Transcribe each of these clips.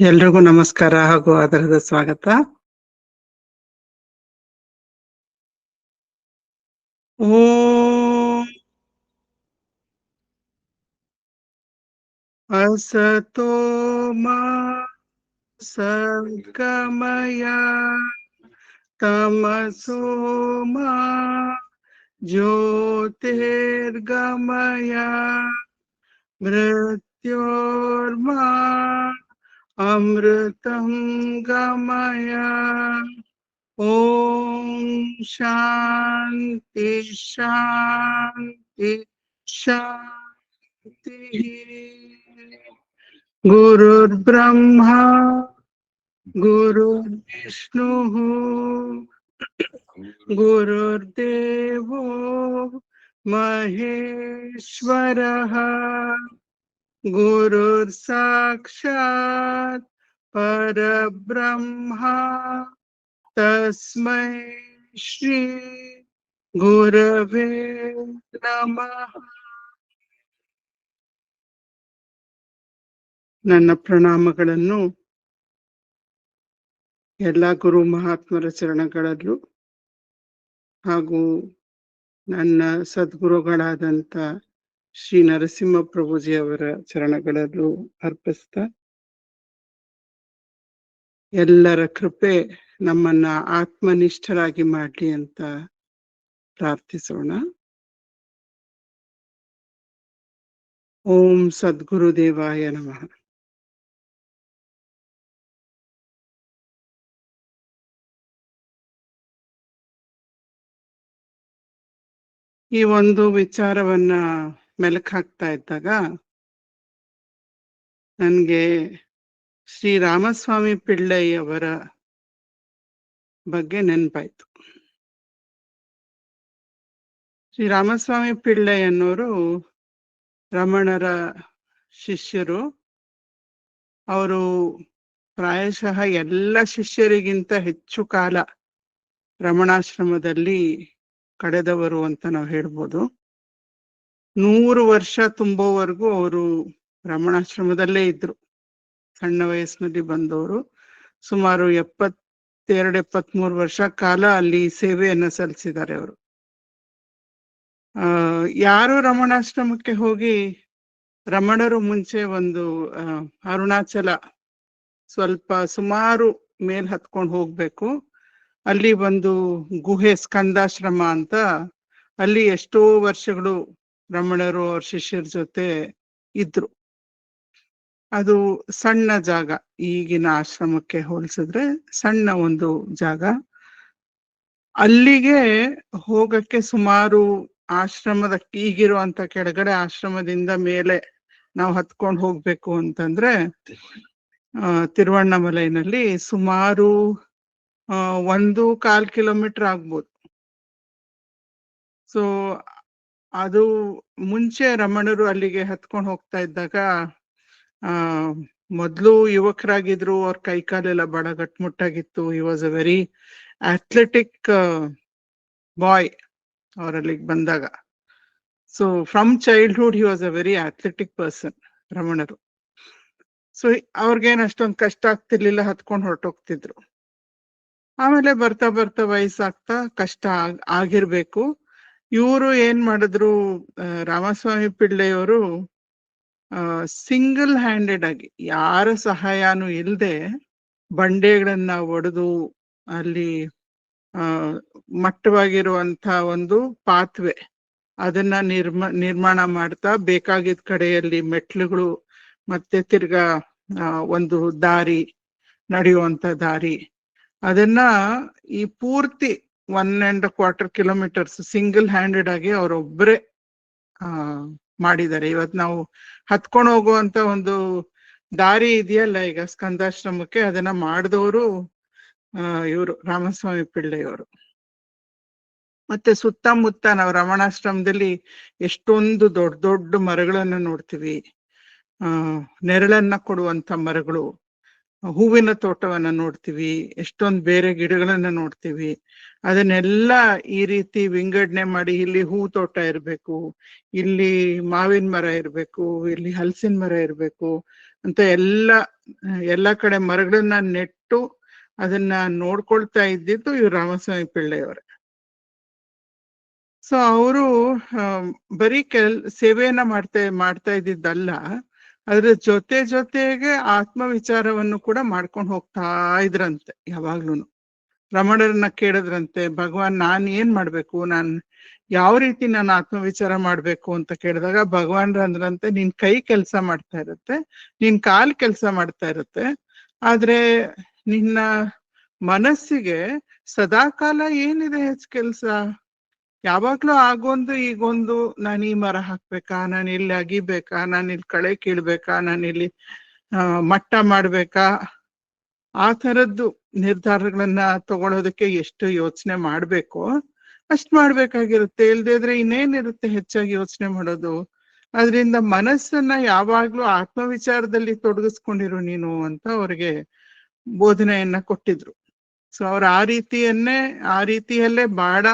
ಎಲ್ರಿಗೂ ನಮಸ್ಕಾರ ಹಾಗೂ ಆಧಾರದ ಸ್ವಾಗತ. ಓಂ ಅಸತೋ ಮಾ ಸದ್ಗಮಯ ತಮಸೋ ಮಾ ಜ್ಯೋತಿರ್ಗಮಯ ಮೃತ್ಯೋರ್ಮಾ ಅಮೃತಂ ಗಮಯ. ಓಂ ಶಾಂತಿ ಶಾಂತಿ ಶಾಂತಿ. ಗುರುರ್ ಬ್ರಹ್ಮ ಗುರುರ್ ವಿಷ್ಣು ಗುರುರ್ದೇವೋ ಮಹೇಶ್ವರಃ ಗುರುರ್ ಸಾಕ್ಷಾತ್ ಪರಬ್ರಹ್ಮ ತಸ್ಮೈ ಶ್ರೀ ಗುರವೇ ನಮಃ. ನನ್ನ ಪ್ರಣಾಮಗಳನ್ನು ಎಲ್ಲ ಗುರು ಮಹಾತ್ಮರ ಚರಣಗಳಲ್ಲೂ ಹಾಗೂ ನನ್ನ ಸದ್ಗುರುಗಳಾದಂಥ ಶ್ರೀ ನರಸಿಂಹ ಪ್ರಭುಜಿ ಅವರ ಚರಣಗಳಲ್ಲೂ ಅರ್ಪಿಸ್ತಾ, ಎಲ್ಲರ ಕೃಪೆ ನಮ್ಮನ್ನ ಆತ್ಮನಿಷ್ಠರಾಗಿ ಮಾಡಲಿ ಅಂತ ಪ್ರಾರ್ಥಿಸೋಣ. ಓಂ ಸದ್ಗುರುದೇವಾಯ ನಮಃ. ಈ ಒಂದು ವಿಚಾರವನ್ನ ಮೆಲುಕು ಹಾಕ್ತಾ ಇದ್ದಾಗ ನನಗೆ ಶ್ರೀ ರಾಮಸ್ವಾಮಿ ಪಿಳ್ಳೈ ಅವರ ಬಗ್ಗೆ ನೆನಪಾಯ್ತು. ಶ್ರೀ ರಾಮಸ್ವಾಮಿ ಪಿಳ್ಳೈ ಅನ್ನೋರು ರಮಣರ ಶಿಷ್ಯರು. ಅವರು ಪ್ರಾಯಶಃ ಎಲ್ಲ ಶಿಷ್ಯರಿಗಿಂತ ಹೆಚ್ಚು ಕಾಲ ರಮಣಾಶ್ರಮದಲ್ಲಿ ಕಳೆದವರು ಅಂತ ನಾವು ಹೇಳ್ಬೋದು. 100 ವರ್ಷ ತುಂಬೋವರೆಗೂ ಅವರು ರಮಣಾಶ್ರಮದಲ್ಲೇ ಇದ್ರು. ಸಣ್ಣ ವಯಸ್ಸಿನಲ್ಲಿ ಬಂದವರು ಸುಮಾರು 72-73 ವರ್ಷ ಕಾಲ ಅಲ್ಲಿ ಸೇವೆಯನ್ನ ಸಲ್ಲಿಸಿದ್ದಾರೆ ಅವರು. ಯಾರು ರಮಣಾಶ್ರಮಕ್ಕೆ ಹೋಗಿ, ರಮಣರು ಮುಂಚೆ ಒಂದು ಅರುಣಾಚಲ ಸ್ವಲ್ಪ ಸುಮಾರು ಮೇಲ್ ಹತ್ಕೊಂಡು ಹೋಗ್ಬೇಕು, ಅಲ್ಲಿ ಒಂದು ಗುಹೆ ಸ್ಕಂದಾಶ್ರಮ ಅಂತ, ಅಲ್ಲಿ ಎಷ್ಟೋ ವರ್ಷಗಳು ರಮಣರು ಅವ್ರ ಶಿಷ್ಯರ ಜೊತೆ ಇದ್ರು. ಅದು ಸಣ್ಣ ಜಾಗ, ಈಗಿನ ಆಶ್ರಮಕ್ಕೆ ಹೋಲಿಸಿದ್ರೆ ಸಣ್ಣ ಒಂದು ಜಾಗ. ಅಲ್ಲಿಗೆ ಹೋಗಕ್ಕೆ ಸುಮಾರು ಆಶ್ರಮದ ಈಗಿರುವಂತ ಕೆಳಗಡೆ ಆಶ್ರಮದಿಂದ ಮೇಲೆ ನಾವು ಹತ್ಕೊಂಡು ಹೋಗ್ಬೇಕು ಅಂತಂದ್ರೆ ತಿರುವಣ್ಣಾಮಲೈನಲ್ಲಿ ಸುಮಾರು 1.25 ಕಿಲೋಮೀಟರ್ ಆಗ್ಬೋದು. ಸೊ ಅದು ಮುಂಚೆ ರಮಣರು ಅಲ್ಲಿಗೆ ಹತ್ಕೊಂಡು ಹೋಗ್ತಾ ಇದ್ದಾಗ ಮೊದಲು ಯುವಕರಾಗಿದ್ರು, ಅವ್ರ ಕೈಕಾಲೆಲ್ಲ ಬಹಳ ಗಟ್ಮುಟ್ಟಾಗಿತ್ತು. He was a very athletic boy ಅವರಲ್ಲಿಗೆ ಬಂದಾಗ. So from childhood he was a very athletic person ರಮಣರು. ಸೊ ಅವ್ರಿಗೇನು ಅಷ್ಟೊಂದು ಕಷ್ಟ ಆಗ್ತಿರ್ಲಿಲ್ಲ, ಹತ್ಕೊಂಡು ಹೊರಟೋಗ್ತಿದ್ರು. ಆಮೇಲೆ ಬರ್ತಾ ಬರ್ತಾ ವಯಸ್ಸಾಗ್ತಾ ಕಷ್ಟ ಆಗಿರ್ಬೇಕು. ಇವರು ಏನ್ ಮಾಡಿದ್ರು, ರಾಮಸ್ವಾಮಿ ಪಿಳ್ಳೆಯವರು ಸಿಂಗಲ್ ಹ್ಯಾಂಡೆಡ್ ಆಗಿ, ಯಾರ ಸಹಾಯನೂ ಇಲ್ಲದೆ ಬಂಡೆಗಳನ್ನ ಒಡೆದು ಅಲ್ಲಿ ಮಟ್ಟವಾಗಿರುವಂತ ಒಂದು ಪಾತ್ವೆ ಅದನ್ನ ನಿರ್ಮಾಣ ಮಾಡ್ತಾ, ಬೇಕಾಗಿದ್ದ ಕಡೆಯಲ್ಲಿ ಮೆಟ್ಲುಗಳು ಮತ್ತೆ ತಿರ್ಗಾ ಒಂದು ದಾರಿ, ನಡೆಯುವಂತ ದಾರಿ, ಅದನ್ನ ಈ ಪೂರ್ತಿ 1.25 ಕಿಲೋಮೀಟರ್ಸ್ ಸಿಂಗಲ್ ಹ್ಯಾಂಡೆಡ್ ಆಗಿ ಅವರೊಬ್ಬರೇ ಮಾಡಿದ್ದಾರೆ. ಇವತ್ತು ನಾವು ಹತ್ಕೊಂಡು ಹೋಗುವಂತ ಒಂದು ದಾರಿ ಇದೆಯಲ್ಲ ಈಗ ಸ್ಕಂದಾಶ್ರಮಕ್ಕೆ, ಅದನ್ನ ಮಾಡಿದವರು ಇವರು ರಾಮಸ್ವಾಮಿ ಪಿಳ್ಳೆಯವರು. ಮತ್ತೆ ಸುತ್ತಮುತ್ತ ನಾವು ರಮಣಾಶ್ರಮದಲ್ಲಿ ಎಷ್ಟೊಂದು ದೊಡ್ಡ ದೊಡ್ಡ ಮರಗಳನ್ನ ನೋಡ್ತೀವಿ, ನೆರಳನ್ನ ಕೊಡುವಂತ ಮರಗಳು, ಹೂವಿನ ತೋಟವನ್ನ ನೋಡ್ತೀವಿ, ಎಷ್ಟೊಂದು ಬೇರೆ ಗಿಡಗಳನ್ನ ನೋಡ್ತೀವಿ. ಅದನ್ನೆಲ್ಲ ಈ ರೀತಿ ವಿಂಗಡಣೆ ಮಾಡಿ, ಇಲ್ಲಿ ಹೂ ತೋಟ ಇರ್ಬೇಕು, ಇಲ್ಲಿ ಮಾವಿನ ಮರ ಇರ್ಬೇಕು, ಇಲ್ಲಿ ಹಲಸಿನ ಮರ ಇರ್ಬೇಕು, ಅಂತ ಎಲ್ಲ ಕಡೆ ಮರಗಳನ್ನ ನೆಟ್ಟು ಅದನ್ನ ನೋಡ್ಕೊಳ್ತಾ ಇದ್ದಿದ್ದು ಇವ್ರು ರಾಮಸ್ವಾಮಿ ಪಿಳ್ಳೆಯವರೇ. ಸೊ ಅವರು ಬರೀ ಸೇವೆಯನ್ನ ಮಾಡ್ತಾ ಇದ್ದಿದ್ದಲ್ಲ, ಅದ್ರ ಜೊತೆಗೆ ಆತ್ಮವಿಚಾರವನ್ನು ಕೂಡ ಮಾಡ್ಕೊಂಡು ಹೋಗ್ತಾ ಇದ್ರಂತೆ. ಯಾವಾಗ್ಲೂನು ರಮಣರನ್ನ ಕೇಳಿದ್ರಂತೆ, ಭಗವಾನ್ ನಾನ್ ಏನ್ ಮಾಡ್ಬೇಕು, ಯಾವ ರೀತಿ ನಾನು ಆತ್ಮವಿಚಾರ ಮಾಡ್ಬೇಕು ಅಂತ ಕೇಳಿದಾಗ ಭಗವಾನ್ ಅಂದ್ರಂತೆ, ನಿನ್ ಕೈ ಕೆಲಸ ಮಾಡ್ತಾ ಇರುತ್ತೆ, ನಿನ್ ಕಾಲ್ ಕೆಲಸ ಮಾಡ್ತಾ ಇರುತ್ತೆ, ಆದ್ರೆ ನಿನ್ನ ಮನಸ್ಸಿಗೆ ಸದಾಕಾಲ ಏನಿದೆ ಹೆಚ್ಚು ಕೆಲ್ಸ, ಯಾವಾಗ್ಲೂ ಆಗೊಂದು ಈಗೊಂದು, ನಾನು ಈ ಮರ ಹಾಕ್ಬೇಕಾ, ನಾನು ಇಲ್ಲಿ ಅಗಿಬೇಕಾ, ನಾನು ಇಲ್ಲಿ ಕಳೆ ಕೀಳ್ಬೇಕಾ, ನಾನು ಇಲ್ಲಿ ಮಟ್ಟ ಮಾಡ್ಬೇಕಾ, ಆ ತರದ್ದು ನಿರ್ಧಾರಗಳನ್ನ ತಗೊಳೋದಕ್ಕೆ ಎಷ್ಟು ಯೋಚನೆ ಮಾಡ್ಬೇಕೋ ಅಷ್ಟ್ ಮಾಡ್ಬೇಕಾಗಿರುತ್ತೆ. ಇಲ್ದಿದ್ರೆ ಇನ್ನೇನಿರುತ್ತೆ ಹೆಚ್ಚಾಗಿ ಯೋಚನೆ ಮಾಡೋದು. ಅದರಿಂದ ಮನಸ್ಸನ್ನ ಯಾವಾಗ್ಲೂ ಆತ್ಮವಿಚಾರದಲ್ಲಿ ತೊಡಗಿಸ್ಕೊಂಡಿರು ನೀನು ಅಂತ ಅವ್ರಿಗೆ ಬೋಧನೆಯನ್ನ ಕೊಟ್ಟಿದ್ರು. ಸೊ ಅವ್ರು ಆ ರೀತಿಯಲ್ಲೇ ಬಹಳ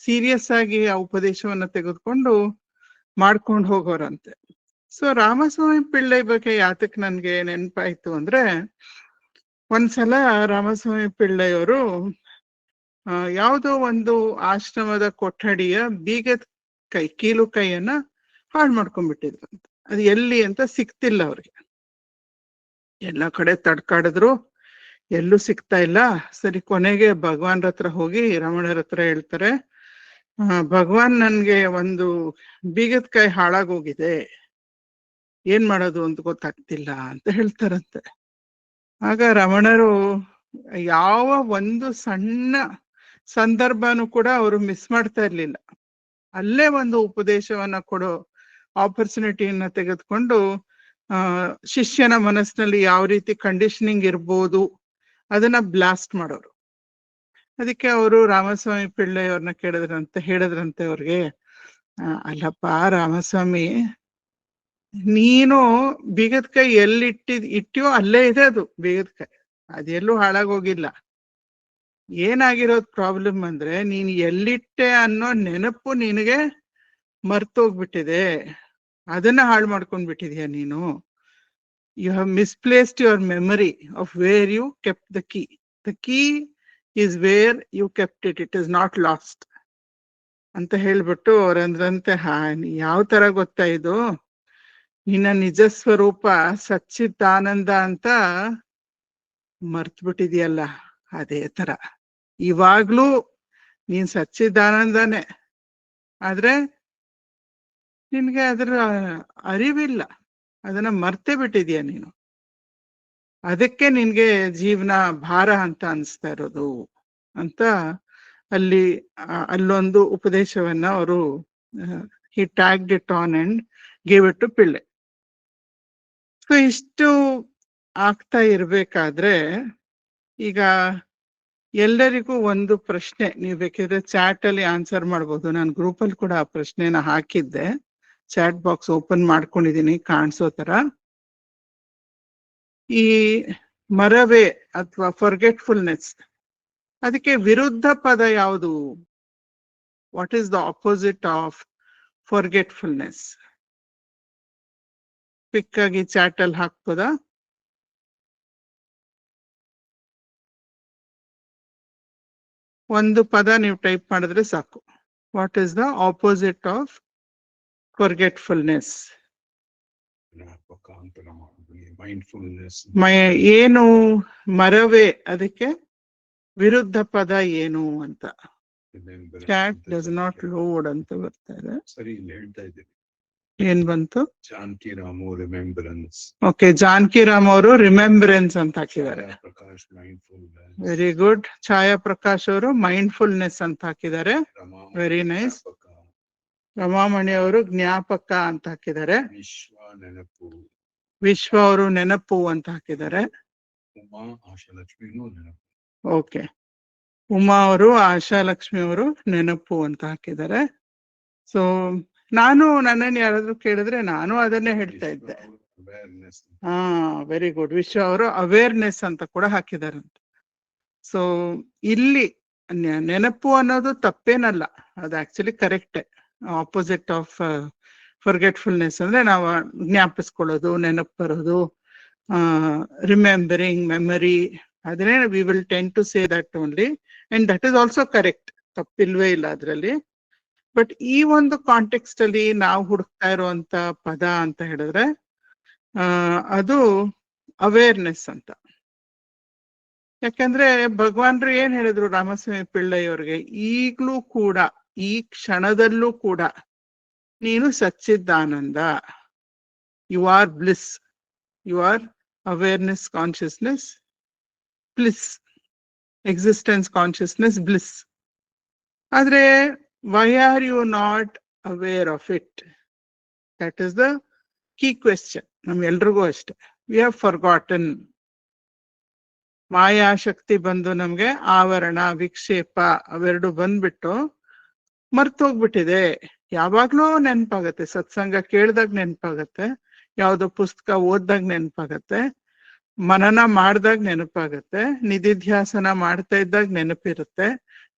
ಸೀರಿಯಸ್ ಆಗಿ ಆ ಉಪದೇಶವನ್ನ ತೆಗೆದುಕೊಂಡು ಮಾಡ್ಕೊಂಡು ಹೋಗೋರಂತೆ. ಸೊ ರಾಮಸ್ವಾಮಿ ಪಿಳ್ಳೈ ಬಗ್ಗೆ ಯಾತಕ್ ನನ್ಗೆ ನೆನಪಾಯ್ತು ಅಂದ್ರೆ, ಒಂದ್ಸಲ ರಾಮಸ್ವಾಮಿ ಪಿಳ್ಳೆಯವರು ಯಾವುದೋ ಒಂದು ಆಶ್ರಮದ ಕೊಠಡಿಯ ಬೀಗದ ಕೀಲು ಕೈಯನ್ನ ಹಾಳು ಮಾಡ್ಕೊಂಡ್ಬಿಟ್ಟಿದ್ರಂತೆ. ಅದು ಎಲ್ಲಿ ಅಂತ ಸಿಕ್ತಿಲ್ಲ ಅವ್ರಿಗೆ. ಎಲ್ಲ ಕಡೆ ತಡ್ಕಾಡಿದ್ರು, ಎಲ್ಲೂ ಸಿಗ್ತಾ ಇಲ್ಲ. ಸರಿ, ಕೊನೆಗೆ ಭಗವಾನ್ ಹತ್ರ ಹೋಗಿ ರಮಣರ ಹತ್ರ ಹೇಳ್ತಾರೆ, ಭಗವಾನ್ ನನ್ಗೆ ಒಂದು ಬೀಗದ ಕೈ ಹಾಳಾಗೋಗಿದೆ, ಏನ್ ಮಾಡೋದು ಅಂತ ಗೊತ್ತಾಗ್ತಿಲ್ಲ ಅಂತ ಹೇಳ್ತಾರಂತೆ. ಆಗ ರಮಣರು ಯಾವ ಒಂದು ಸಣ್ಣ ಸಂದರ್ಭನೂ ಕೂಡ ಅವರು ಮಿಸ್ ಮಾಡ್ತಾ ಇರ್ಲಿಲ್ಲ. ಅಲ್ಲೇ ಒಂದು ಉಪದೇಶವನ್ನ ಕೊಡೋ ಆಪರ್ಚುನಿಟಿಯನ್ನ ತೆಗೆದುಕೊಂಡು ಶಿಷ್ಯನ ಮನಸ್ಸಿನಲ್ಲಿ ಯಾವ ರೀತಿ ಕಂಡೀಷನಿಂಗ್ ಇರ್ಬೋದು ಅದನ್ನ ಬ್ಲಾಸ್ಟ್ ಮಾಡೋರು. ಅದಕ್ಕೆ ಅವರು ರಾಮಸ್ವಾಮಿ ಪಿಳ್ಳೆಯವ್ರನ್ನ ಹೇಳಿದ್ರಂತೆ ಅವ್ರಿಗೆ, ಅಲ್ಲಪ್ಪ ರಾಮಸ್ವಾಮಿ, ನೀನು ಬೀಗದ ಕೈ ಇಟ್ಟಿಯೋ ಅಲ್ಲೇ ಇದೆ ಅದು ಬೀಗದ ಕೈ, ಅದೆಲ್ಲೂ ಹಾಳಾಗೋಗಿಲ್ಲ. ಏನಾಗಿರೋದ್ ಪ್ರಾಬ್ಲಮ್ ಅಂದ್ರೆ ನೀನ್ ಎಲ್ಲಿಟ್ಟೆ ಅನ್ನೋ ನೆನಪು ನಿನಗೆ ಮರ್ತೋಗ್ಬಿಟ್ಟಿದೆ, ಅದನ್ನ ಹಾಳು ಮಾಡ್ಕೊಂಡ್ಬಿಟ್ಟಿದ್ಯಾ ನೀನು. You have misplaced your memory of where you kept the key. The key is where you kept it, it is not lost ಅಂತ ಹೇಳ್ಬಿಟ್ಟು ಅವ್ರಂದ್ರಂತೆ, ಯಾವ ತರ ಗೊತ್ತಾ ಇದು, ನಿನ್ನ ನಿಜ ಸ್ವರೂಪ ಸಚ್ಚಿದಾನಂದ ಅಂತ ಮರ್ತ್ಬಿಟ್ಟಿದ್ಯಲ್ಲ, ಅದೇ ತರ ಇವಾಗ್ಲೂ ನೀನ್ ಸಚ್ಚಿದಾನಂದನೇ, ಆದ್ರೆ ನಿನ್ಗೆ ಅದರ ಅರಿವಿಲ್ಲ, ಅದನ್ನ ಮರ್ತೇ ಬಿಟ್ಟಿದ್ಯಾ ನೀನು, ಅದಕ್ಕೆ ನಿನ್ಗೆ ಜೀವನ ಭಾರ ಅಂತ ಅನ್ಸ್ತಾ ಇರೋದು ಅಂತ ಅಲ್ಲೊಂದು ಉಪದೇಶವನ್ನ ಅವರು he tagged it on and gave it to Pillai. So ಇಷ್ಟು ಆಗ್ತಾ ಇರ್ಬೇಕಾದ್ರೆ ಈಗ ಎಲ್ಲರಿಗೂ ಒಂದು ಪ್ರಶ್ನೆ, ನೀವು ಬೇಕಿದ್ರೆ ಚಾಟ್ ಅಲ್ಲಿ ಆನ್ಸರ್ ಮಾಡ್ಬೋದು. ನಾನು ಗ್ರೂಪಲ್ಲಿ ಕೂಡ ಆ ಪ್ರಶ್ನೆನ ಹಾಕಿದ್ದೆ, ಚಾಟ್ ಬಾಕ್ಸ್ ಓಪನ್ ಮಾಡ್ಕೊಂಡಿದೀನಿ ಕಾಣಿಸೋ ತರ. ಈ ಮರವೇ ಅಥವಾ ಫರ್ಗೆಟ್ಫುಲ್ನೆಸ್, ಅದಕ್ಕೆ ವಿರುದ್ಧ ಪದ ಯಾವುದು? What is the opposite of forgetfulness? Quick ಆಗಿ ಚಾಟ್ ಅಲ್ಲಿ ಹಾಕ್ಬೋದಾ? ಒಂದು ಪದ ನೀವು ಟೈಪ್ ಮಾಡಿದ್ರೆ ಸಾಕು. What is the opposite of forgetfulness? ಏನು ಮರವೇ, ಅದಕ್ಕೆ ವಿರುದ್ಧ ಪದ ಏನು ಅಂತ. ಚಾಟ್ ಡಸ್ ನಾಟ್ ಲೋಡ್ ಅಂತ ಬರ್ತಾ ಇದೆ. ಸರಿ, ಹೇಳ್ತಾ ಇದ್ದೀನಿ. ಏನ್ ಬಂತು? ಜಾನಕಿ ರಾಮು ರಿಮೆಂಬರೆನ್ಸ್. ಓಕೆ, ಜಾನಕಿ ರಾಮ್ ಅವರು ರಿಮೆಂಬರೆನ್ಸ್ ಅಂತ ಹಾಕಿದ್ದಾರೆ. Prakash mindfulness. Very good. Chhaya Prakash ಅವರು ಮೈಂಡ್ಫುಲ್ನೆಸ್ ಅಂತ ಹಾಕಿದ್ದಾರೆ. Very nice. ರಮಾಮಣಿ ಅವರು ಜ್ಞಾಪಕ ಅಂತ ಹಾಕಿದ್ದಾರೆ. ವಿಶ್ವ ಅವರು ನೆನಪು ಅಂತ ಹಾಕಿದ್ದಾರೆ. ಉಮಾ ಆಶಾಲಕ್ಷ್ಮಿನೂ ನೆನಪು. ಓಕೆ, ಉಮಾ ಅವರು ಆಶಾಲಕ್ಷ್ಮಿ ಅವರು ನೆನಪು ಅಂತ ಹಾಕಿದ್ದಾರೆ. ಸೊ ನನ್ನನ್ನು ಯಾರಾದ್ರೂ ಕೇಳಿದ್ರೆ ನಾನು ಅದನ್ನೇ ಹೇಳ್ತಾ ಇದ್ದೆ. Very good. ವಿಶ್ವ ಅವರು ಅವೇರ್ನೆಸ್ ಅಂತ ಕೂಡ ಹಾಕಿದಾರಂತೆ. ಸೊ ಇಲ್ಲಿ ನೆನಪು ಅನ್ನೋದು ತಪ್ಪೇನಲ್ಲ, ಅದು ಆಕ್ಚುಲಿ ಕರೆಕ್ಟೇ. ಆಪೋಸಿಟ್ ಆಫ್ ಫರ್ಗೆಟ್ಫುಲ್ನೆಸ್ ಅಂದ್ರೆ ನಾವು ಜ್ಞಾಪಿಸ್ಕೊಳ್ಳೋದು, ನೆನಪು ಬರೋದು, ರಿಮೆಂಬರಿಂಗ್, ಮೆಮರಿ, ಅದನ್ನೇ we will tend to say that only, and that is also correct, ತಪ್ಪಿಲ್ವೇ ಇಲ್ಲ ಅದರಲ್ಲಿ. ಬಟ್ ಈ ಒಂದು ಕಾಂಟೆಕ್ಸ್ಟ್ ಅಲ್ಲಿ ನಾವು ಹುಡುಕ್ತಾ ಇರುವಂತ ಪದ ಅಂತ ಹೇಳಿದ್ರೆ ಅದು ಅವೇರ್ನೆಸ್ ಅಂತ. ಯಾಕಂದ್ರೆ ಭಗವಾನ್ರು ಏನ್ ಹೇಳಿದ್ರು ರಾಮಸ್ವಾಮಿ ಪಿಳ್ಳೈಯವ್ರಿಗೆ, ಈಗ್ಲೂ ಕೂಡ, ಈ ಕ್ಷಣದಲ್ಲೂ ಕೂಡ ನೀನು ಸಚ್ಚಿದಾನಂದ, you are bliss, you are awareness, consciousness, bliss, existence, consciousness, bliss. ಆದ್ರೆ why are you not aware of it? That is the key question. ನಮ್ಗೆಲ್ರಿಗೂ ಅಷ್ಟೇ. We have forgotten. ಮಾಯಾಶಕ್ತಿ ಬಂದು ನಮ್ಗೆ ಆವರಣ, ವಿಕ್ಷೇಪ ಅವೆರಡು ಬಂದ್ಬಿಟ್ಟು ಮರ್ತೋಗ್ಬಿಟ್ಟಿದೆ. ಯಾವಾಗ್ಲೂ ನೆನಪಾಗತ್ತೆ, ಸತ್ಸಂಗ ಕೇಳ್ದಾಗ ನೆನಪಾಗತ್ತೆ, ಯಾವ್ದೋ ಪುಸ್ತಕ ಓದ್ದಾಗ ನೆನಪಾಗತ್ತೆ, ಮನನ ಮಾಡ್ದಾಗ ನೆನಪಾಗತ್ತೆ, ನಿಧಿಧ್ಯಾಸನ ಮಾಡ್ತಾ ಇದ್ದಾಗ ನೆನಪಿರುತ್ತೆ,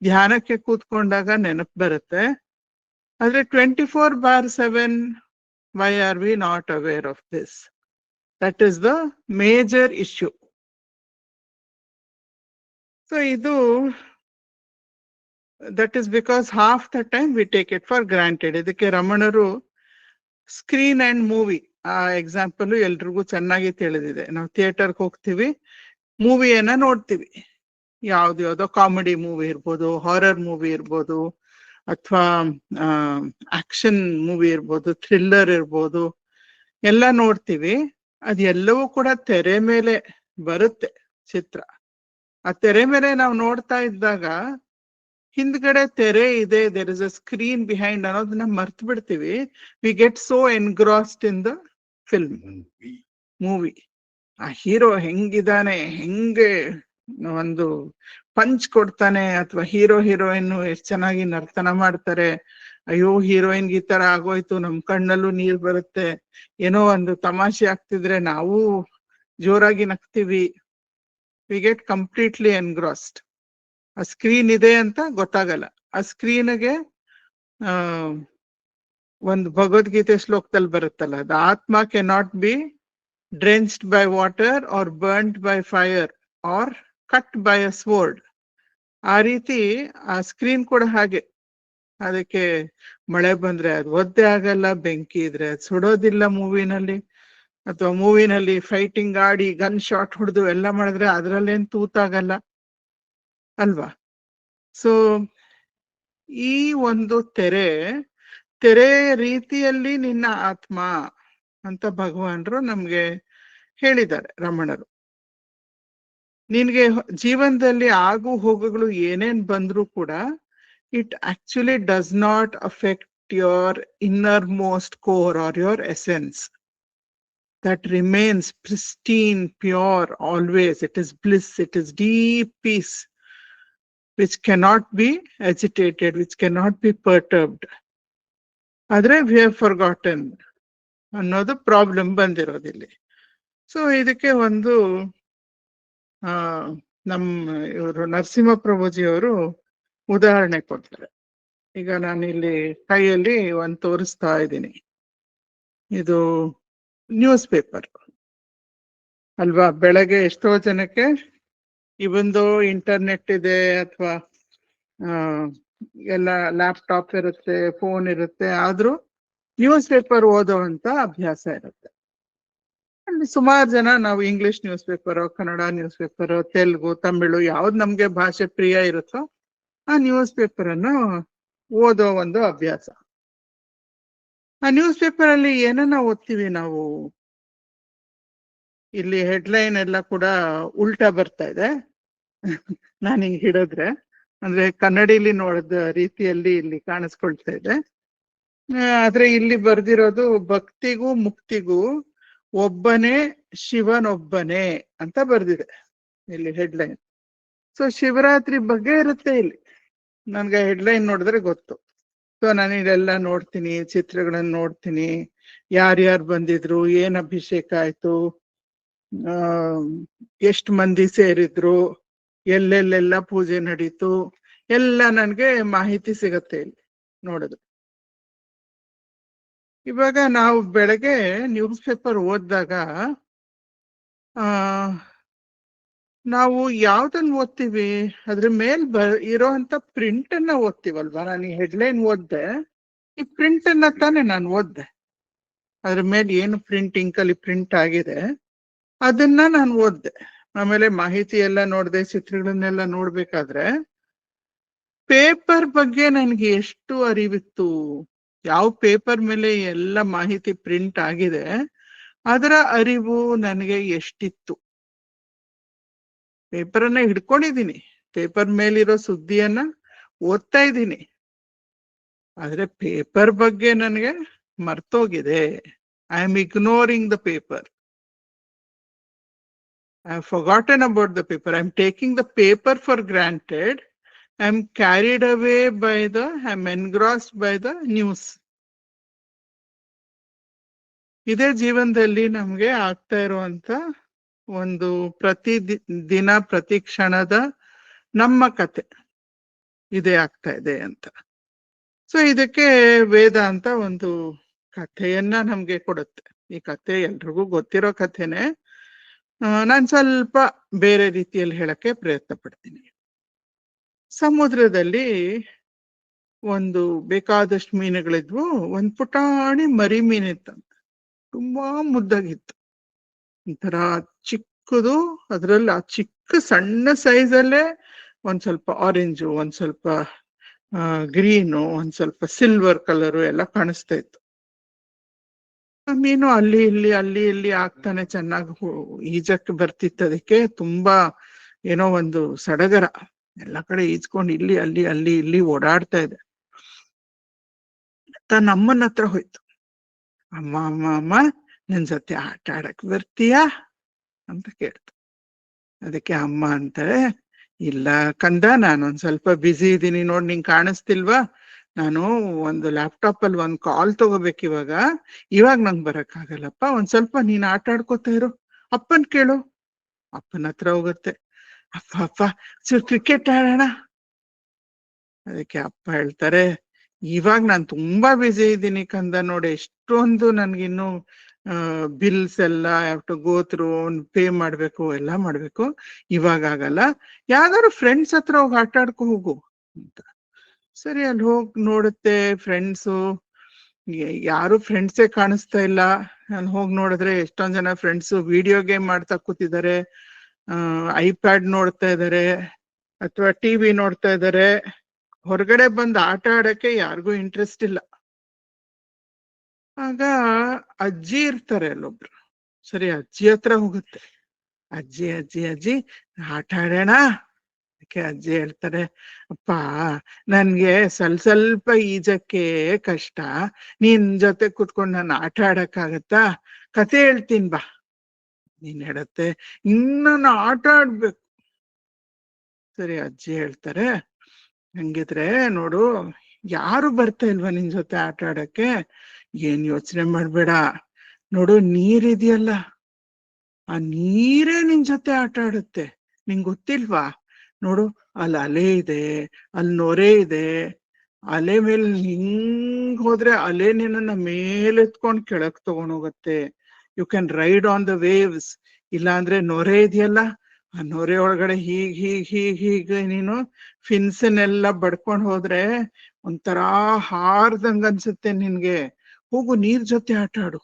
ಧ್ಯಾನಕ್ಕೆ ಕೂತ್ಕೊಂಡಾಗ ನೆನಪು ಬರುತ್ತೆ. ಆದ್ರೆ 24/7 why are we not aware of this? That is the major issue. So idu, that is because half the time we take it for granted. ಇದಕ್ಕೆ ರಮಣರು ಸ್ಕ್ರೀನ್ ಅಂಡ್ ಮೂವಿ ಆ ಎಕ್ಸಾಂಪಲ್ ಎಲ್ರಿಗೂ ಚೆನ್ನಾಗಿ ತಿಳಿದಿದೆ. ನಾವು ಥಿಯೇಟರ್ಗೆ ಹೋಗ್ತೀವಿ, ಮೂವಿಯನ್ನ ನೋಡ್ತೀವಿ, ಯಾವ್ದ್ಯಾವ್ದೋ ಕಾಮಿಡಿ ಮೂವಿ ಇರ್ಬೋದು, horror movie ಇರ್ಬೋದು, ಅಥವಾ ಆಕ್ಷನ್ ಮೂವಿ ಇರ್ಬೋದು, ಥ್ರಿಲ್ಲರ್ ಇರ್ಬೋದು, ಎಲ್ಲ ನೋಡ್ತೀವಿ. ಅದೆಲ್ಲವೂ ಕೂಡ ತೆರೆ ಮೇಲೆ ಬರುತ್ತೆ ಚಿತ್ರ. ಆ ತೆರೆ ಮೇಲೆ ನಾವು ನೋಡ್ತಾ ಇದ್ದಾಗ ಹಿಂದ್ಗಡೆ ತೆರೆ ಇದೆ, there is a screen behind ಅನ್ನೋದನ್ನ ಮರ್ತು ಬಿಡ್ತೀವಿ. We get so engrossed in the film, movie. ಆ ಹೀರೋ ಹೆಂಗಿದಾನೆ, ಹೆಂಗೆ ಒಂದು ಪಂಚ್ ಕೊಡ್ತಾನೆ, ಅಥವಾ ಹೀರೋ ಹೀರೋಯಿನ್ ಎಷ್ಟ್ ಚೆನ್ನಾಗಿ ನರ್ತನ ಮಾಡ್ತಾರೆ, ಅಯ್ಯೋ ಹೀರೋಯಿನ್ ಈ ತರ ಆಗೋಯ್ತು, ನಮ್ ಕಣ್ಣಲ್ಲೂ ನೀರ್ ಬರುತ್ತೆ, ಏನೋ ಒಂದು ತಮಾಷೆ ಆಗ್ತಿದ್ರೆ ನಾವು ಜೋರಾಗಿ ನಗ್ತೀವಿ. We get completely engrossed. ಆ ಸ್ಕ್ರೀನ್ ಇದೆ ಅಂತ ಗೊತ್ತಾಗಲ್ಲ. ಆ ಸ್ಕ್ರೀನ್ಗೆ ಒಂದು ಭಗವದ್ಗೀತೆ ಶ್ಲೋಕದಲ್ಲಿ ಬರುತ್ತಲ್ಲ, the atma can not be drenched by water or burned by fire or cut by a sword. ಆ ರೀತಿ ಆ ಸ್ಕ್ರೀನ್ ಕೂಡ ಹಾಗೆ, ಅದಕ್ಕೆ ಮಳೆ ಬಂದ್ರೆ ಅದು ಒದ್ದೆ ಆಗಲ್ಲ, ಬೆಂಕಿ ಇದ್ರೆ ಅದು ಸುಡೋದಿಲ್ಲ ಮೂವಿನಲ್ಲಿ, ಅಥವಾ ಮೂವಿನಲ್ಲಿ ಫೈಟಿಂಗ್ ಆಡಿ ಗನ್ ಶಾಟ್ ಹೊಡೆದು ಎಲ್ಲ ಮಾಡಿದ್ರೆ ಅದ್ರಲ್ಲೇನ್ ತೂತಾಗಲ್ಲ ಅಲ್ವಾ. ಸೊ ಈ ಒಂದು ತೆರೆ ರೀತಿಯಲ್ಲಿ ನಿನ್ನ ಆತ್ಮ ಅಂತ ಭಗವಾನ್ರು ನಮ್ಗೆ ಹೇಳಿದ್ದಾರೆ, ರಮಣರು. ನಿನ್ಗೆ ಜೀವನದಲ್ಲಿ ಆಗು ಹೋಗುಗಳು ಏನೇನ್ ಬಂದ್ರೂ ಕೂಡ it actually does not affect your innermost core or your essence. That remains pristine, pure, always. It is bliss, it is deep peace, which cannot be agitated, which cannot be perturbed. Adre we have forgotten ಅನ್ನೋದು problem ಬಂದಿರೋದಿಲ್ಲಿ. So ಇದಕ್ಕೆ ಒಂದು ನಮ್ಮ ಇವರು ನರಸಿಂಹಪ್ರಭುಜಿಯವರು ಉದಾಹರಣೆ ಕೊಡ್ತಾರೆ. ಈಗ ನಾನಿಲ್ಲಿ ಕೈಯಲ್ಲಿ ಒಂದು ತೋರಿಸ್ತಾ ಇದ್ದೀನಿ, ಇದು ನ್ಯೂಸ್ ಪೇಪರ್ ಅಲ್ವಾ. ಬೆಳಗ್ಗೆ ಎಷ್ಟೋ ಜನಕ್ಕೆ ಇವಂದು ಇಂಟರ್ನೆಟ್ ಇದೆ, ಅಥವಾ ಎಲ್ಲ ಲ್ಯಾಪ್ಟಾಪ್ ಇರುತ್ತೆ, ಫೋನ್ ಇರುತ್ತೆ, ಆದ್ರೂ ನ್ಯೂಸ್ ಪೇಪರ್ ಓದೋವಂತ ಅಭ್ಯಾಸ ಇರುತ್ತೆ. ಅಲ್ಲಿ ಸುಮಾರು ಜನ ನಾವು English news paper, Kannada news paper, Telugu, Tamil, ಯಾವ್ದು ನಮ್ಗೆ ಭಾಷೆ ಪ್ರಿಯ ಇರುತ್ತೋ ಆ ನ್ಯೂಸ್ ಪೇಪರ್ ಅನ್ನು ಓದೋ ಒಂದು ಅಭ್ಯಾಸ. ಆ ನ್ಯೂಸ್ ಪೇಪರ್ ಅಲ್ಲಿ ಏನನ್ನ ಓದ್ತೀವಿ ನಾವು, ಇಲ್ಲಿ ಹೆಡ್ಲೈನ್ ಎಲ್ಲ ಕೂಡ ಉಲ್ಟಾ ಬರ್ತಾ ಇದೆ. ನಾನು ಹಿಂಗ್ ಹಿಡಿದ್ರೆ ಅಂದ್ರೆ ಕನ್ನಡಿಲಿ ನೋಡಿದ ರೀತಿಯಲ್ಲಿ ಇಲ್ಲಿ ಕಾಣಿಸ್ಕೊಳ್ತಾ ಇದೆ. ಆದ್ರೆ ಇಲ್ಲಿ ಬರ್ದಿರೋದು ಭಕ್ತಿಗೂ ಮುಕ್ತಿಗೂ ಒಬ್ಬನೇ ಶಿವನೊಬ್ಬನೇ ಅಂತ ಬರ್ದಿದೆ ಇಲ್ಲಿ ಹೆಡ್ಲೈನ್. ಸೊ ಶಿವರಾತ್ರಿ ಬಗ್ಗೆ ಇರುತ್ತೆ ಇಲ್ಲಿ, ನನ್ಗೆ ಹೆಡ್ಲೈನ್ ನೋಡಿದ್ರೆ ಗೊತ್ತು. ಸೊ ನಾನು ಇದೆಲ್ಲ ನೋಡ್ತೀನಿ, ಚಿತ್ರಗಳನ್ನ ನೋಡ್ತೀನಿ, ಯಾರ್ಯಾರು ಬಂದಿದ್ರು, ಏನ್ ಅಭಿಷೇಕ ಆಯ್ತು, ಎಷ್ಟು ಮಂದಿ ಸೇರಿದ್ರು, ಎಲ್ಲೆಲ್ಲೆಲ್ಲ ಪೂಜೆ ನಡೀತು, ಎಲ್ಲ ನನ್ಗೆ ಮಾಹಿತಿ ಸಿಗತ್ತೆ ಇಲ್ಲಿ ನೋಡಿದ್ರು. ಇವಾಗ ನಾವು ಬೆಳಗ್ಗೆ ನ್ಯೂಸ್ ಪೇಪರ್ ಓದಿದಾಗ ಆ ನಾವು ಯಾವ್ದನ್ನ ಓದ್ತೀವಿ ಅದ್ರ ಮೇಲ್ ಇರೋಂತ ಪ್ರಿಂಟ್ ಅನ್ನ ಓದ್ತೀವಲ್ವಾ. ನಾನು ಈ ಹೆಡ್ಲೈನ್ ಓದ್ದೆ, ಈ ಪ್ರಿಂಟ್ ಅನ್ನ ತಾನೇ ನಾನು ಓದ್ದೆ. ಅದ್ರ ಮೇಲೆ ಏನು ಪ್ರಿಂಟ್ ಇಂಕಲ್ಲಿ ಪ್ರಿಂಟ್ ಆಗಿದೆ ಅದನ್ನ ನಾನು ಓದ್ದೆ. ಆಮೇಲೆ ಮಾಹಿತಿ ಎಲ್ಲ ನೋಡ್ದೆ, ಚಿತ್ರಗಳನ್ನೆಲ್ಲ ನೋಡ್ಬೇಕಾದ್ರೆ ಪೇಪರ್ ಬಗ್ಗೆ ನನಗೆ ಎಷ್ಟು ಅರಿವಿತ್ತು, ಯಾವ ಪೇಪರ್ ಮೇಲೆ ಎಲ್ಲ ಮಾಹಿತಿ ಪ್ರಿಂಟ್ ಆಗಿದೆ ಅದರ ಅರಿವು ನನಗೆ ಎಷ್ಟಿತ್ತು. ಪೇಪರನ್ನ ಹಿಡ್ಕೊಂಡಿದ್ದೀನಿ, ಪೇಪರ್ ಮೇಲಿರೋ ಸುದ್ದಿಯನ್ನ ಓದ್ತಾ ಇದ್ದೀನಿ, ಆದ್ರೆ ಪೇಪರ್ ಬಗ್ಗೆ ನನಗೆ ಮರ್ತೋಗಿದೆ. I am ignoring the paper. I have forgotten about the paper. I am taking the paper for granted. I am carried away by I am engrossed by the news. ಇದೇ ಜೀವನದಲ್ಲಿ ನಮ್ಗೆ ಆಗ್ತಾ ಇರುವಂತ ಒಂದು ಪ್ರತಿ ದಿನ ಪ್ರತಿ ಕ್ಷಣದ ನಮ್ಮ ಕತೆ ಇದೇ ಆಗ್ತಾ ಇದೆ ಅಂತ. ಸೊ ಇದಕ್ಕೆ ವೇದ ಅಂತ ಒಂದು ಕಥೆಯನ್ನ ನಮ್ಗೆ ಕೊಡುತ್ತೆ. ಈ ಕಥೆ ಎಲ್ರಿಗೂ ಗೊತ್ತಿರೋ ಕಥೆನೆ, ನಾನು ಸ್ವಲ್ಪ ಬೇರೆ ರೀತಿಯಲ್ಲಿ ಹೇಳಕ್ಕೆ ಪ್ರಯತ್ನ ಪಡ್ತೀನಿ. ಸಮುದ್ರದಲ್ಲಿ ಒಂದು ಬೇಕಾದಷ್ಟು ಮೀನುಗಳಿದ್ವು. ಒಂದ್ ಪುಟಾಣಿ ಮರಿ ಮೀನಿತ್ತಂತ, ತುಂಬಾ ಮುದ್ದಾಗಿತ್ತು, ಒಂಥರ ಚಿಕ್ಕದು. ಅದ್ರಲ್ಲಿ ಆ ಚಿಕ್ಕ ಸಣ್ಣ ಸೈಜಲ್ಲೇ ಒಂದ್ ಸ್ವಲ್ಪ ಆರೆಂಜು, ಒಂದ್ ಸ್ವಲ್ಪ ಗ್ರೀನು, ಒಂದ್ ಸ್ವಲ್ಪ ಸಿಲ್ವರ್ ಕಲರು ಎಲ್ಲ ಕಾಣಿಸ್ತಾ ಇತ್ತು. ಮೀನು ಅಲ್ಲಿ ಇಲ್ಲಿ ಆಗ್ತಾನೆ ಚೆನ್ನಾಗಿ ಈಜಕ್ಕೆ ಬರ್ತಿತ್ತು. ಅದಕ್ಕೆ ತುಂಬಾ ಏನೋ ಒಂದು ಸಡಗರ, ಎಲ್ಲ ಕಡೆ ಈಜ್ಕೊಂಡು ಇಲ್ಲಿ ಓಡಾಡ್ತಾ ಇದೆ. ತನ್ನ ಅಮ್ಮನ ಹತ್ರ ಹೋಯ್ತು. ಅಮ್ಮ ನನ್ ಜೊತೆ ಆಟ ಆಡಕ್ ಬರ್ತೀಯಾ ಅಂತ ಕೇಳ್ತು. ಅದಕ್ಕೆ ಅಮ್ಮ ಅಂತಾರೆ, ಇಲ್ಲ ಕಂದ, ನಾನೊಂದ್ ಸ್ವಲ್ಪ ಬ್ಯುಸಿ ಇದ್ದೀನಿ ನೋಡ್, ನಿಂಗ್ ಕಾಣಿಸ್ತಿಲ್ವಾ, ನಾನು ಒಂದು ಲ್ಯಾಪ್ಟಾಪ್ ಅಲ್ಲಿ ಒಂದ್ ಕಾಲ್ ತಗೋಬೇಕು ಇವಾಗ ನಂಗೆ ಬರಕ್ ಆಗಲ್ಲಪ್ಪ, ಒಂದ್ ಸ್ವಲ್ಪ ನೀನ್ ಆಟ ಆಡ್ಕೋತಾ ಇರು, ಅಪ್ಪನ್ ಕೇಳು. ಅಪ್ಪನ ಹತ್ರ ಹೋಗುತ್ತೆ. ಅಪ್ಪ ಕ್ರಿಕೆಟ್ ಆಡೋಣ. ಅದಕ್ಕೆ ಅಪ್ಪ ಹೇಳ್ತಾರೆ, ಇವಾಗ ನಾನು ತುಂಬಾ ಬ್ಯುಸಿ ಇದ್ದೀನಿ ಕಂದ, ನೋಡಿ ಎಷ್ಟೊಂದು ನನ್ಗಿನ್ನು ಬಿಲ್ಸ್ ಎಲ್ಲ ಗೋ ಥ್ರೂ, ಪೇ ಮಾಡ್ಬೇಕು, ಎಲ್ಲ ಮಾಡ್ಬೇಕು, ಇವಾಗ ಆಗಲ್ಲ, ಯಾವ್ದಾದ್ರು ಫ್ರೆಂಡ್ಸ್ ಹತ್ರ ಹೋಗಿ ಆಟ ಆಡ್ಕೊ ಹೋಗು ಅಂತ. ಸರಿ, ಅಲ್ಲಿ ಹೋಗಿ ನೋಡುತ್ತೆ, ಫ್ರೆಂಡ್ಸು ಯಾರು ಫ್ರೆಂಡ್ಸೇ ಕಾಣಿಸ್ತಾ ಇಲ್ಲ. ಅಲ್ಲಿ ಹೋಗಿ ನೋಡಿದ್ರೆ ಎಷ್ಟೊಂದ್ ಜನ ಫ್ರೆಂಡ್ಸು ವಿಡಿಯೋ ಗೇಮ್ ಮಾಡ್ತಾ ಕೂತಿದ್ದಾರೆ, ಐಪ್ಯಾಡ್ ನೋಡ್ತಾ ಇದ್ದಾರೆ, ಅಥವಾ ಟಿವಿ ನೋಡ್ತಾ ಇದ್ದಾರೆ. ಹೊರಗಡೆ ಬಂದು ಆಟ ಆಡಕ್ಕೆ ಯಾರಿಗೂ ಇಂಟ್ರೆಸ್ಟ್ ಇಲ್ಲ. ಆಗ ಅಜ್ಜಿ ಇರ್ತಾರೆ ಅಲ್ಲೊಬ್ರು. ಸರಿ, ಅಜ್ಜಿ ಹತ್ರ ಹೋಗುತ್ತೆ. ಅಜ್ಜಿ ಆಟ ಆಡೋಣ. ಅದಕ್ಕೆ ಅಜ್ಜಿ ಹೇಳ್ತಾರೆ, ಅಪ್ಪ ನನ್ಗೆ ಸ್ವಲ್ಪ ಈಜಕ್ಕೆ ಕಷ್ಟ, ನಿನ್ ಜೊತೆ ಕುತ್ಕೊಂಡು ನಾನು ಆಟ ಆಡಕ್ಕಾಗತ್ತಾ, ಕತೆ ಹೇಳ್ತೀನಿ ಬಾ. ನೀನ್ ಹೇಳತ್ತೆ, ಇನ್ನ ಆಟ ಆಡ್ಬೇಕು. ಸರಿ, ಅಜ್ಜಿ ಹೇಳ್ತಾರೆ, ಹಂಗಿದ್ರೆ ನೋಡು, ಯಾರು ಬರ್ತಾ ಇಲ್ವಾ ನಿನ್ ಜೊತೆ ಆಟ ಆಡಕ್ಕೆ, ಏನ್ ಯೋಚನೆ ಮಾಡ್ಬೇಡ, ನೋಡು ನೀರಿದೆಯಲ್ಲ, ಆ ನೀರೇ ನಿನ್ ಜೊತೆ ಆಟ ಆಡುತ್ತೆ. ನಿಂಗ್ ಗೊತ್ತಿಲ್ವಾ, ನೋಡು ಅಲ್ಲಿ ಅಲೆ ಇದೆ, ಅಲ್ಲಿ ನೊರೆ ಇದೆ, ಅಲೆ ಮೇಲೆ ಹಿಂಗ್ ಹೋದ್ರೆ ಅಲೆ ನಿನ್ನ ಮೇಲೆತ್ಕೊಂಡ್ ಕೆಳಗ್ ತಗೊಂಡೋಗತ್ತೆ. You can ride on the waves. ಇಲ್ಲ ಅಂದ್ರೆ ನೊರೆ ಇದೆಯಲ್ಲ, ಆ ನೊರೆ ಒಳಗಡೆ ಹೀಗ್ ನೀನು ಫಿನ್ಸನ್ನೆಲ್ಲ ಬಡ್ಕೊಂಡ್ ಹೋದ್ರೆ ಒಂಥರ ಹಾರ್ದಂಗ ಅನ್ಸುತ್ತೆ ನಿನ್ಗೆ. ಹೋಗು, ನೀರ್ ಜೊತೆ ಆಟ ಆಡು.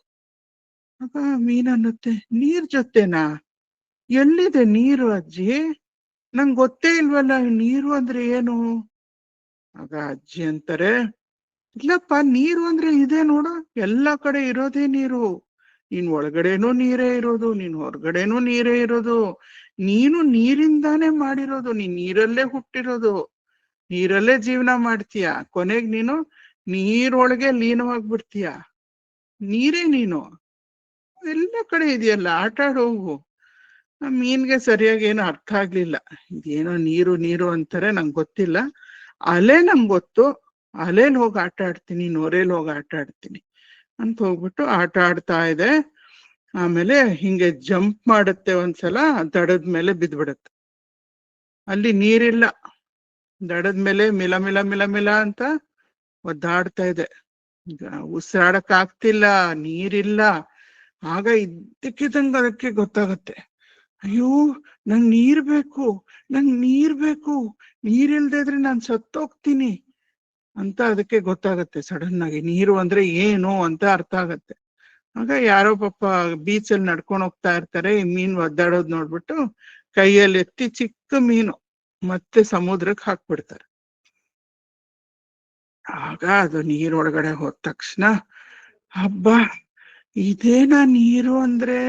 ಆಗ ಮೀನ್ ಅನ್ನತ್ತೆ, ನೀರ್ ಜೊತೆನಾ? ಎಲ್ಲಿದೆ ನೀರು ಅಜ್ಜಿ? ನಂಗ್ ಗೊತ್ತೇ ಇಲ್ವಲ್ಲ ನೀರು ಅಂದ್ರೆ ಏನು. ಆಗ ಅಜ್ಜಿ ಅಂತಾರೆ, ಇಲ್ಲಪ್ಪ, ನೀರು ಅಂದ್ರೆ ಇದೆ ನೋಡು, ಎಲ್ಲಾ ಕಡೆ ಇರೋದೇ ನೀರು. ನೀನ್ ಒಳಗಡೆನೂ ನೀರೇ ಇರೋದು, ನೀನ್ ಹೊರಗಡೆನೂ ನೀರೇ ಇರೋದು, ನೀನು ನೀರಿಂದಾನೇ ಮಾಡಿರೋದು, ನೀನ್ ನೀರಲ್ಲೇ ಹುಟ್ಟಿರೋದು, ನೀರಲ್ಲೇ ಜೀವನ ಮಾಡ್ತೀಯ, ಕೊನೆಗ್ ನೀನು ನೀರೊಳಗೆ ಲೀನವಾಗ್ಬಿಡ್ತೀಯ, ನೀರೇ ನೀನು. ಎಲ್ಲ ಕಡೆ ಇದೆಯಲ್ಲ, ಆಟ ಆಡ್ ಹೋಗು. ಮೀನ್ಗೆ ಸರಿಯಾಗಿ ಏನು ಅರ್ಥ ಆಗ್ಲಿಲ್ಲ. ಇದೇನೋ ನೀರು ಅಂತಾರೆ, ನಂಗೆ ಗೊತ್ತಿಲ್ಲ, ಅಲೆ ನಂಗೆ ಗೊತ್ತು, ಅಲೆಲ್ ಹೋಗಿ ಆಟ ಆಡ್ತೀನಿ, ನೊರೆಲ್ ಹೋಗಿ ಆಟ ಆಡ್ತೀನಿ ಅಂತ ಹೋಗ್ಬಿಟ್ಟು ಆಟ ಆಡ್ತಾ ಇದೆ. ಆಮೇಲೆ ಹಿಂಗೆ ಜಂಪ್ ಮಾಡುತ್ತೆ, ಒಂದ್ಸಲ ದಡದ ಮೇಲೆ ಬಿದ್ಬಿಡತ್ತೆ. ಅಲ್ಲಿ ನೀರಿಲ್ಲ, ದಡದ ಮೇಲೆ ಮಿಲ ಅಂತ ಒದ್ದಾಡ್ತಾ ಇದೆ, ಉಸಿರಾಡಕ್ ಆಗ್ತಿಲ್ಲ, ನೀರಿಲ್ಲ. ಆಗ ಇದ್ದಕ್ಕಿದ್ದಂಗ ಅದಕ್ಕೆ ಗೊತ್ತಾಗತ್ತೆ, ಅಯ್ಯೋ ನಂಗ್ ನೀರ್ ಬೇಕು, ನೀರಿಲ್ದೇ ಇದ್ರೆ ನಾನ್ ಸತ್ತೋಗ್ತೀನಿ ಅಂತ ಅದಕ್ಕೆ ಗೊತ್ತಾಗತ್ತೆ. ಸಡನ್ ಆಗಿ ನೀರು ಅಂದ್ರೆ ಏನು ಅಂತ ಅರ್ಥ ಆಗತ್ತೆ. ಆಗ ಯಾರೋ ಪಾಪ ಬೀಚಲ್ಲಿ ನಡ್ಕೊಂಡು ಹೋಗ್ತಾ ಇರ್ತಾರೆ, ಈ ಮೀನ್ ಒದ್ದಾಡೋದ್ ನೋಡ್ಬಿಟ್ಟು ಕೈಯಲ್ಲಿ ಎತ್ತಿ ಚಿಕ್ಕ ಮೀನು ಮತ್ತೆ ಸಮುದ್ರಕ್ಕೆ ಹಾಕ್ಬಿಡ್ತಾರೆ. ಆಗ ಅದು ನೀರೊಳಗಡೆ ಹೋದ ತಕ್ಷಣ ಹಬ್ಬ ಇದೇನಾ ನೀರು ಅಂದ್ರೆ,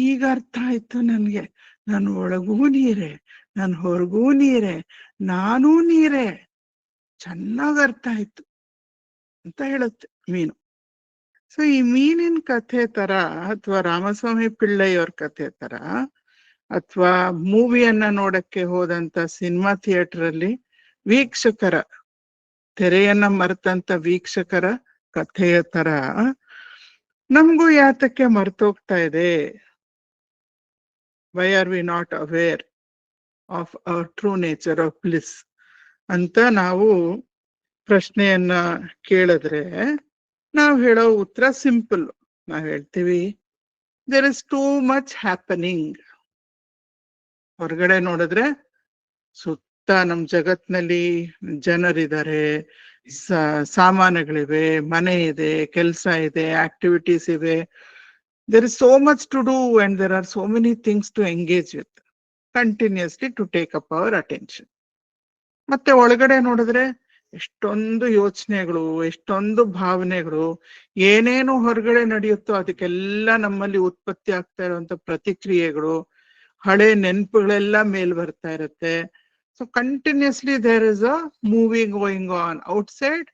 ಈಗ ಅರ್ಥ ಆಯ್ತು ನನ್ಗೆ. ನನ್ ಒಳಗೂ ನೀರೇ, ನನ್ ಹೊರಗೂ ನೀರೇ, ನಾನೂ ನೀರೇ, ಚೆನ್ನಾಗ್ ಅರ್ಥ ಆಯ್ತು ಅಂತ ಹೇಳುತ್ತೆ ಮೀನು. ಸೊ ಈ ಮೀನಿನ ಕಥೆ ತರ ಅಥವಾ ರಾಮಸ್ವಾಮಿ ಪಿಳ್ಳೈಯವ್ರ ಕಥೆ ತರ ಅಥವಾ ಮೂವಿಯನ್ನ ನೋಡಕ್ಕೆ ಹೋದಂತ ಸಿನಿಮಾ ಥಿಯೇಟರ್ ಅಲ್ಲಿ ವೀಕ್ಷಕರ, ತೆರೆಯನ್ನ ಮರೆತಂತ ವೀಕ್ಷಕರ ಕಥೆಯ ತರ ನಮಗೂ ಯಾತಕ್ಕೆ ಮರ್ತೋಗ್ತಾ ಇದೆ? Why are we not aware of our true nature of bliss ಅಂತ ನಾವು ಪ್ರಶ್ನೆಯನ್ನ ಕೇಳಿದ್ರೆ ನಾವು ಹೇಳೋ ಉತ್ತರ ಸಿಂಪಲ್. ನಾವು ಹೇಳ್ತೀವಿ, there is too much happening. ಹೊರಗಡೆ ನೋಡಿದ್ರೆ ಸುತ್ತ ನಮ್ ಜಗತ್ನಲ್ಲಿ ಜನರಿದ್ದಾರೆ, ಸಾಮಾನುಗಳಿವೆ, ಮನೆ ಇದೆ, ಕೆಲಸ ಇದೆ, ಆಕ್ಟಿವಿಟೀಸ್ ಇವೆ. There is so much to do and there are so many things to engage with continuously to take up our attention. ಮತ್ತೆ ಒಳಗಡೆ ನೋಡಿದ್ರೆ ಎಷ್ಟೊಂದು ಯೋಚನೆಗಳು, ಎಷ್ಟೊಂದು ಭಾವನೆಗಳು, ಏನೇನು ಹೊರಗಡೆ ನಡೆಯುತ್ತೋ ಅದಕ್ಕೆಲ್ಲ ನಮ್ಮಲ್ಲಿ ಉತ್ಪತ್ತಿ ಆಗ್ತಾ ಇರುವಂತ ಪ್ರತಿಕ್ರಿಯೆಗಳು, ಹಳೆ ನೆನಪುಗಳೆಲ್ಲ ಮೇಲ್ ಬರ್ತಾ ಇರುತ್ತೆ. So continuously there is a movie going on outside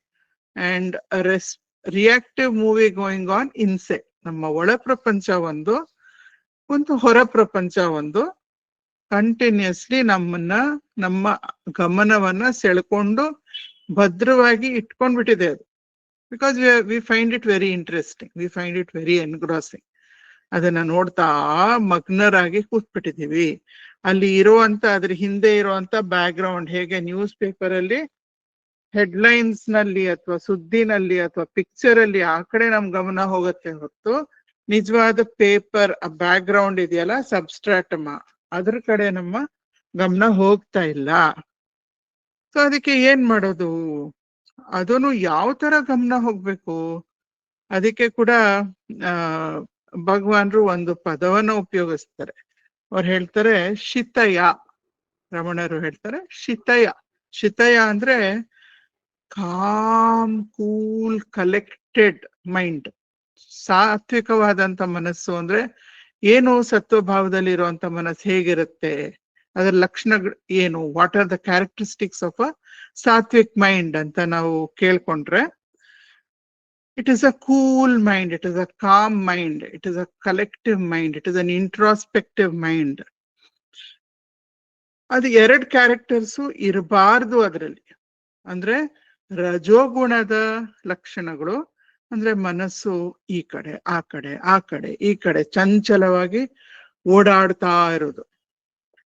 and reactive movie going on inside. ನಮ್ಮ ಒಳ ಪ್ರಪಂಚ ಒಂದು ಹೊರ ಪ್ರಪಂಚ ಒಂದು ಕಂಟಿನ್ಯೂಸ್ಲಿ ನಮ್ಮ ಗಮನವನ್ನ ಸೆಳ್ಕೊಂಡು ಭದ್ರವಾಗಿ ಇಟ್ಕೊಂಡ್ಬಿಟ್ಟಿದೆ ಅದು. Because we find it very interesting, we find it very engrossing. ಅದನ್ನ ನೋಡ್ತಾ ಮಗ್ನರಾಗಿ ಕೂತ್ಬಿಟ್ಟಿದೀವಿ. ಅಲ್ಲಿ ಇರುವಂತ ಅದ್ರ ಹಿಂದೆ ಇರುವಂತ ಬ್ಯಾಕ್ ಗ್ರೌಂಡ್ ಹೇಗೆ ನ್ಯೂಸ್ ಪೇಪರ್ ಅಲ್ಲಿ ಹೆಡ್ಲೈನ್ಸ್ ನಲ್ಲಿ ಅಥವಾ ಸುದ್ದಿನಲ್ಲಿ ಅಥವಾ ಪಿಕ್ಚರ್ ಅಲ್ಲಿ ಆ ಕಡೆ ನಮ್ ಗಮನ ಹೋಗುತ್ತೆ ಹೊತ್ತು ನಿಜವಾದ ಪೇಪರ್ ಬ್ಯಾಕ್ ಗ್ರೌಂಡ್ ಇದೆಯಲ್ಲ, ಸಬ್ಸ್ಟ್ರಾಟಮ, ಅದ್ರ ಕಡೆ ನಮ್ಮ ಗಮನ ಹೋಗ್ತಾ ಇಲ್ಲ. ಸೊ ಅದಕ್ಕೆ ಏನ್ ಮಾಡೋದು? ಅದನ್ನು ಯಾವ ತರ ಗಮನ ಹೋಗ್ಬೇಕು? ಅದಕ್ಕೆ ಕೂಡ ಭಗವಾನ್ರು ಒಂದು ಪದವನ್ನ ಉಪಯೋಗಿಸ್ತಾರೆ. ಅವ್ರು ಹೇಳ್ತಾರೆ ಶಿತಯ. ರಮಣರು ಹೇಳ್ತಾರೆ ಶಿತಯ. ಶಿತಯ ಅಂದ್ರೆ ಕಾಮ್, ಕೂಲ್, ಕಲೆಕ್ಟೆಡ್ ಮೈಂಡ್. ಸಾತ್ವಿಕವಾದಂತ ಮನಸ್ಸು ಅಂದ್ರೆ ಏನು? ಸತ್ವಭಾವದಲ್ಲಿ ಇರುವಂತ ಮನಸ್ಸು ಹೇಗಿರುತ್ತೆ, ಅದರ ಲಕ್ಷಣಗಳು ಏನು, what are the characteristics of a sattvic mind ಅಂತ ನಾವು ಕೇಳ್ಕೊಂಡ್ರೆ, it is a cool mind, it is a calm mind, it is a collective mind, it is an introspective mind. ಅದು ಎರಡು ಕ್ಯಾರೆಕ್ಟರ್ಸು ಇರಬಾರ್ದು ಅದರಲ್ಲಿ. ಅಂದ್ರೆ ರಜೋಗುಣದ ಲಕ್ಷಣಗಳು ಅಂದ್ರೆ ಮನಸ್ಸು ಈ ಕಡೆ ಆ ಕಡೆ ಆ ಕಡೆ ಈ ಕಡೆ ಚಂಚಲವಾಗಿ ಓಡಾಡ್ತಾ ಇರೋದು.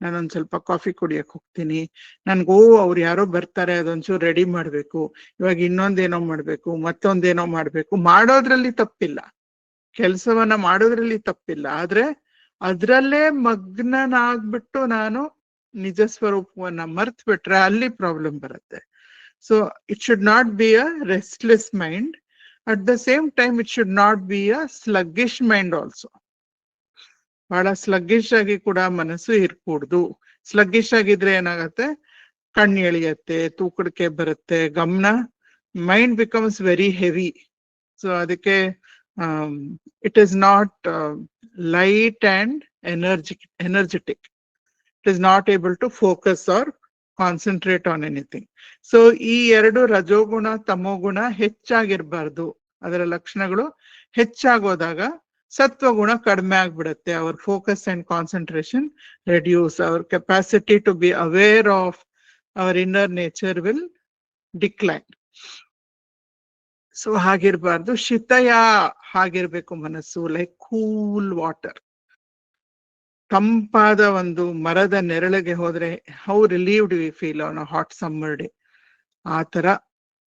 ನಾನೊಂದ್ ಸ್ವಲ್ಪ ಕಾಫಿ ಕುಡಿಯಕ್ ಹೋಗ್ತೀನಿ, ನನ್ಗೂ ಅವ್ರು ಯಾರೋ ಬರ್ತಾರೆ, ಅದೊಂಚೂರು ರೆಡಿ ಮಾಡ್ಬೇಕು, ಇವಾಗ ಇನ್ನೊಂದೇನೋ ಮಾಡ್ಬೇಕು, ಮತ್ತೊಂದೇನೋ ಮಾಡ್ಬೇಕು. ಮಾಡೋದ್ರಲ್ಲಿ ತಪ್ಪಿಲ್ಲ, ಕೆಲ್ಸವನ್ನ ಮಾಡೋದ್ರಲ್ಲಿ ತಪ್ಪಿಲ್ಲ. ಆದ್ರೆ ಅದ್ರಲ್ಲೇ ಮಗ್ನನಾಗ್ಬಿಟ್ಟು ನಾನು ನಿಜ ಸ್ವರೂಪವನ್ನ ಮರ್ತ್ ಬಿಟ್ರೆ ಅಲ್ಲಿ ಪ್ರಾಬ್ಲಮ್ ಬರುತ್ತೆ. So it should not be a restless mind. At the same time it should not be a sluggish mind also. ಬಹಳ ಸ್ಲಗ್ಗಿಶ್ ಆಗಿ ಕೂಡ ಮನಸ್ಸು ಇರ್ಕೂಡ್ದು. ಸ್ಲಗ್ಗಿಶ್ ಆಗಿದ್ರೆ ಏನಾಗತ್ತೆ, ಕಣ್ಣು ಎಳಿಯತ್ತೆ, ತೂಕಡಿಕೆ ಬರುತ್ತೆ, ಗಮನ, mind becomes very heavy. So ಅದಕ್ಕೆ it is not light and energetic. It is not able to focus or concentrate on anything. So ಈ ಎರಡು ರಜೋಗುಣ ತಮೋಗುಣ ಹೆಚ್ಚಾಗಿರ್ಬಾರ್ದು. ಅದರ ಲಕ್ಷಣಗಳು ಹೆಚ್ಚಾಗೋದಾಗ ಸತ್ವಗುಣ ಕಡಿಮೆ ಆಗ್ಬಿಡುತ್ತೆ. Our focus and concentration reduce, our capacity to be aware of our inner nature will decline. So ಹಾಗಿರ್ಬಾರ್ದು. ಶಿತಯ ಹಾಗಿರ್ಬೇಕು ಮನಸ್ಸು, ಲೈಕ್ ಕೂಲ್ ವಾಟರ್. ತಂಪಾದ ಒಂದು ಮರದ ನೆರಳಿಗೆ ಹೋದ್ರೆ how relieved we feel on a hot summer day, ಆ ತರ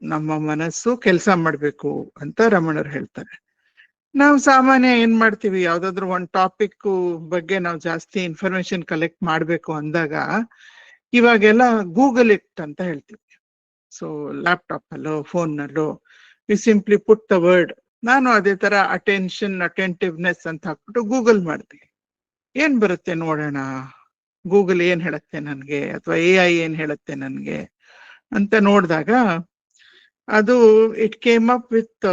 ನಮ್ಮ ಮನಸ್ಸು ಕೆಲಸ ಮಾಡ್ಬೇಕು ಅಂತ ರಮಣರು ಹೇಳ್ತಾರೆ. ನಾವು ಸಾಮಾನ್ಯ ಏನ್ ಮಾಡ್ತೀವಿ, ಯಾವ್ದಾದ್ರು ಒಂದ್ ಟಾಪಿಕ್ ಬಗ್ಗೆ ನಾವು ಜಾಸ್ತಿ ಇನ್ಫಾರ್ಮೇಶನ್ ಕಲೆಕ್ಟ್ ಮಾಡ್ಬೇಕು ಅಂದಾಗ ಇವಾಗೆಲ್ಲ ಗೂಗಲ್ ಇಟ್ ಅಂತ ಹೇಳ್ತೀವಿ. ಸೊ ಲ್ಯಾಪ್ಟಾಪ್ ಅಲ್ಲೋ ಫೋನ್ನಲ್ಲೋ we simply put the word. ನಾನು ಅದೇ ತರ ಅಟೆಂಟಿವ್ನೆಸ್ ಅಂತ ಹಾಕ್ಬಿಟ್ಟು ಗೂಗಲ್ ಮಾಡ್ತೀನಿ. ಏನ್ ಬರುತ್ತೆ ನೋಡೋಣ, ಗೂಗಲ್ ಏನ್ ಹೇಳುತ್ತೆ ನನ್ಗೆ, ಅಥವಾ AI ಏನ್ ಹೇಳುತ್ತೆ ನನ್ಗೆ ಅಂತ ನೋಡಿದಾಗ ಅದು it came up with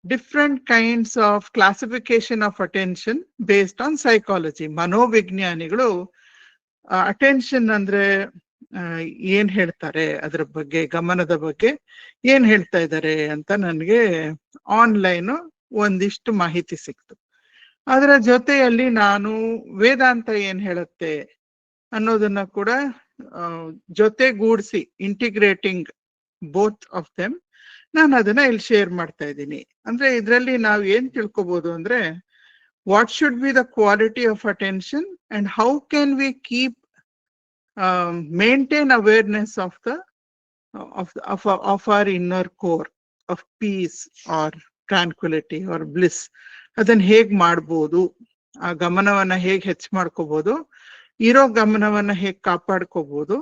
different kinds of classification of attention based on psychology. ಮನೋವಿಜ್ಞಾನಿಗಳು ಅಟೆನ್ಷನ್ ಅಂದ್ರೆ ಏನ್ ಹೇಳ್ತಾರೆ, ಅದ್ರ ಬಗ್ಗೆ, ಗಮನದ ಬಗ್ಗೆ ಏನ್ ಹೇಳ್ತಾ ಇದ್ದಾರೆ ಅಂತ ನನಗೆ ಆನ್ಲೈನ್ ಒಂದಿಷ್ಟು ಮಾಹಿತಿ ಸಿಕ್ತು. ಅದರ ಜೊತೆಯಲ್ಲಿ ನಾನು ವೇದಾಂತ ಏನ್ ಹೇಳುತ್ತೆ ಅನ್ನೋದನ್ನ ಕೂಡ ಜೊತೆಗೂಡಿಸಿ, ಇಂಟಿಗ್ರೇಟಿಂಗ್ ಬೋತ್ ಆಫ್ ದೆಮ್, ನಾನು ಅದನ್ನ ಇಲ್ಲಿ ಶೇರ್ ಮಾಡ್ತಾ ಇದ್ದೀನಿ. ಅಂದ್ರೆ ಇದರಲ್ಲಿ ನಾವು ಏನ್ ತಿಳ್ಕೊಬಹುದು ಅಂದ್ರೆ, what should be the quality of attention and how can we keep maintain awareness of the of our inner core of peace or tranquility or bliss. ಅದನ್ನ ಹೇಗ್ ಮಾಡ್ಬೋದು, ಆ ಗಮನವನ್ನ ಹೇಗ್ ಹೆಚ್ಚು ಮಾಡ್ಕೋಬಹುದು, ಇರೋ ಗಮನವನ್ನ ಹೇಗ್ ಕಾಪಾಡ್ಕೋಬಹುದು,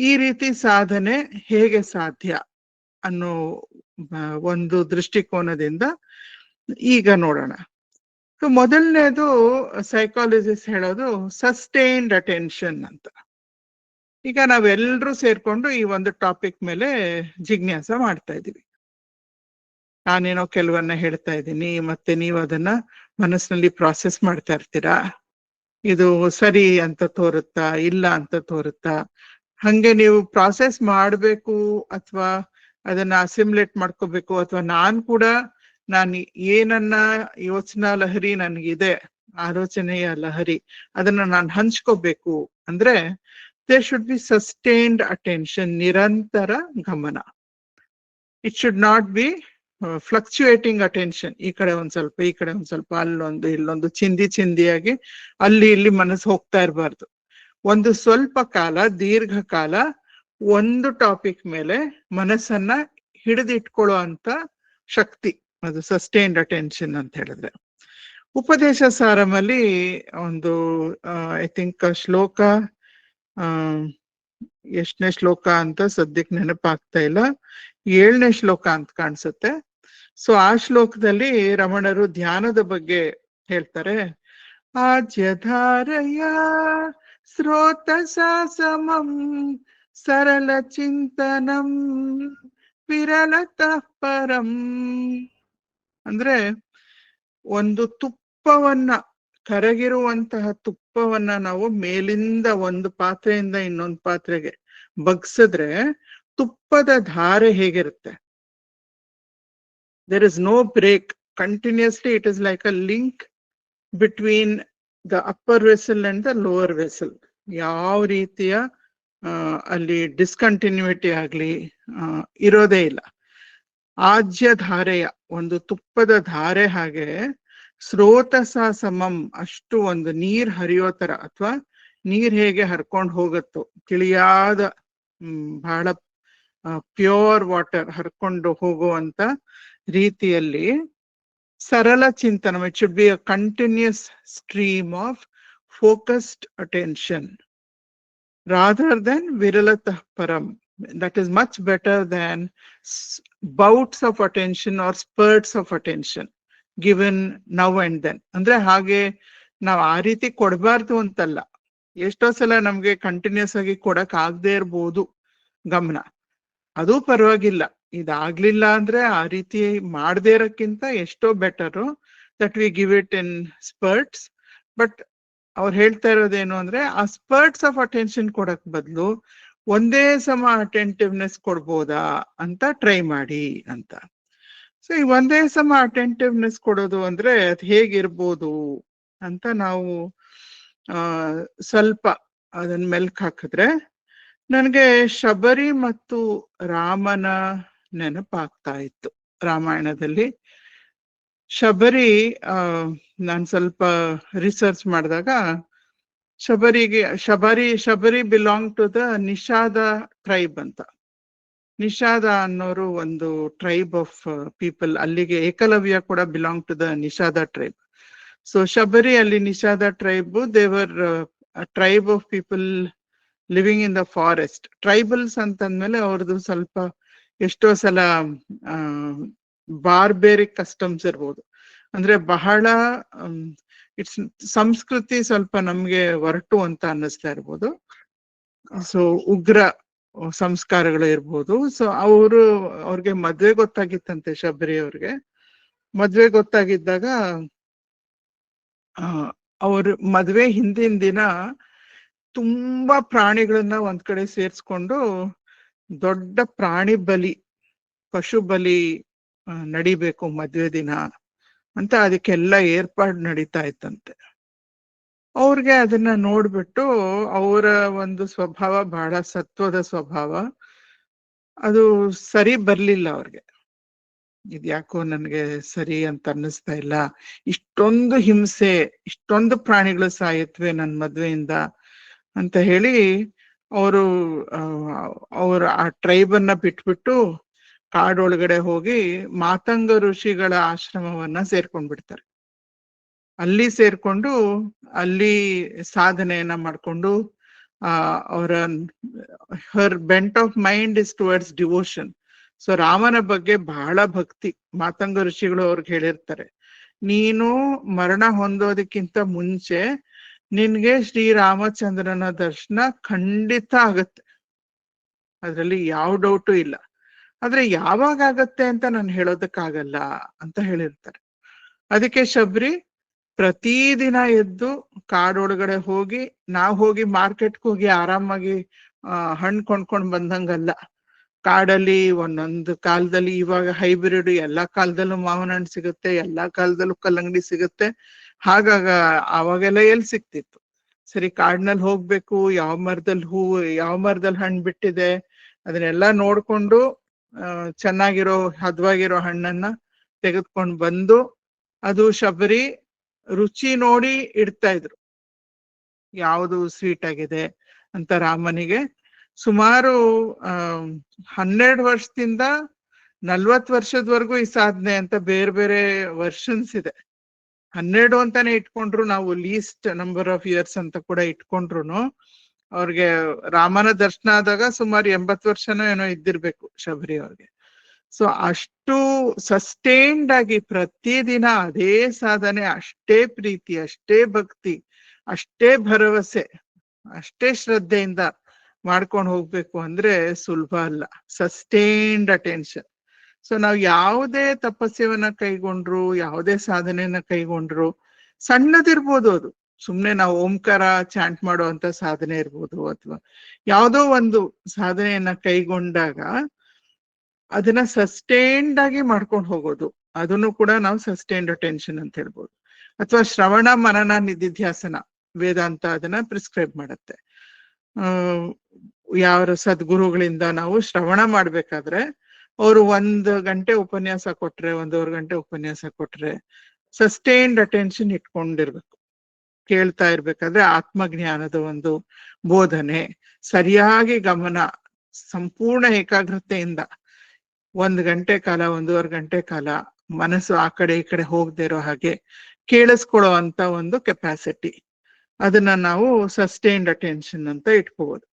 ಈ ರೀತಿ ಸಾಧನೆ ಹೇಗೆ ಸಾಧ್ಯ ಅನ್ನೋ ಒಂದು ದೃಷ್ಟಿಕೋನದಿಂದ ಈಗ ನೋಡೋಣ. ಮೊದಲನೇದು ಸೈಕಾಲಜಿಸ್ಟ್ ಹೇಳೋದು ಸಸ್ಟೈನ್ಡ್ ಅಟೆನ್ಷನ್ ಅಂತ. ಈಗ ನಾವೆಲ್ಲರೂ ಸೇರ್ಕೊಂಡು ಈ ಒಂದು ಟಾಪಿಕ್ ಮೇಲೆ ಜಿಜ್ಞಾಸ ಮಾಡ್ತಾ ಇದೀವಿ. ನಾನೇನೋ ಕೆಲವನ್ನ ಹೇಳ್ತಾ ಇದ್ದೀನಿ, ಮತ್ತೆ ನೀವು ಅದನ್ನ ಮನಸ್ಸಿನಲ್ಲಿ ಪ್ರಾಸೆಸ್ ಮಾಡ್ತಾ ಇರ್ತೀರಾ. ಇದು ಸರಿ ಅಂತ ತೋರುತ್ತಾ, ಇಲ್ಲ ಅಂತ ತೋರುತ್ತಾ? ಹಂಗೆ ನೀವು ಪ್ರಾಸೆಸ್ ಮಾಡ್ಬೇಕು ಅಥವಾ ಅದನ್ನ ಅಸಿಮ್ಯುಲೇಟ್ ಮಾಡ್ಕೋಬೇಕು, ಅಥವಾ ನಾನು ಏನನ್ನ ಯೋಚನಾ ಲಹರಿ ನನಗಿದೆ, ಆಲೋಚನೆಯ ಲಹರಿ, ಅದನ್ನ ನಾನು ಹಂಚ್ಕೋಬೇಕು ಅಂದ್ರೆ there should be sustained attention, ನಿರಂತರ ಗಮನ. It should not be fluctuating attention, ಈ ಕಡೆ ಒಂದ್ ಸ್ವಲ್ಪ, ಈ ಕಡೆ ಒಂದ್ ಸ್ವಲ್ಪ, ಅಲ್ಲೊಂದು ಇಲ್ಲೊಂದು, ಚಿಂದಿಯಾಗಿ ಅಲ್ಲಿ ಇಲ್ಲಿ ಮನಸ್ಸು ಹೋಗ್ತಾ ಇರಬಾರ್ದು. ಒಂದು ಸ್ವಲ್ಪ ಕಾಲ, ದೀರ್ಘಕಾಲ ಒಂದು ಟಾಪಿಕ್ ಮೇಲೆ ಮನಸ್ಸನ್ನ ಹಿಡಿದಿಟ್ಕೊಳ್ಳೋ ಅಂತ ಶಕ್ತಿ, ಅದು ಸಸ್ಟೈನ್ಡ್ ಅಟೆನ್ಷನ್ ಅಂತ ಹೇಳಿದ್ರೆ. ಉಪದೇಶ ಸಾರಮಲ್ಲಿ ಒಂದು ಐ ಥಿಂಕ್ ಶ್ಲೋಕ, ಎಷ್ಟನೇ ಶ್ಲೋಕ ಅಂತ ಸದ್ಯಕ್ಕೆ ನೆನಪಾಗ್ತಾ ಇಲ್ಲ, 7ನೇ ಶ್ಲೋಕ ಅಂತ ಕಾಣಿಸುತ್ತೆ. ಸೊ ಆ ಶ್ಲೋಕದಲ್ಲಿ ರಮಣರು ಧ್ಯಾನದ ಬಗ್ಗೆ ಹೇಳ್ತಾರೆ. ಆಜ್ಯಧಾರಯ ಸ್ರೋತಸ ಸಮಂ ಸರಳ ಚಿಂತನಂ ವಿರಲತಃ ಪರಂ. ಅಂದ್ರೆ ಒಂದು ತುಪ್ಪವನ್ನ, ಕರಗಿರುವಂತಹ ತುಪ್ಪವನ್ನ ನಾವು ಮೇಲಿಂದ ಒಂದು ಪಾತ್ರೆಯಿಂದ ಇನ್ನೊಂದು ಪಾತ್ರೆಗೆ ಬಗ್ಸಿದ್ರೆ ತುಪ್ಪದ ಧಾರೆ ಹೇಗಿರುತ್ತೆ? there is no break, continuously it is like a link between the upper vessel and the lower vessel. ಯಾವ ರೀತಿಯ ಅಲ್ಲಿ ಡಿಸ್ಕಂಟಿನ್ಯೂಟಿ ಆಗ್ಲಿ ಇರೋದೇ ಇಲ್ಲ. ಆಜ್ಯ ಧಾರೆಯ, ಒಂದು ತುಪ್ಪದ ಧಾರೆ ಹಾಗೆ ಸ್ರೋತಸ ಸಮಂ, ಅಷ್ಟು ಒಂದು ನೀರ್ ಹರಿಯೋ ತರ, ಅಥವಾ ನೀರ್ ಹೇಗೆ ಹರ್ಕೊಂಡು ಹೋಗುತ್ತೋ, ತಿಳಿಯಾದ ಬಹಳ ಪ್ಯೂರ್ ವಾಟರ್ ಹರ್ಕೊಂಡು ಹೋಗುವಂತ ರೀತಿಯಲ್ಲಿ ಸರಳ ಚಿಂತನ, it should be a continuous stream of focused attention rather than viralatah param. That is much better than bouts of attention or spurts of attention given now and then. ಅಂದ್ರೆ ಹಾಗೆ ನಾವು ಆ ರೀತಿ ಕೊಡಬಾರ್ದು ಅಂತಲ್ಲ, ಎಷ್ಟೋ ಸಲ ನಮ್ಗೆ ಕಂಟಿನ್ಯೂಸ್ ಆಗಿ ಕೊಡಕ್ ಆಗದೆ ಇರ್ಬೋದು ಗಮನ, ಅದು ಪರವಾಗಿಲ್ಲ. ಇದಾಗ್ಲಿಲ್ಲ ಅಂದ್ರೆ ಆ ರೀತಿ ಮಾಡದೇ ಇರೋಕ್ಕಿಂತ ಎಷ್ಟೋ better that we give it in spurts. But ಅವ್ರು ಹೇಳ್ತಾ ಇರೋದೇನು ಅಂದ್ರೆ, ಆ ಸ್ಪರ್ಟ್ಸ್ ಆಫ್ ಅಟೆನ್ಷನ್ ಕೊಡಕ್ ಬದಲು ಒಂದೇ ಸಮ ಅಟೆಂಟಿವ್ನೆಸ್ ಕೊಡ್ಬೋದಾ ಅಂತ ಟ್ರೈ ಮಾಡಿ ಅಂತ. ಸೊ ಈ ಒಂದೇ ಸಮ ಅಟೆಂಟಿವ್ನೆಸ್ ಕೊಡೋದು ಅಂದ್ರೆ ಅದು ಹೇಗಿರ್ಬೋದು ಅಂತ ನಾವು ಸ್ವಲ್ಪ ಅದನ್ನ ಮೆಲ್ಕ್ ಹಾಕಿದ್ರೆ, ನನಗೆ ಶಬರಿ ಮತ್ತು ರಾಮನ ನೆನಪಾಗ್ತಾ ಇತ್ತು. ರಾಮಾಯಣದಲ್ಲಿ ಶಬರಿ, ನಾನು ಸ್ವಲ್ಪ ರಿಸರ್ಚ್ ಮಾಡಿದಾಗ Shabari belong to the Nishada tribe ಅಂತ. ನಿಷಾದ ಅನ್ನೋರು ಒಂದು ಟ್ರೈಬ್ ಆಫ್ ಪೀಪಲ್. ಅಲ್ಲಿಗೆ ಏಕಲವ್ಯ ಕೂಡ belong to the Nishada tribe. So Shabari ಅಲ್ಲಿ Nishada tribe, they're tribe of people living in the forest. Tribals ಅಂತಂದ್ಮೇಲೆ ಅವ್ರದ್ದು ಸ್ವಲ್ಪ ಎಷ್ಟೋ ಸಲ ಬಾರ್ಬೇರಿಕ್ ಕಸ್ಟಮ್ಸ್ ಇರ್ಬೋದು. ಅಂದ್ರೆ ಬಹಳ ಇಟ್ಸ್ ಸಂಸ್ಕೃತಿ ಸ್ವಲ್ಪ ನಮ್ಗೆ ಹೊರಟು ಅಂತ ಅನ್ನಿಸ್ತಾ ಇರ್ಬೋದು. ಸೊ ಉಗ್ರ ಸಂಸ್ಕಾರಗಳು ಇರ್ಬೋದು. ಸೊ ಅವ್ರಿಗೆ ಮದ್ವೆ ಗೊತ್ತಾಗಿತ್ತಂತೆ, ಶಬರಿ ಅವ್ರಿಗೆ ಮದ್ವೆ ಗೊತ್ತಾಗಿದ್ದಾಗ ಅವ್ರ ಮದ್ವೆ ಹಿಂದಿನ ದಿನ ತುಂಬಾ ಪ್ರಾಣಿಗಳನ್ನ ಒಂದ್ ಕಡೆ ಸೇರ್ಸ್ಕೊಂಡು ದೊಡ್ಡ ಪ್ರಾಣಿ ಬಲಿ, ಪಶು ಬಲಿ ನಡಿಬೇಕು ಮದ್ವೆ ದಿನ ಅಂತ ಅದಕ್ಕೆಲ್ಲ ಏರ್ಪಾಡು ನಡೀತಾ ಇತ್ತಂತೆ. ಅವ್ರಿಗೆ ಅದನ್ನ ನೋಡ್ಬಿಟ್ಟು ಅವರ ಒಂದು ಸ್ವಭಾವ ಬಹಳ ಸತ್ವದ ಸ್ವಭಾವ, ಅದು ಸರಿ ಬರ್ಲಿಲ್ಲ ಅವ್ರಿಗೆ. ಇದ್ಯಾಕೋ ನನ್ಗೆ ಸರಿ ಅಂತ ಅನ್ನಿಸ್ತಾ ಇಲ್ಲ, ಇಷ್ಟೊಂದು ಹಿಂಸೆ, ಇಷ್ಟೊಂದು ಪ್ರಾಣಿಗಳು ಸಾಯತ್ವೆ ನನ್ ಮದ್ವೆಯಿಂದ ಅಂತ ಹೇಳಿ ಅವರು ಆ ಟ್ರೈಬನ್ನ ಬಿಟ್ಬಿಟ್ಟು ಕಾಡೊಳಗಡೆ ಹೋಗಿ ಮಾತಂಗ ಋಷಿಗಳ ಆಶ್ರಮವನ್ನ ಸೇರ್ಕೊಂಡ್ಬಿಡ್ತಾರೆ. ಅಲ್ಲಿ ಸೇರ್ಕೊಂಡು ಅಲ್ಲಿ ಸಾಧನೆಯನ್ನ ಮಾಡ್ಕೊಂಡು her bent of mind is towards devotion. So ರಾಮನ ಬಗ್ಗೆ ಬಹಳ ಭಕ್ತಿ. ಮಾತಂಗ ಋಷಿಗಳು ಅವ್ರಿಗೆ ಹೇಳಿರ್ತಾರೆ, ನೀನು ಮರಣ ಹೊಂದೋದಕ್ಕಿಂತ ಮುಂಚೆ ನಿನ್ಗೆ ಶ್ರೀರಾಮಚಂದ್ರನ ದರ್ಶನ ಖಂಡಿತ ಆಗತ್ತೆ, ಅದ್ರಲ್ಲಿ ಯಾವ ಡೌಟು ಇಲ್ಲ. ಆದ್ರೆ ಯಾವಾಗ ಆಗತ್ತೆ ಅಂತ ನಾನು ಹೇಳೋದಕ್ಕಾಗಲ್ಲ ಅಂತ ಹೇಳಿರ್ತಾರೆ. ಅದಕ್ಕೆ ಶಬರಿ ಪ್ರತಿದಿನ ಎದ್ದು ಕಾಡೊಳಗಡೆ ಹೋಗಿ, ನಾವ್ ಹೋಗಿ ಮಾರ್ಕೆಟ್ಗೆ ಹೋಗಿ ಆರಾಮಾಗಿ ಹಣ್ಣು ಕೊಂಡ್ಕೊಂಡ್ ಬಂದಂಗಲ್ಲ. ಕಾಡಲ್ಲಿ ಒಂದೊಂದು ಕಾಲದಲ್ಲಿ, ಇವಾಗ ಹೈಬ್ರಿಡ್, ಎಲ್ಲಾ ಕಾಲದಲ್ಲೂ ಮಾವಿನ ಹಣ್ಣು ಸಿಗುತ್ತೆ, ಎಲ್ಲಾ ಕಾಲದಲ್ಲೂ ಕಲ್ಲಂಗಡಿ ಸಿಗುತ್ತೆ. ಹಾಗಾಗ ಅವಾಗೆಲ್ಲ ಎಲ್ಲಿ ಸಿಕ್ತಿತ್ತು? ಸರಿ, ಕಾಡಿನಲ್ಲಿ ಹೋಗ್ಬೇಕು, ಯಾವ ಮರದಲ್ಲಿ ಹೂವು, ಯಾವ ಮರದಲ್ಲಿ ಹಣ್ಣು ಬಿಟ್ಟಿದೆ ಅದನ್ನೆಲ್ಲ ನೋಡ್ಕೊಂಡು ಚೆನ್ನಾಗಿರೋ ಹದವಾಗಿರೋ ಹಣ್ಣನ್ನ ತೆಗೆದ್ಕೊಂಡು ಬಂದು, ಅದು ಶಬರಿ ರುಚಿ ನೋಡಿ ಇಡ್ತಾ ಇದ್ರು ಯಾವುದು ಸ್ವೀಟ್ ಆಗಿದೆ ಅಂತ ರಾಮನಿಗೆ. ಸುಮಾರು 12 ವರ್ಷದಿಂದ 40 ವರ್ಷದವರೆಗೂ ಈ ಸಾಧನೆ ಅಂತ ಬೇರೆ ಬೇರೆ ವರ್ಷನ್ಸ್ ಇದೆ. 12 ಅಂತಾನೆ ಇಟ್ಕೊಂಡ್ರು, ನಾವು ಲೀಸ್ಟ್ ನಂಬರ್ ಆಫ್ ಇಯರ್ಸ್ ಅಂತ ಕೂಡ ಇಟ್ಕೊಂಡ್ರು ಅವ್ರಿಗೆ ರಾಮನ ದರ್ಶನ ಆದಾಗ ಸುಮಾರು 80 ವರ್ಷನೋ ಏನೋ ಇದ್ದಿರ್ಬೇಕು ಶಬರಿ ಅವ್ರಿಗೆ. ಸೊ ಅಷ್ಟು ಸಸ್ಟೈನ್ಡ್ ಆಗಿ ಪ್ರತಿದಿನ ಅದೇ ಸಾಧನೆ, ಅಷ್ಟೇ ಪ್ರೀತಿ, ಅಷ್ಟೇ ಭಕ್ತಿ, ಅಷ್ಟೇ ಭರವಸೆ, ಅಷ್ಟೇ ಶ್ರದ್ಧೆಯಿಂದ ಮಾಡ್ಕೊಂಡು ಹೋಗ್ಬೇಕು ಅಂದ್ರೆ ಸುಲಭ ಅಲ್ಲ. Sustained attention. ಸೊ ನಾವು ಯಾವುದೇ ತಪಸ್ಯವನ್ನ ಕೈಗೊಂಡ್ರು, ಯಾವುದೇ ಸಾಧನೆಯನ್ನ ಕೈಗೊಂಡ್ರು, ಸಣ್ಣದಿರ್ಬೋದು ಅದು, ಸುಮ್ನೆ ನಾವು ಓಂಕಾರ ಚಾಂಟ್ ಮಾಡುವಂತ ಸಾಧನೆ ಇರ್ಬೋದು, ಅಥವಾ ಯಾವುದೋ ಒಂದು ಸಾಧನೆಯನ್ನ ಕೈಗೊಂಡಾಗ ಅದನ್ನ ಸಸ್ಟೈನ್ಡ್ ಆಗಿ ಮಾಡ್ಕೊಂಡು ಹೋಗೋದು, ಅದನ್ನು ಕೂಡ ನಾವು ಸಸ್ಟೈನ್ಡ್ ಅಟೆನ್ಷನ್ ಅಂತ ಹೇಳ್ಬೋದು. ಅಥವಾ ಶ್ರವಣ ಮನನ ನಿಧಿಧ್ಯಾಸನ, ವೇದಾಂತ ಅದನ್ನ ಪ್ರಿಸ್ಕ್ರೈಬ್ ಮಾಡುತ್ತೆ. ಯಾವ ಸದ್ಗುರುಗಳಿಂದ ನಾವು ಶ್ರವಣ ಮಾಡ್ಬೇಕಾದ್ರೆ ಅವರು 1 ಗಂಟೆ ಉಪನ್ಯಾಸ ಕೊಟ್ರೆ, 1.5 ಗಂಟೆ ಉಪನ್ಯಾಸ ಕೊಟ್ರೆ ಸಸ್ಟೈನ್ಡ್ ಅಟೆನ್ಷನ್ ಇಟ್ಕೊಂಡಿರ್ಬೇಕು. ಕೇಳ್ತಾ ಇರ್ಬೇಕಾದ್ರೆ ಆತ್ಮಜ್ಞಾನದ ಒಂದು ಬೋಧನೆ, ಸರಿಯಾಗಿ ಗಮನ, ಸಂಪೂರ್ಣ ಏಕಾಗ್ರತೆಯಿಂದ 1 ಗಂಟೆ ಕಾಲ, 1.5 ಗಂಟೆ ಕಾಲ ಮನಸ್ಸು ಆ ಕಡೆ ಈ ಕಡೆ ಹೋಗದೆ ಇರೋ ಹಾಗೆ ಕೇಳಿಸ್ಕೊಳ್ಳೋ ಅಂತ ಒಂದು ಕೆಪಾಸಿಟಿ, ಅದನ್ನ ನಾವು ಸಸ್ಟೈನ್ಡ್ ಅಟೆನ್ಷನ್ ಅಂತ ಇಟ್ಕೋಬಹುದು.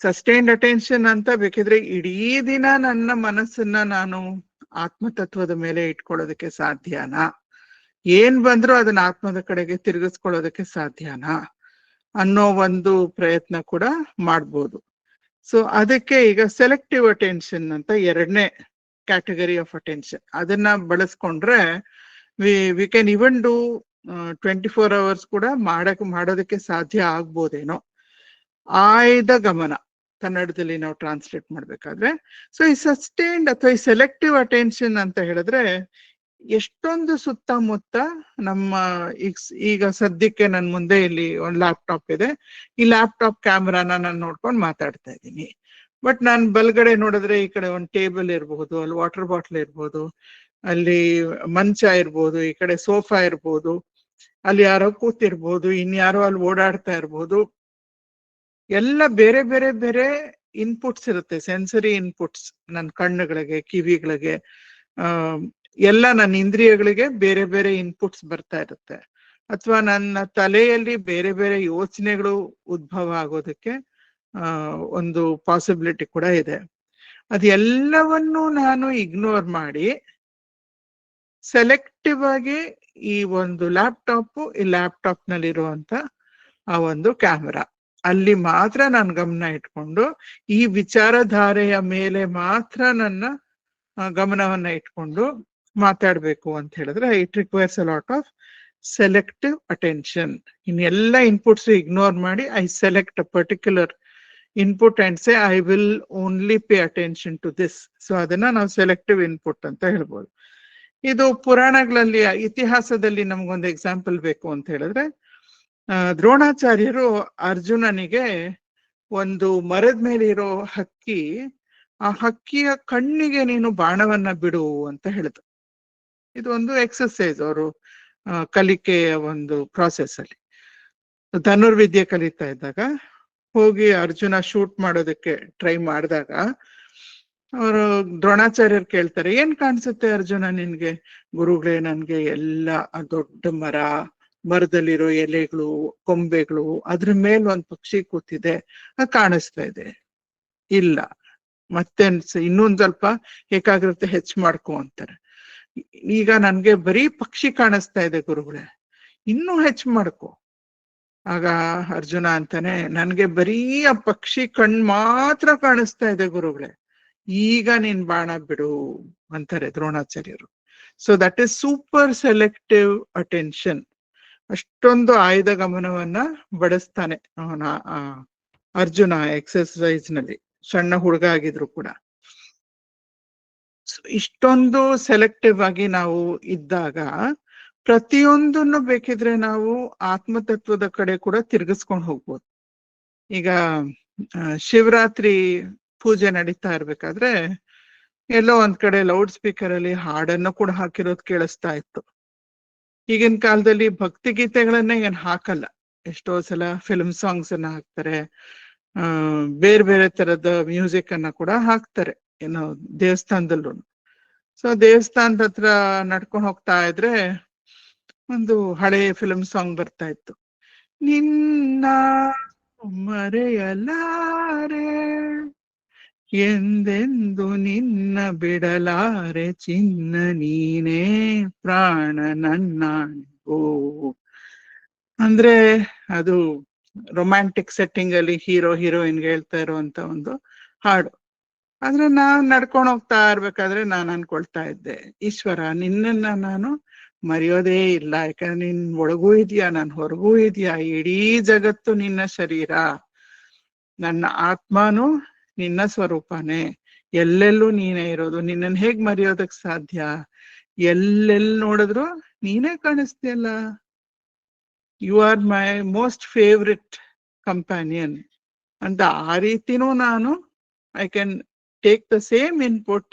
ಸಸ್ಟೈನ್ಡ್ ಅಟೆನ್ಷನ್ ಅಂತ ಬೇಕಿದ್ರೆ ಇಡೀ ದಿನ ನನ್ನ ಮನಸ್ಸನ್ನ ನಾನು ಆತ್ಮತತ್ವದ ಮೇಲೆ ಇಟ್ಕೊಳ್ಳೋದಕ್ಕೆ ಸಾಧ್ಯನಾ, ಏನ್ ಬಂದ್ರೂ ಅದನ್ನ ಆತ್ಮದ ಕಡೆಗೆ ತಿರುಗಿಸ್ಕೊಳ್ಳೋದಕ್ಕೆ ಸಾಧ್ಯನಾ ಅನ್ನೋ ಒಂದು ಪ್ರಯತ್ನ ಕೂಡ ಮಾಡ್ಬೋದು. ಸೊ ಅದಕ್ಕೆ ಈಗ ಸೆಲೆಕ್ಟಿವ್ ಅಟೆನ್ಷನ್ ಅಂತ 2ನೇ ಕ್ಯಾಟಗರಿ ಆಫ್ ಅಟೆನ್ಷನ್, ಅದನ್ನ ಬಳಸ್ಕೊಂಡ್ರೆ we can even do 24 hours ಕೂಡ ಮಾಡೋದಕ್ಕೆ ಸಾಧ್ಯ ಆಗ್ಬೋದೇನೋ. ಆಯ್ದ ಗಮನ ಕನ್ನಡದಲ್ಲಿ ನಾವು ಟ್ರಾನ್ಸ್ಲೇಟ್ ಮಾಡ್ಬೇಕಾದ್ರೆ. ಸೊ ಈ ಸಸ್ಟೈನ್ಡ್ ಅಥವಾ ಈ ಸೆಲೆಕ್ಟಿವ್ ಅಟೆನ್ಷನ್ ಅಂತ ಹೇಳಿದ್ರೆ ಎಷ್ಟೊಂದು ಸುತ್ತಮುತ್ತ ನಮ್ಮ ಈಗ ಸದ್ಯಕ್ಕೆ ನನ್ ಮುಂದೆ ಇಲ್ಲಿ ಒಂದು ಲ್ಯಾಪ್ಟಾಪ್ ಇದೆ, ಈ ಲ್ಯಾಪ್ಟಾಪ್ ಕ್ಯಾಮ್ರಾನ ನಾನು ನೋಡ್ಕೊಂಡು ಮಾತಾಡ್ತಾ ಇದ್ದೀನಿ. ಬಟ್ ನಾನು ಬಲ್ಗಡೆ ನೋಡಿದ್ರೆ ಈ ಕಡೆ ಒಂದು ಟೇಬಲ್ ಇರ್ಬೋದು, ಅಲ್ಲಿ ವಾಟರ್ ಬಾಟ್ಲ್ ಇರ್ಬೋದು, ಅಲ್ಲಿ ಮಂಚ ಇರ್ಬೋದು, ಈ ಕಡೆ ಸೋಫಾ ಇರ್ಬೋದು, ಅಲ್ಲಿ ಯಾರೋ ಕೂತಿರ್ಬೋದು, ಇನ್ಯಾರೋ ಅಲ್ಲಿ ಓಡಾಡ್ತಾ ಇರ್ಬೋದು. ಎಲ್ಲ ಬೇರೆ ಬೇರೆ ಬೇರೆ ಇನ್ಪುಟ್ಸ್ ಇರುತ್ತೆ, ಸೆನ್ಸರಿ ಇನ್ಪುಟ್ಸ್, ನನ್ನ ಕಣ್ಣುಗಳಿಗೆ, ಕಿವಿಗಳಿಗೆ, ಆ ಎಲ್ಲ ನನ್ನ ಇಂದ್ರಿಯಗಳಿಗೆ ಬೇರೆ ಬೇರೆ ಇನ್ಪುಟ್ಸ್ ಬರ್ತಾ ಇರುತ್ತೆ. ಅಥವಾ ನನ್ನ ತಲೆಯಲ್ಲಿ ಬೇರೆ ಬೇರೆ ಯೋಚನೆಗಳು ಉದ್ಭವ ಆಗೋದಕ್ಕೆ ಒಂದು ಪಾಸಿಬಿಲಿಟಿ ಕೂಡ ಇದೆ. ಅದೆಲ್ಲವನ್ನೂ ನಾನು ಇಗ್ನೋರ್ ಮಾಡಿ ಸೆಲೆಕ್ಟಿವ್ ಆಗಿ ಈ ಒಂದು ಲ್ಯಾಪ್ಟಾಪ್, ಈ ಲ್ಯಾಪ್ಟಾಪ್ ನಲ್ಲಿರುವಂತ ಆ ಒಂದು ಕ್ಯಾಮೆರಾ, ಅಲ್ಲಿ ಮಾತ್ರ ನಾನು ಗಮನ ಇಟ್ಕೊಂಡು ಈ ವಿಚಾರಧಾರೆಯ ಮೇಲೆ ಮಾತ್ರ ನನ್ನ ಗಮನವನ್ನ ಇಟ್ಕೊಂಡು ಮಾತಾಡ್ಬೇಕು ಅಂತ ಹೇಳಿದ್ರೆ it requires a lot of selective attention. ಇನ್ನೆಲ್ಲ ಇನ್ಪುಟ್ಸ್ ಇಗ್ನೋರ್ ಮಾಡಿ I select a particular input and say I will only pay attention to this. So ಅದನ್ನ ನಾವು ಸೆಲೆಕ್ಟಿವ್ ಇನ್ಪುಟ್ ಅಂತ ಹೇಳ್ಬೋದು. ಇದು ಪುರಾಣಗಳಲ್ಲಿ, ಇತಿಹಾಸದಲ್ಲಿ ನಮ್ಗೊಂದು ಎಕ್ಸಾಂಪಲ್ ಬೇಕು ಅಂತ ಹೇಳಿದ್ರೆ, ದ್ರೋಣಾಚಾರ್ಯರು ಅರ್ಜುನನಿಗೆ ಒಂದು ಮರದ ಮೇಲೆ ಇರೋ ಹಕ್ಕಿ, ಆ ಹಕ್ಕಿಯ ಕಣ್ಣಿಗೆ ನೀನು ಬಾಣವನ್ನ ಬಿಡು ಅಂತ ಹೇಳಿದ್ರು. ಇದು ಒಂದು ಎಕ್ಸರ್ಸೈಸ್ ಅವರು ಕಲಿಕೆಯ ಒಂದು ಪ್ರಾಸೆಸ್ ಅಲ್ಲಿ. ಧನುರ್ವಿದ್ಯೆ ಕಲಿತಾ ಇದ್ದಾಗ ಹೋಗಿ ಅರ್ಜುನ ಶೂಟ್ ಮಾಡೋದಕ್ಕೆ ಟ್ರೈ ಮಾಡಿದಾಗ ಅವರು ದ್ರೋಣಾಚಾರ್ಯರು ಕೇಳ್ತಾರೆ, ಏನ್ ಕಾಣಿಸುತ್ತೆ ಅರ್ಜುನ ನಿನ್ಗೆ? ಗುರುಗಳೇ, ನನ್ಗೆ ಎಲ್ಲ ದೊಡ್ಡ ಮರದಲ್ಲಿರೋ ಎಲೆಗಳು, ಕೊಂಬೆಗಳು, ಅದ್ರ ಮೇಲೆ ಒಂದ್ ಪಕ್ಷಿ ಕೂತಿದೆ, ಅದು ಕಾಣಿಸ್ತಾ ಇದೆ. ಇಲ್ಲ, ಮತ್ತೆ ಇನ್ನೊಂದ್ ಸ್ವಲ್ಪ ಏಕಾಗ್ರತೆ ಹೆಚ್ಚು ಮಾಡ್ಕೊ ಅಂತಾರೆ. ಈಗ ನನ್ಗೆ ಬರೀ ಪಕ್ಷಿ ಕಾಣಿಸ್ತಾ ಇದೆ ಗುರುಗಳೇ, ಇನ್ನೂ ಹೆಚ್ಚು ಮಾಡ್ಕೊ. ಆಗ ಅರ್ಜುನ ಅಂತಾನೆ, ನನ್ಗೆ ಬರೀ ಆ ಪಕ್ಷಿ ಮಾತ್ರ ಕಾಣಿಸ್ತಾ ಇದೆ ಗುರುಗಳೇ, ಈಗ ನೀನ್ ಬಾಣ ಬಿಡು ಅಂತಾರೆ ದ್ರೋಣಾಚಾರ್ಯರು. So that is super selective attention. ಅಷ್ಟೊಂದು ಆಯ್ದ ಗಮನವನ್ನ ಬಡಿಸ್ತಾನೆ ಅವನ ಅರ್ಜುನ ಎಕ್ಸರ್ಸೈಸ್ ನಲ್ಲಿ, ಸಣ್ಣ ಹುಡುಗ ಆಗಿದ್ರು ಕೂಡ. ಇಷ್ಟೊಂದು ಸೆಲೆಕ್ಟಿವ್ ಆಗಿ ನಾವು ಇದ್ದಾಗ ಪ್ರತಿಯೊಂದನ್ನು ಬೇಕಿದ್ರೆ ನಾವು ಆತ್ಮತತ್ವದ ಕಡೆ ಕೂಡ ತಿರ್ಗಿಸ್ಕೊಂಡು ಹೋಗ್ಬೋದು. ಈಗ ಶಿವರಾತ್ರಿ ಪೂಜೆ ನಡೀತಾ ಇರ್ಬೇಕಾದ್ರೆ ಎಲ್ಲೋ ಒಂದ್ ಕಡೆ ಲೌಡ್ ಸ್ಪೀಕರ್ ಅಲ್ಲಿ ಹಾಡನ್ನು ಕೂಡ ಹಾಕಿರೋದು ಕೇಳಿಸ್ತಾ ಇತ್ತು. ಈಗಿನ ಕಾಲದಲ್ಲಿ ಭಕ್ತಿ ಗೀತೆಗಳನ್ನೇ ಏನ್ ಹಾಕಲ್ಲ, ಎಷ್ಟೋ ಸಲ ಫಿಲ್ಮ್ ಸಾಂಗ್ಸ್ ಅನ್ನ ಹಾಕ್ತಾರೆ, ಬೇರೆ ಬೇರೆ ತರದ ಮ್ಯೂಸಿಕ್ ಅನ್ನ ಕೂಡ ಹಾಕ್ತಾರೆ ಏನೋ ದೇವಸ್ಥಾನದಲ್ಲೂ. ಸೊ ದೇವಸ್ಥಾನದ ಹತ್ರ ನಡ್ಕೊಂಡು ಹೋಗ್ತಾ ಇದ್ರೆ ಒಂದು ಹಳೆ ಫಿಲ್ಮ್ ಸಾಂಗ್ ಬರ್ತಾ ಇತ್ತು. ನಿನ್ನ ಮರೆಯಲಾರೆ ಎಂದೆಂದು ನಿನ್ನ ಬಿಡಲಾರೆ, ಚಿನ್ನ ನೀನೇ ಪ್ರಾಣ ನನ್ನಾಣಿಗೋ ಅಂದ್ರೆ ಅದು ರೊಮ್ಯಾಂಟಿಕ್ ಸೆಟ್ಟಿಂಗ್ ಅಲ್ಲಿ ಹೀರೋ ಹೀರೋಯಿನ್ಗೆ ಹೇಳ್ತಾ ಇರುವಂತ ಒಂದು ಹಾಡು. ಆದ್ರೆ ನಾನ್ ನಡ್ಕೊಂಡು ಹೋಗ್ತಾ ಇರ್ಬೇಕಾದ್ರೆ ನಾನು ಅನ್ಕೊಳ್ತಾ ಇದ್ದೆ, ಈಶ್ವರ, ನಿನ್ನನ್ನ ನಾನು ಮರೆಯೋದೇ ಇಲ್ಲ, ಯಾಕಂದ್ರೆ ನಿನ್ ಒಳಗೂ ಇದೆಯಾ, ನನ್ ಹೊರಗೂ ಇದೆಯಾ, ಇಡೀ ಜಗತ್ತು ನಿನ್ನ ಶರೀರ, ನನ್ನ ಆತ್ಮನು ನಿನ್ನ ಸ್ವರೂಪನೇ, ಎಲ್ಲೆಲ್ಲೂ ನೀನೇ ಇರೋದು, ನಿನ್ನನ್ನು ಹೇಗ್ ಮರೆಯೋದಕ್ ಸಾಧ್ಯ? ಎಲ್ಲೆಲ್ಲಿ ನೋಡಿದ್ರು ನೀನೇ ಕಾಣಿಸ್ತೀಯಲ್ಲ, you are my most favourite companion ಅಂತ. ಆ ರೀತಿನೂ ನಾನು I can take the same input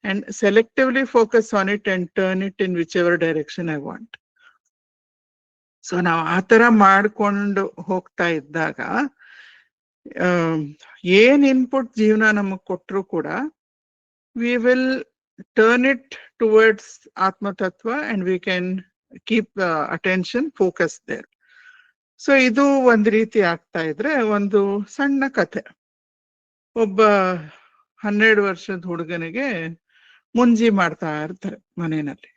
and selectively focus on it and turn it in whichever direction I want. So ನಾವು ಆ ತರ ಮಾಡ್ಕೊಂಡು ಹೋಗ್ತಾ ಇದ್ದಾಗ ಏನ್ ಇನ್ಪುಟ್ ಜೀವನ ನಮಗ್ ಕೊಟ್ಟರು ಕೂಡ we will turn it towards ಆತ್ಮತತ್ವ and we can keep attention focus there. So ಇದು ಒಂದ್ ರೀತಿ ಆಗ್ತಾ ಇದ್ರೆ, ಒಂದು ಸಣ್ಣ ಕಥೆ. ಒಬ್ಬ 12 ವರ್ಷದ ಹುಡುಗನಿಗೆ ಮುಂಜಿ ಮಾಡ್ತಾ ಇರ್ತಾರೆ ಮನೆಯಲ್ಲಿ.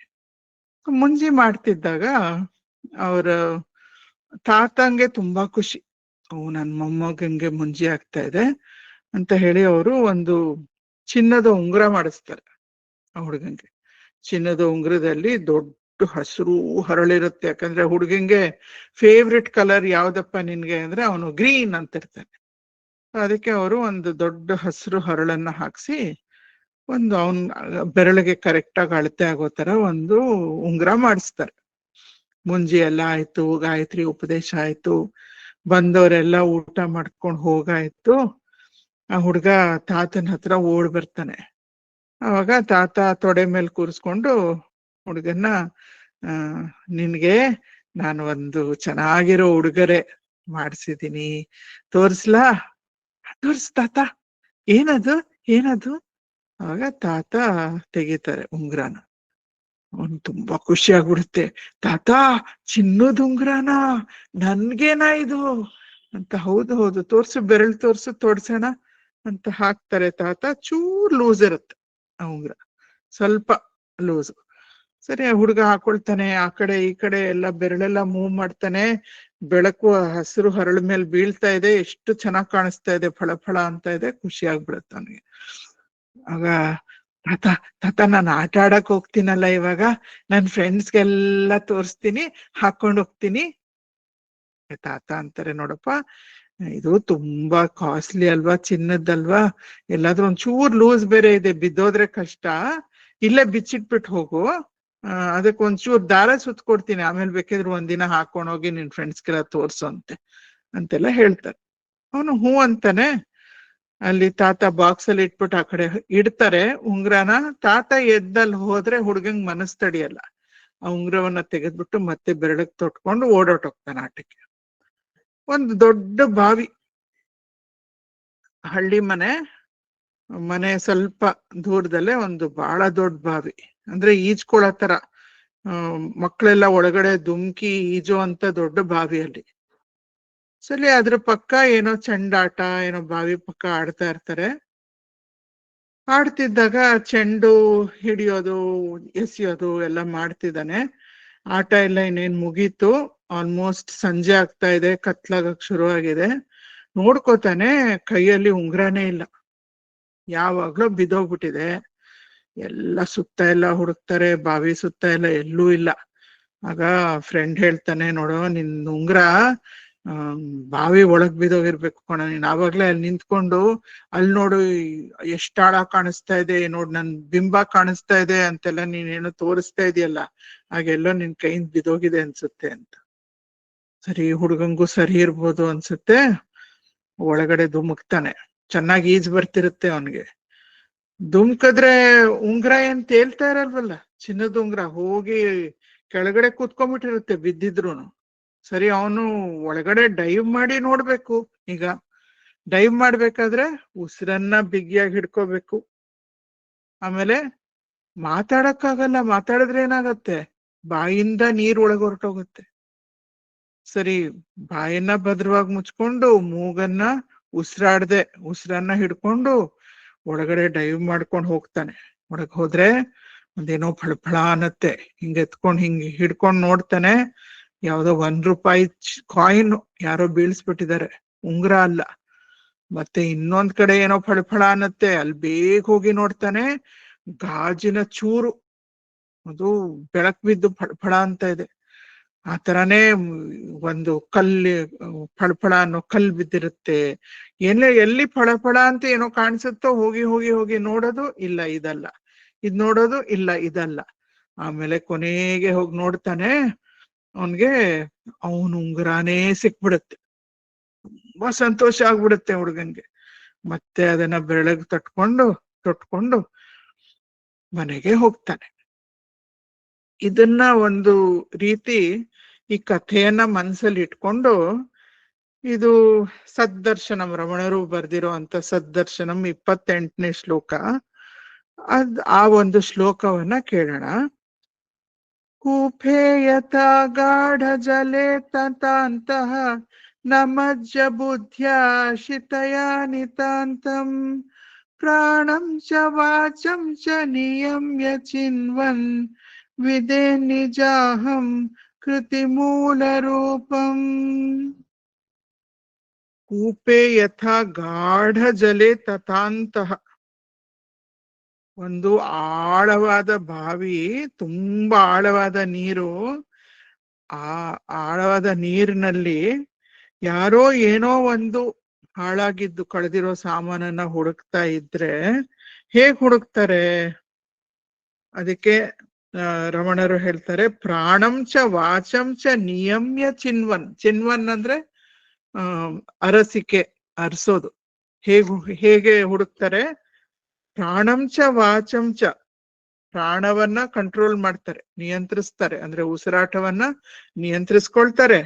ಮುಂಜಿ ಮಾಡ್ತಿದ್ದಾಗ ಅವರ ತಾತಂಗೆ ತುಂಬಾ ಖುಷಿ, ನನ್ ಮೊಮ್ಮಗಂಗೆ ಮುಂಜಿ ಆಗ್ತಾ ಇದೆ ಅಂತ ಹೇಳಿ ಅವರು ಒಂದು ಚಿನ್ನದ ಉಂಗುರ ಮಾಡಿಸ್ತಾರೆ ಆ ಹುಡುಗಂಗೆ. ಚಿನ್ನದ ಉಂಗುರದಲ್ಲಿ ದೊಡ್ಡ ಹಸಿರು ಹರಳಿರುತ್ತೆ, ಯಾಕಂದ್ರೆ ಹುಡುಗಂಗೆ ಫೇವ್ರೆಟ್ ಕಲರ್ ಯಾವ್ದಪ್ಪ ನಿನ್ಗೆ ಅಂದ್ರೆ ಅವನು ಗ್ರೀನ್ ಅಂತ ಇರ್ತಾನೆ. ಅದಕ್ಕೆ ಅವರು ಒಂದು ದೊಡ್ಡ ಹಸಿರು ಹರಳನ್ನ ಹಾಕ್ಸಿ ಒಂದು ಅವನ್ ಬೆರಳಿಗೆ ಕರೆಕ್ಟ್ ಆಗಿ ಅಳತೆ ಆಗೋ ತರ ಒಂದು ಉಂಗುರ ಮಾಡಿಸ್ತಾರೆ. ಮುಂಜಿ ಎಲ್ಲ ಆಯ್ತು, ಗಾಯತ್ರಿ ಉಪದೇಶ ಆಯ್ತು, ಬಂದವರೆಲ್ಲ ಊಟ ಮಾಡ್ಕೊಂಡು ಹೋಗಾಯ್ತು. ಆ ಹುಡ್ಗ ತಾತನ ಹತ್ರ ಓಡ್ ಬರ್ತಾನೆ. ಅವಾಗ ತಾತ ತೊಡೆ ಮೇಲೆ ಕೂರಿಸ್ಕೊಂಡು ಹುಡುಗನ್ನ, ನಿನ್ಗೆ ನಾನು ಒಂದು ಚೆನ್ನಾಗಿರೋ ಉಡುಗೊರೆ ಮಾಡ್ಸಿದೀನಿ, ತೋರ್ಸ್ಲಾ? ತೋರ್ಸ್ ತಾತ ಏನದು ಏನದು? ಆಗ ತಾತ ತೆಗಿತಾರೆ ಉಂಗ್ರನ. ಅವನ್ ತುಂಬಾ ಖುಷಿ ಆಗ್ಬಿಡುತ್ತೆ. ತಾತ, ಚಿನ್ನದ ಉಂಗ್ರನ? ನನ್ಗೇನಾ ಇದು ಅಂತ. ಹೌದು ಹೌದು, ತೋರ್ಸು, ಬೆರಳು ತೋರ್ಸು, ತೋಡ್ಸೋಣ ಅಂತ ಹಾಕ್ತಾರೆ. ತಾತ ಚೂರ್ ಲೂಸ್ ಇರುತ್ತೆ ಆ ಉಂಗ್ರ, ಸ್ವಲ್ಪ ಲೂಸ್. ಸರಿ, ಆ ಹುಡುಗ ಹಾಕೊಳ್ತಾನೆ. ಆ ಕಡೆ ಈ ಕಡೆ ಎಲ್ಲ ಬೆರಳೆಲ್ಲ ಮೂವ್ ಮಾಡ್ತಾನೆ. ಬೆಳಕು ಹಸಿರು ಹರಳ ಮೇಲೆ ಬೀಳ್ತಾ ಇದೆ. ಎಷ್ಟು ಚೆನ್ನಾಗ್ ಕಾಣಿಸ್ತಾ ಇದೆ, ಫಳ ಫಳ ಅಂತ ಇದೆ. ಖುಷಿ ಆಗ್ಬಿಡುತ್ತೆ ಅವನಿಗೆ. ಆಗ ತಾತ, ತಾತ ನಾನು ಆಟ ಆಡಕ್ ಹೋಗ್ತೀನಲ್ಲ ಇವಾಗ, ನನ್ ಫ್ರೆಂಡ್ಸ್ಗೆಲ್ಲ ತೋರಿಸ್ತೀನಿ, ಹಾಕೊಂಡ್ ಹೋಗ್ತೀನಿ. ತಾತ ಅಂತಾರೆ, ನೋಡಪ್ಪ, ಇದು ತುಂಬಾ ಕಾಸ್ಟ್ಲಿ ಅಲ್ವಾ, ಚಿನ್ನದಲ್ವಾ, ಎಲ್ಲಾದ್ರೂ ಒಂಚೂರ್ ಲೂಸ್ ಬೇರೆ ಇದೆ, ಬಿದ್ದೋದ್ರೆ ಕಷ್ಟ. ಇಲ್ಲೇ ಬಿಚ್ಚಿಟ್ಬಿಟ್ಟು ಹೋಗು, ಅದಕ್ಕೆ ಒಂಚೂರ್ ದಾರ ಸುತ್ಕೊಡ್ತೀನಿ, ಆಮೇಲೆ ಬೇಕಿದ್ರೆ ಒಂದಿನ ಹಾಕೊಂಡ್ ಹೋಗಿ ನಿನ್ ಫ್ರೆಂಡ್ಸ್ಗೆಲ್ಲ ತೋರ್ಸು ಅಂತೆಲ್ಲ ಹೇಳ್ತಾರೆ. ಅವನು ಹೂ ಅಂತಾನೆ. ಅಲ್ಲಿ ತಾತ ಬಾಕ್ಸ್ ಅಲ್ಲಿ ಇಟ್ಬಿಟ್ಟು ಆ ಕಡೆ ಇಡ್ತಾರೆ ಉಂಗ್ರನ. ತಾತ ಎದ್ದಲ್ಲಿ ಹೋದ್ರೆ ಹುಡ್ಗಂಗ್ ಮನಸ್ ತಡಿಯಲ್ಲ. ಆ ಉಂಗ್ರವನ್ನ ತೆಗೆದ್ಬಿಟ್ಟು ಮತ್ತೆ ಬೆರಳಕ್ ತೊಟ್ಕೊಂಡು ಓಡಾಟೋಗ್ತಾನೆ ಆಟಕ್ಕೆ. ಒಂದು ದೊಡ್ಡ ಬಾವಿ, ಹಳ್ಳಿ ಮನೆ ಸ್ವಲ್ಪ ದೂರದಲ್ಲೇ ಒಂದು ಬಹಳ ದೊಡ್ಡ ಬಾವಿ, ಅಂದ್ರೆ ಈಜ್ಕೊಳೋ ತರ. ಮಕ್ಕಳೆಲ್ಲ ಒಳಗಡೆ ಧುಮ್ಕಿ ಈಜೋ ಅಂತ ದೊಡ್ಡ ಬಾವಿಯಲ್ಲಿ. ಸರಿ, ಅದ್ರ ಪಕ್ಕ ಏನೋ ಚೆಂಡಾಟ, ಏನೋ ಬಾವಿ ಪಕ್ಕ ಆಡ್ತಾ ಇರ್ತಾರೆ. ಆಡ್ತಿದ್ದಾಗ ಚೆಂಡು ಹಿಡಿಯೋದು, ಎಸೆಯೋದು ಎಲ್ಲ ಮಾಡ್ತಿದ್ದಾನೆ. ಆಟ ಎಲ್ಲ ಇನ್ನೇನ್ ಮುಗೀತು. ಆಲ್ಮೋಸ್ಟ್ ಸಂಜೆ ಆಗ್ತಾ ಇದೆ, ಕತ್ಲಾಗಕ್ ಶುರುವಾಗಿದೆ. ನೋಡ್ಕೋತಾನೆ, ಕೈಯಲ್ಲಿ ಉಂಗ್ರನೇ ಇಲ್ಲ, ಯಾವಾಗ್ಲೂ ಬಿದ್ದೋಗ್ಬಿಟ್ಟಿದೆ. ಎಲ್ಲ ಸುತ್ತ ಎಲ್ಲ ಹುಡುಕ್ತಾರೆ, ಬಾವಿ ಸುತ್ತ ಎಲ್ಲ ಎಲ್ಲೂ ಇಲ್ಲ. ಆಗ ಫ್ರೆಂಡ್ ಹೇಳ್ತಾನೆ, ನೋಡು, ನಿನ್ ಉಂಗ್ರ ಬಾವಿ ಒಳಗ್ ಬಿದ್ದೋಗಿರ್ಬೇಕು ಕಣ. ನೀನ್ ಆವಾಗ್ಲೇ ಅಲ್ಲಿ ನಿಂತ್ಕೊಂಡು ಅಲ್ಲಿ ನೋಡು ಎಷ್ಟ್ ಆಳ ಕಾಣಿಸ್ತಾ ಇದೆ, ನೋಡ್ ನನ್ ಬಿಂಬ ಕಾಣಿಸ್ತಾ ಇದೆ ಅಂತೆಲ್ಲ ನೀನೇನೋ ತೋರಿಸ್ತಾ ಇದೆಯಲ್ಲ, ಹಾಗೆಲ್ಲೋ ನಿನ್ ಕೈಯಿಂದ ಬಿದ್ದೋಗಿದೆ ಅನ್ಸುತ್ತೆ ಅಂತ. ಸರಿ, ಹುಡುಗಂಗೂ ಸರಿ ಇರ್ಬೋದು ಅನ್ಸುತ್ತೆ. ಒಳಗಡೆ ಧುಮುಕ್ತಾನೆ. ಚೆನ್ನಾಗಿ ಈಜ್ ಬರ್ತಿರುತ್ತೆ ಅವನ್ಗೆ. ಧುಮ್ಕದ್ರೆ ಉಂಗ್ರ ಏನ್ ತೇಲ್ತಾ ಇರಲ್ವಲ್ಲ, ಚಿನ್ನದ ಉಂಗ್ರ ಹೋಗಿ ಕೆಳಗಡೆ ಕೂತ್ಕೊಂಡ್ಬಿಟ್ಟಿರುತ್ತೆ ಬಿದ್ದಿದ್ರುನು. ಸರಿ, ಅವನು ಒಳಗಡೆ ಡೈವ್ ಮಾಡಿ ನೋಡ್ಬೇಕು. ಈಗ ಡೈವ್ ಮಾಡ್ಬೇಕಾದ್ರೆ ಉಸಿರನ್ನ ಬಿಗಿಯಾಗಿ ಹಿಡ್ಕೋಬೇಕು. ಆಮೇಲೆ ಮಾತಾಡಕ್ಕಾಗಲ್ಲ, ಮಾತಾಡಿದ್ರೆ ಏನಾಗತ್ತೆ, ಬಾಯಿಂದ ನೀರ್ ಒಳಗೆ ಹೊರಟೋಗುತ್ತೆ. ಸರಿ, ಬಾಯನ್ನ ಭದ್ರವಾಗಿ ಮುಚ್ಕೊಂಡು ಮೂಗನ್ನ ಉಸಿರನ್ನ ಹಿಡ್ಕೊಂಡು ಒಳಗಡೆ ಡೈವ್ ಮಾಡ್ಕೊಂಡು ಹೋಗ್ತಾನೆ. ಒಳಗ್ ಹೋದ್ರೆ ಒಂದೇನೋ ಫಳಫಳ ಅನ್ನತ್ತೆ. ಹಿಂಗ ಎತ್ಕೊಂಡ್ ಹಿಂಗ್ ಹಿಡ್ಕೊಂಡ್ ನೋಡ್ತಾನೆ. ಯಾವ್ದೋ ₹1 ಕಾಯಿನ್ ಯಾರೋ ಬೀಳ್ಸ್ಬಿಟ್ಟಿದ್ದಾರೆ, ಉಂಗ್ರ ಅಲ್ಲ. ಮತ್ತೆ ಇನ್ನೊಂದ್ ಕಡೆ ಏನೋ ಫಳಫಳ ಅನ್ನತ್ತೆ. ಅಲ್ಲಿ ಬೇಗ ಹೋಗಿ ನೋಡ್ತಾನೆ, ಗಾಜಿನ ಚೂರು, ಅದು ಬೆಳಕ್ ಬಿದ್ದು ಫಳಫಳ ಅಂತ ಇದೆ. ಆ ತರಾನೇ ಒಂದು ಫಳಫಳ ಅನ್ನೋ ಕಲ್ಲು ಬಿದ್ದಿರುತ್ತೆ. ಎಲ್ಲಿ ಫಳಫಳ ಅಂತ ಏನೋ ಕಾಣಿಸುತ್ತೋ ಹೋಗಿ ಹೋಗಿ ಹೋಗಿ ನೋಡೋದು, ಇಲ್ಲ ಇದಲ್ಲ. ಇದ್ ನೋಡೋದು, ಇಲ್ಲ ಇದಲ್ಲ. ಆಮೇಲೆ ಕೊನೆಗೆ ಹೋಗಿ ನೋಡ್ತಾನೆ, ಅವನ್ಗೆ ಅವನು ಉಂಗುರಾನೇ ಸಿಕ್ಬಿಡುತ್ತೆ. ತುಂಬಾ ಸಂತೋಷ ಆಗ್ಬಿಡುತ್ತೆ ಹುಡುಗನ್ಗೆ. ಮತ್ತೆ ಅದನ್ನ ಬೆರಳಿಗೆ ತೊಟ್ಕೊಂಡು ಮನೆಗೆ ಹೋಗ್ತಾನೆ. ಇದನ್ನ ಒಂದು ರೀತಿ ಈ ಕಥೆಯನ್ನ ಮನ್ಸಲ್ಲಿ ಇಟ್ಕೊಂಡು, ಇದು ಸದ್ದರ್ಶನಂ, ರಮಣರು ಬರ್ದಿರೋ ಅಂತ ಸದ್ದರ್ಶನಂ 28ನೇ ಶ್ಲೋಕ. ಆ ಒಂದು ಶ್ಲೋಕವನ್ನ ಕೇಳೋಣ. ಕೂಪೇ ಯಥಾ ಗಾಢ ಜಲೆ ತತಾಂತಃ ನಮಜ್ಜ ಬುದ್ಧ್ಯಾ ಶಿತಯಾ ನಿತಾಂತಂ ಪ್ರಾಣಂ ಚ ವಾಚಂ ಚ ನಿಯಮ್ಯ ಚಿನ್ವನ್ ವಿದೇ ನಿಜಾಹಂ ಕೃತಿ ಮೂಲ ರೂಪಂ. ಕೂಪೇ ಯಥಾ ಗಾಢ ಜಲೆ ತಥಾಂತಃ. ಒಂದು ಆಳವಾದ ಬಾವಿ, ತುಂಬಾ ಆಳವಾದ ನೀರು. ಆ ಆಳವಾದ ನೀರಿನಲ್ಲಿ ಯಾರೋ ಏನೋ ಒಂದು ಹಾಳಾಗಿದ್ದು ಕಳೆದಿರೋ ಸಾಮಾನನ್ನ ಹುಡುಕ್ತಾ ಇದ್ರೆ ಹೇಗ್ ಹುಡುಕ್ತಾರೆ? ಅದಕ್ಕೆ ರಮಣರು ಹೇಳ್ತಾರೆ, ಪ್ರಾಣಂಚ ವಾಚಂಚ ನಿಯಮ್ಯ ಚಿನ್ವನ್ ಅಂದ್ರೆ ಅರಸಿಕೆ, ಅರಸೋದು. ಹೇಗೆ ಹುಡುಕ್ತಾರೆ? ಪ್ರಾಣಂಚ ವಾಚಂಚ, ಪ್ರಾಣವನ್ನ ಕಂಟ್ರೋಲ್ ಮಾಡ್ತಾರೆ, ನಿಯಂತ್ರಿಸ್ತಾರೆ, ಅಂದ್ರೆ ಉಸಿರಾಟವನ್ನ ನಿಯಂತ್ರಿಸ್ಕೊಳ್ತಾರೆ.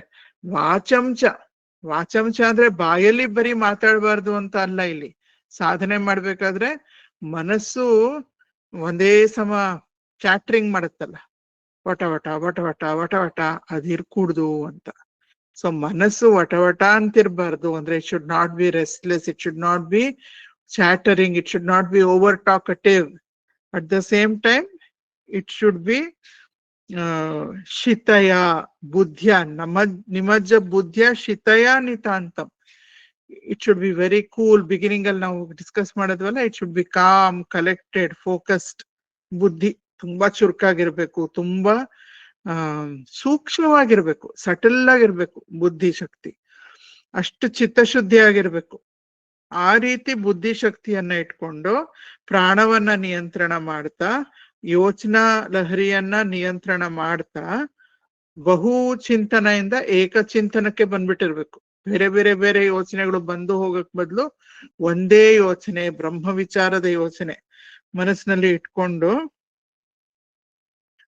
ವಾಚಂಚ ಅಂದ್ರೆ ಬಾಯಲ್ಲಿ ಬರೀ ಮಾತಾಡಬಾರ್ದು ಅಂತ ಅಲ್ಲ ಇಲ್ಲಿ. ಸಾಧನೆ ಮಾಡ್ಬೇಕಾದ್ರೆ ಮನಸ್ಸು ಒಂದೇ ಸಮ ಚಾಟ್ರಿಂಗ್ ಮಾಡುತ್ತಲ್ಲ, ವಟ ವಟ ವಟ ವಟ ವಟ ವಟ ಅದಿರ್ಕೂಡ್ದು ಅಂತ. ಸೊ ಮನಸ್ಸು ವಟ ವಟ ಅಂತಿರ್ಬಾರ್ದು. ಅಂದ್ರೆ it should not be restless, it should not be chattering, it should not be over talkative. At the same time it should be ಶಿತಯ ಬುದ್ಧ್ಯ ನಿಮಜ್ಜ ಬುದ್ಧಿಯ ಶಿತಯ ನಿತಾಂತಂ. It should be very cool. Beginning ಅಲ್ಲಿ ನಾವು ಡಿಸ್ಕಸ್ ಮಾಡಿದ್ವಲ್ಲ, it should be calm, collected, focused. ಬುದ್ಧಿ ತುಂಬಾ ಚುರುಕಾಗಿರ್ಬೇಕು, ತುಂಬಾ ಸೂಕ್ಷ್ಮವಾಗಿರ್ಬೇಕು, ಸಟಲ್ ಆಗಿರ್ಬೇಕು ಬುದ್ಧಿ ಶಕ್ತಿ, ಅಷ್ಟು ಚಿತ್ತಶುದ್ಧಿ ಆಗಿರ್ಬೇಕು. ಆ ರೀತಿ ಬುದ್ಧಿ ಶಕ್ತಿಯನ್ನ ಇಟ್ಕೊಂಡು ಪ್ರಾಣವನ್ನ ನಿಯಂತ್ರಣ ಮಾಡ್ತಾ, ಯೋಚನಾ ಲಹರಿಯನ್ನ ನಿಯಂತ್ರಣ ಮಾಡ್ತಾ, ಬಹು ಚಿಂತನೆಯಿಂದ ಏಕಚಿಂತನಕ್ಕೆ ಬಂದ್ಬಿಟ್ಟಿರ್ಬೇಕು. ಬೇರೆ ಬೇರೆ ಬೇರೆ ಯೋಚನೆಗಳು ಬಂದು ಹೋಗಕ್ ಬದಲು ಒಂದೇ ಯೋಚನೆ, ಬ್ರಹ್ಮ ವಿಚಾರದ ಯೋಚನೆ ಮನಸ್ಸಿನಲ್ಲಿ ಇಟ್ಕೊಂಡು,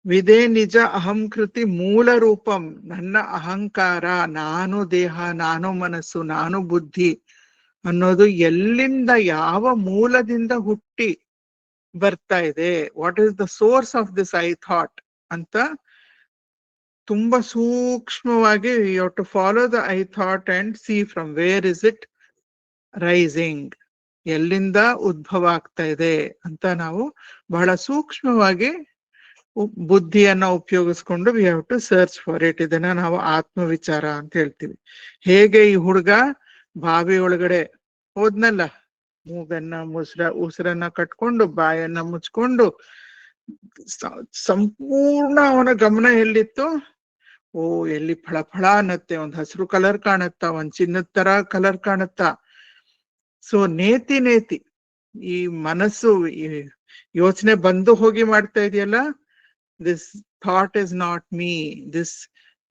ವಿದೇ ನಿಜ ಅಹಂಕೃತಿ ಮೂಲ ರೂಪಂ, ನನ್ನ ಅಹಂಕಾರ, ನಾನು ದೇಹ, ನಾನು ಮನಸ್ಸು, ನಾನು ಬುದ್ಧಿ ಅನ್ನೋದು ಎಲ್ಲಿಂದ, ಯಾವ ಮೂಲದಿಂದ ಹುಟ್ಟಿ ಬರ್ತಾ ಇದೆ, what is the source of this I thought ಅಂತ ತುಂಬಾ ಸೂಕ್ಷ್ಮವಾಗಿ you have to follow the I thought and see from where is it rising, ಎಲ್ಲಿಂದ ಉದ್ಭವ ಆಗ್ತಾ ಇದೆ ಅಂತ ನಾವು ಬಹಳ ಸೂಕ್ಷ್ಮವಾಗಿ ಬುದ್ಧಿಯನ್ನ ಉಪಯೋಗಿಸ್ಕೊಂಡು we have to search for it. ಇದನ್ನ ನಾವು ಆತ್ಮವಿಚಾರ ಅಂತ ಹೇಳ್ತೀವಿ. ಹೇಗೆ ಈ ಹುಡುಗ ಬಾವಿ ಒಳಗಡೆ ಹೋದ್ನಲ್ಲ, ಮೂಗನ್ನ ಉಸಿರನ್ನ ಕಟ್ಕೊಂಡು ಬಾಯನ್ನ ಮುಚ್ಕೊಂಡು, ಸಂಪೂರ್ಣ ಅವನ ಗಮನ ಎಲ್ಲಿತ್ತು, ಓ ಎಲ್ಲಿ ಫಳ ಫಳ ಅನ್ನತ್ತೆ, ಒಂದ್ ಹಸಿರು ಕಲರ್ ಕಾಣುತ್ತ, ಒಂದ್ ಚಿನ್ನದ ತರ ಕಲರ್ ಕಾಣುತ್ತ. ಸೊ ನೇತಿ ನೇತಿ ಈ ಮನಸ್ಸು ಈ ಯೋಚನೆ ಬಂದು ಹೋಗಿ ಮಾಡ್ತಾ ಇದೆಯಲ್ಲ, this thought is not me, this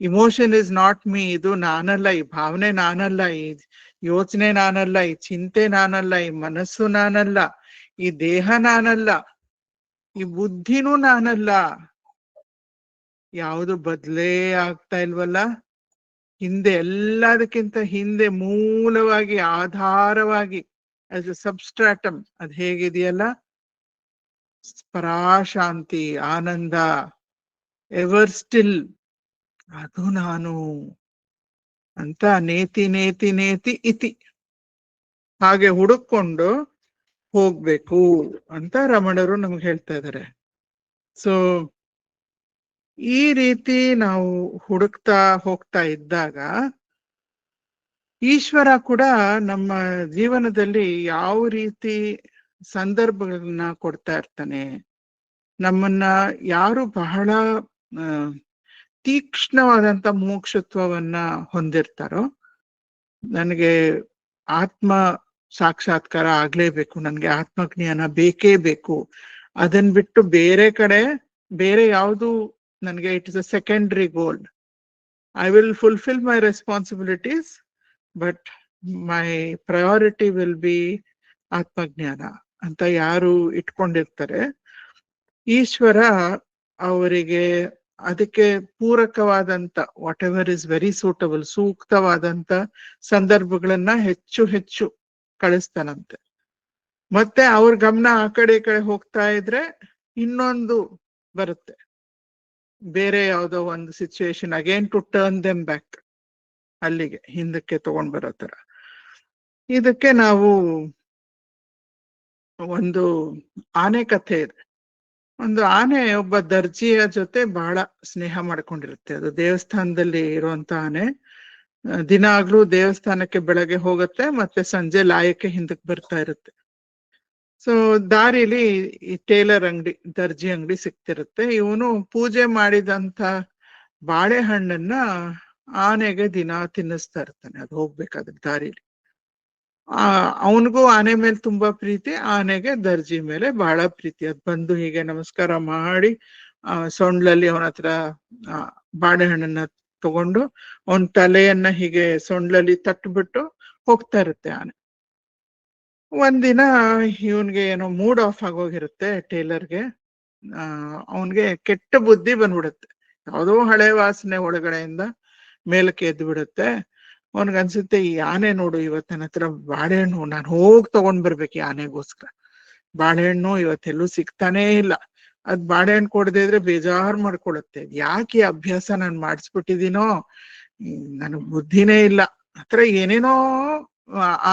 emotion is not me, ಇದು ನಾನಲ್ಲ, ಈ ಭಾವನೆ ನಾನಲ್ಲ, ಈ ಯೋಚನೆ ನಾನಲ್ಲ, ಈ ಚಿಂತೆ ನಾನಲ್ಲ, ಈ ಮನಸ್ಸು ನಾನಲ್ಲ, ಈ ದೇಹ ನಾನಲ್ಲ, ಈ ಬುದ್ಧಿನೂ ನಾನಲ್ಲ. ಯಾವುದು ಬದಲೇ ಆಗ್ತಾ ಇಲ್ವಲ್ಲ. ಹಿಂದೆ ಎಲ್ಲದಕ್ಕಿಂತ ಹಿಂದೆ ಮೂಲವಾಗಿ, ಆಧಾರವಾಗಿ, ಆಸ್ ಎ ಸಬ್ಸ್ಟ್ರಾಟಮ್ ಅದ್ ಹೇಗಿದೆಯಲ್ಲ, ಪರಾಶಾಂತಿ, ಆನಂದ, ಎವರ್ ಸ್ಟಿಲ್, ಅದು ನಾನು ಅಂತ ನೇತಿ ನೇತಿ ನೇತಿ ಇತಿ ಹಾಗೆ ಹುಡುಕೊಂಡು ಹೋಗ್ಬೇಕು ಅಂತ ರಮಣರು ನಮ್ಗೆ ಹೇಳ್ತಾ ಇದ್ದಾರೆ. ಸೊ ಈ ರೀತಿ ನಾವು ಹುಡುಕ್ತಾ ಹೋಗ್ತಾ ಇದ್ದಾಗ ಈಶ್ವರ ಕೂಡ ನಮ್ಮ ಜೀವನದಲ್ಲಿ ಯಾವ ರೀತಿ ಸಂದರ್ಭಗಳನ್ನ ಕೊಡ್ತಾ ಇರ್ತಾನೆ. ನಮ್ಮನ್ನ ಯಾರು ಬಹಳ ತೀಕ್ಷ್ಣವಾದಂತ ಮೋಕ್ಷತ್ವವನ್ನ ಹೊಂದಿರ್ತಾರೋ, ನನಗೆ ಆತ್ಮ ಸಾಕ್ಷಾತ್ಕಾರ ಆಗ್ಲೇಬೇಕು, ನನ್ಗೆ ಆತ್ಮಜ್ಞಾನ ಬೇಕೇ ಬೇಕು, ಅದನ್ ಬಿಟ್ಟು ಬೇರೆ ಕಡೆ ಬೇರೆ ಯಾವುದು ನನಗೆ it is a secondary goal. I will fulfil my responsibilities, but my priority will be ಆತ್ಮಜ್ಞಾನ ಅಂತ ಯಾರು ಇಟ್ಕೊಂಡಿರ್ತಾರೆ, ಈಶ್ವರ ಅವರಿಗೆ ಅದಕ್ಕೆ ಪೂರಕವಾದಂತ whatever is very suitable, ಸೂಕ್ತವಾದಂತ ಸಂದರ್ಭಗಳನ್ನ ಹೆಚ್ಚು ಹೆಚ್ಚು ಕಳಿಸ್ತಾನಂತೆ. ಮತ್ತೆ ಅವ್ರ ಗಮನ ಆ ಕಡೆ ಈ ಕಡೆ ಹೋಗ್ತಾ ಇದ್ರೆ ಇನ್ನೊಂದು ಬರುತ್ತೆ, ಬೇರೆ ಯಾವುದೋ ಒಂದು situation, again to turn them back, ಅಲ್ಲಿಗೆ ಹಿಂದಕ್ಕೆ ತಗೊಂಡ್ ಬರೋ ತರ. ಇದಕ್ಕೆ ನಾವು ಒಂದು ಆನೆ ಕಥೆ ಇದೆ. ಒಂದು ಆನೆ ಒಬ್ಬ ದರ್ಜಿಯ ಜೊತೆ ಬಹಳ ಸ್ನೇಹ ಮಾಡ್ಕೊಂಡಿರುತ್ತೆ. ಅದು ದೇವಸ್ಥಾನದಲ್ಲಿ ಇರುವಂತ ಆನೆ. ದಿನಾಗ್ಲೂ ದೇವಸ್ಥಾನಕ್ಕೆ ಬೆಳಗ್ಗೆ ಹೋಗುತ್ತೆ, ಮತ್ತೆ ಸಂಜೆ ಲಾಯಕ್ಕೆ ಹಿಂದಕ್ಕೆ ಬರ್ತಾ ಇರುತ್ತೆ. ಸೊ ದಾರಿಲಿ ಈ ಟೇಲರ್ ಅಂಗಡಿ, ದರ್ಜಿ ಅಂಗಡಿ ಸಿಕ್ತಿರುತ್ತೆ. ಇವನು ಪೂಜೆ ಮಾಡಿದಂತ ಬಾಳೆಹಣ್ಣನ್ನ ಆನೆಗೆ ದಿನ ತಿನ್ನಿಸ್ತಾ ಇರ್ತಾನೆ ಅದು ಹೋಗ್ಬೇಕಾದ್ರೆ ದಾರಿಲಿ. ಅವನಿಗೂ ಆನೆ ಮೇಲೆ ತುಂಬಾ ಪ್ರೀತಿ, ಆನೆಗೆ ದರ್ಜಿ ಮೇಲೆ ಬಹಳ ಪ್ರೀತಿ. ಅದ್ ಬಂದು ಹೀಗೆ ನಮಸ್ಕಾರ ಮಾಡಿ ಸೊಂಡ್ಲಲ್ಲಿ ಅವನ ಹತ್ರ ಬಾಳೆಹಣ್ಣನ್ನ ತಗೊಂಡು ಅವನ್ ತಲೆಯನ್ನ ಹೀಗೆ ಸೊಂಡ್ಲಲ್ಲಿ ತಟ್ಬಿಟ್ಟು ಹೋಗ್ತಾ ಇರುತ್ತೆ ಆನೆ. ಒಂದಿನ ಇವನ್ಗೆ ಏನೋ ಮೂಡ್ ಆಫ್ ಆಗೋಗಿರುತ್ತೆ ಟೇಲರ್ಗೆ. ಅವನ್ಗೆ ಕೆಟ್ಟ ಬುದ್ಧಿ ಬಂದ್ಬಿಡುತ್ತೆ. ಯಾವುದೋ ಹಳೆ ವಾಸನೆ ಒಳಗಡೆಯಿಂದ ಮೇಲಕ್ಕೆ ಎದ್ದು ಬಿಡುತ್ತೆ. ಅವನ್ಗನ್ಸುತ್ತೆ ಈ ಆನೆ ನೋಡು ಇವತ್ತು ನನ್ನ ಹತ್ರ ಬಾಳೆಹಣ್ಣು ನಾನು ಹೋಗಿ ತಗೊಂಡ್ ಬರ್ಬೇಕು ಈ ಆನೆಗೋಸ್ಕರ. ಬಾಳೆಹಣ್ಣು ಇವತ್ತೆಲ್ಲೂ ಸಿಗ್ತಾನೇ ಇಲ್ಲ. ಅದ್ ಬಾಳೆಹಣ್ಣು ಕೊಡದೇ ಇದ್ರೆ ಬೇಜಾರ್ ಮಾಡ್ಕೊಳತ್ತೆ. ಯಾಕೆ ಈ ಅಭ್ಯಾಸ ನಾನು ಮಾಡಿಸ್ಬಿಟ್ಟಿದೀನೋ, ನನಗ್ ಬುದ್ಧಿನೇ ಇಲ್ಲ ಆತರ ಏನೇನೋ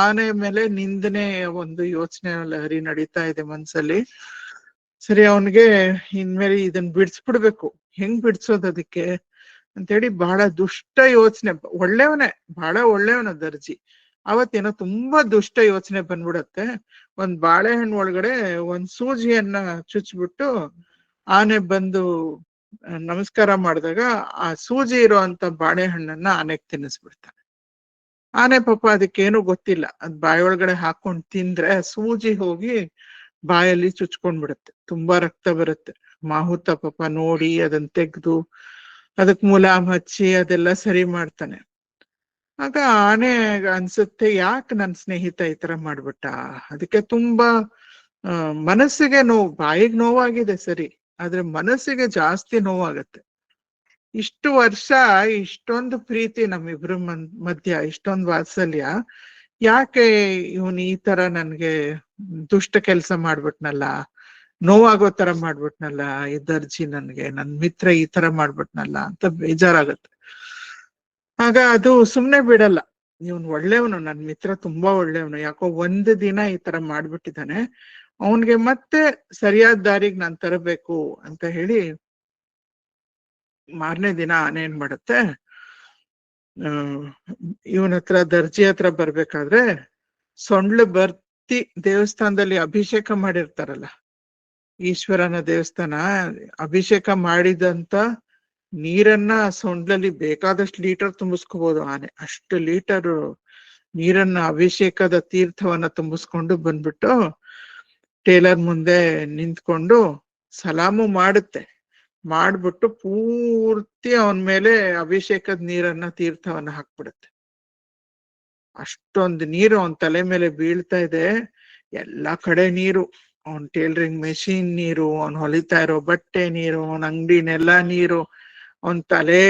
ಆನೆ ಮೇಲೆ ನಿಂದನೆ ಒಂದು ಯೋಚನೆ ಲಹರಿ ನಡೀತಾ ಇದೆ ಮನ್ಸಲ್ಲಿ. ಸರಿ ಅವನ್ಗೆ ಇನ್ಮೇಲೆ ಇದನ್ನ ಬಿಡ್ಸ್ಬಿಡ್ಬೇಕು. ಹೆಂಗ್ ಬಿಡ್ಸೋದ್ ಅದಕ್ಕೆ ಅಂತೇಳಿ ಬಹಳ ದುಷ್ಟ ಯೋಚನೆ. ಒಳ್ಳೆಯವನೇ, ಬಹಳ ಒಳ್ಳೆಯವನ ದರ್ಜಿ. ಅವತ್ತೇನೋ ತುಂಬಾ ದುಷ್ಟ ಯೋಚನೆ ಬಂದ್ಬಿಡತ್ತೆ. ಒಂದ್ ಬಾಳೆಹಣ್ಣು ಒಳಗಡೆ ಒಂದ್ ಸೂಜಿಯನ್ನ ಚುಚ್ಬಿಟ್ಟು ಆನೆ ಬಂದು ನಮಸ್ಕಾರ ಮಾಡಿದಾಗ ಆ ಸೂಜಿ ಇರುವಂತ ಬಾಳೆಹಣ್ಣನ್ನ ಆನೆಗ್ ತಿನ್ನಿಸ್ಬಿಡ್ತಾನೆ. ಆನೆ ಪಾಪ ಅದಕ್ಕೇನು ಗೊತ್ತಿಲ್ಲ, ಅದ್ ಬಾಯೊಳಗಡೆ ಹಾಕೊಂಡ್ ತಿಂದ್ರೆ ಸೂಜಿ ಹೋಗಿ ಬಾಯಲ್ಲಿ ಚುಚ್ಕೊಂಡ್ಬಿಡುತ್ತೆ, ತುಂಬಾ ರಕ್ತ ಬರುತ್ತೆ. ಮಾಹುತ ಪಾಪ ನೋಡಿ ಅದನ್ನ ತೆಗ್ದು ಅದಕ್ ಮುಲಾಮ್ ಹಚ್ಚಿ ಅದೆಲ್ಲ ಸರಿ ಮಾಡ್ತಾನೆ. ಆಗ ಆನೆ ಅನ್ಸುತ್ತೆ ಯಾಕೆ ನನ್ ಸ್ನೇಹಿತ ಈ ತರ ಮಾಡ್ಬಿಟ್ಟ. ಅದಕ್ಕೆ ತುಂಬಾ ಮನಸ್ಸಿಗೆ ನೋವು, ಬಾಯಿಗೆ ನೋವಾಗಿದೆ ಸರಿ, ಆದ್ರೆ ಮನಸ್ಸಿಗೆ ಜಾಸ್ತಿ ನೋವಾಗತ್ತೆ. ಇಷ್ಟು ವರ್ಷ ಇಷ್ಟೊಂದು ಪ್ರೀತಿ ನಮ್ಮಿಬ್ರ ಮಧ್ಯ, ಇಷ್ಟೊಂದು ವಾತ್ಸಲ್ಯ, ಯಾಕೆ ಇವನ್ ಈ ತರ ನನ್ಗೆ ದುಷ್ಟ ಕೆಲ್ಸ ಮಾಡ್ಬಿಟ್ನಲ್ಲ, ನೋವಾಗೋ ತರ ಮಾಡ್ಬಿಟ್ನಲ್ಲ ಈ ದರ್ಜಿ, ನನ್ಗೆ ನನ್ ಮಿತ್ರ ಈ ತರ ಮಾಡ್ಬಿಟ್ನಲ್ಲ ಅಂತ ಬೇಜಾರಾಗತ್ತೆ. ಆಗ ಅದು ಸುಮ್ನೆ ಬಿಡಲ್ಲ. ಇವನ್ ಒಳ್ಳೆಯವನು, ನನ್ ಮಿತ್ರ ತುಂಬಾ ಒಳ್ಳೆಯವನು, ಯಾಕೋ ಒಂದ್ ದಿನ ಈ ತರ ಮಾಡ್ಬಿಟ್ಟಿದ್ದಾನೆ, ಅವನ್ಗೆ ಮತ್ತೆ ಸರಿಯಾದ ದಾರಿಗೆ ನಾನ್ ತರಬೇಕು ಅಂತ ಹೇಳಿ ಮಾರನೇ ದಿನ ಆನೆ ಏನ್ ಮಾಡುತ್ತೆ, ಇವನ ಹತ್ರ ದರ್ಜಿ ಹತ್ರ ಬರ್ಬೇಕಾದ್ರೆ ಸೊಂಡ್ಲು ಬರ್ತಿ ದೇವಸ್ಥಾನದಲ್ಲಿ ಅಭಿಷೇಕ ಮಾಡಿರ್ತಾರಲ್ಲ, ಈಶ್ವರನ ದೇವಸ್ಥಾನ, ಅಭಿಷೇಕ ಮಾಡಿದಂತ ನೀರನ್ನ ಸೊಂಡ್ಲಲ್ಲಿ ಬೇಕಾದಷ್ಟು ಲೀಟರ್ ತುಂಬಿಸ್ಕೋಬಹುದು ಆನೆ. ಅಷ್ಟು ಲೀಟರ್ ನೀರನ್ನ, ಅಭಿಷೇಕದ ತೀರ್ಥವನ್ನ ತುಂಬಿಸ್ಕೊಂಡು ಬಂದ್ಬಿಟ್ಟು ಟೇಲರ್ ಮುಂದೆ ನಿಂತ್ಕೊಂಡು ಸಲಾಮು ಮಾಡುತ್ತೆ. ಮಾಡ್ಬಿಟ್ಟು ಪೂರ್ತಿ ಅವನ ಮೇಲೆ ಅಭಿಷೇಕದ ನೀರನ್ನ, ತೀರ್ಥವನ್ನ ಹಾಕ್ಬಿಡುತ್ತೆ. ಅಷ್ಟೊಂದು ನೀರು ಅವನ್ ತಲೆ ಮೇಲೆ ಬೀಳ್ತಾ ಇದೆ. ಎಲ್ಲಾ ಕಡೆ ನೀರು, ಅವನ್ ಟೇಲರಿಂಗ್ ಮೆಷಿನ್ ನೀರು, ಅವನ್ ಹೊಲಿತಾ ಇರೋ ಬಟ್ಟೆ ನೀರು, ಅವನ್ ಅಂಗಡಿನೆಲ್ಲಾ ನೀರು, ಅವನ್ ತಲೆ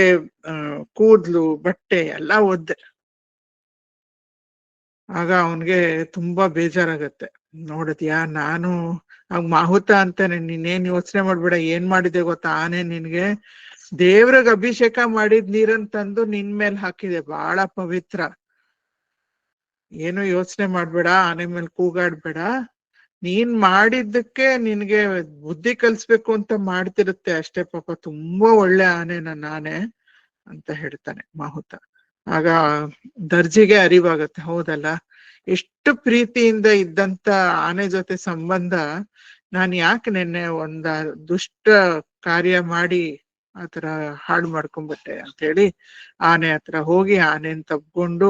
ಕೂದ್ಲು ಬಟ್ಟೆ ಎಲ್ಲಾ ಒದ್ದೆ. ಆಗ ಅವನ್ಗೆ ತುಂಬಾ ಬೇಜಾರಾಗತ್ತೆ. ನೋಡಿದ್ಯಾ, ನಾನು ಆಗ ಮಾಹುತ ಅಂತಾನೆ, ನೀನೇನ್ ಯೋಚನೆ ಮಾಡ್ಬೇಡ, ಏನ್ ಮಾಡಿದೆ ಗೊತ್ತಾ, ಆನೆ ನಿನ್ಗೆ ದೇವ್ರಿಗೆ ಅಭಿಷೇಕ ಮಾಡಿದ್ ನೀರನ್ ತಂದು ನಿನ್ ಮೇಲೆ ಹಾಕಿದೆ, ಬಹಳ ಪವಿತ್ರ, ಏನು ಯೋಚನೆ ಮಾಡ್ಬೇಡ, ಆನೆ ಮೇಲೆ ಕೂಗಾಡ್ಬೇಡ, ನೀನ್ ಮಾಡಿದ್ದಕ್ಕೆ ನಿನ್ಗೆ ಬುದ್ಧಿ ಕಲ್ಸ್ಬೇಕು ಅಂತ ಮಾಡ್ತಿರುತ್ತೆ ಅಷ್ಟೇ, ಪಾಪ ತುಂಬಾ ಒಳ್ಳೆ ಆನೆ ನನ್ನ ಆನೆ ಅಂತ ಹೇಳ್ತಾನೆ ಮಾಹುತ. ಆಗ ದರ್ಜಿಗೆ ಅರಿವಾಗತ್ತೆ, ಹೌದಲ್ಲ, ಎಷ್ಟು ಪ್ರೀತಿಯಿಂದ ಇದ್ದಂತ ಆನೆ ಜೊತೆ ಸಂಬಂಧ ನಾನ್ ಯಾಕೆ ನಿನ್ನೆ ಒಂದ ದುಷ್ಟ ಕಾರ್ಯ ಮಾಡಿ ಆತರ ಹಾಳು ಮಾಡ್ಕೊಂಡ್ಬಿಟ್ಟೆ ಅಂತ ಹೇಳಿ ಆನೆ ಹತ್ರ ಹೋಗಿ ಆನೆನ್ ತಬ್ಕೊಂಡು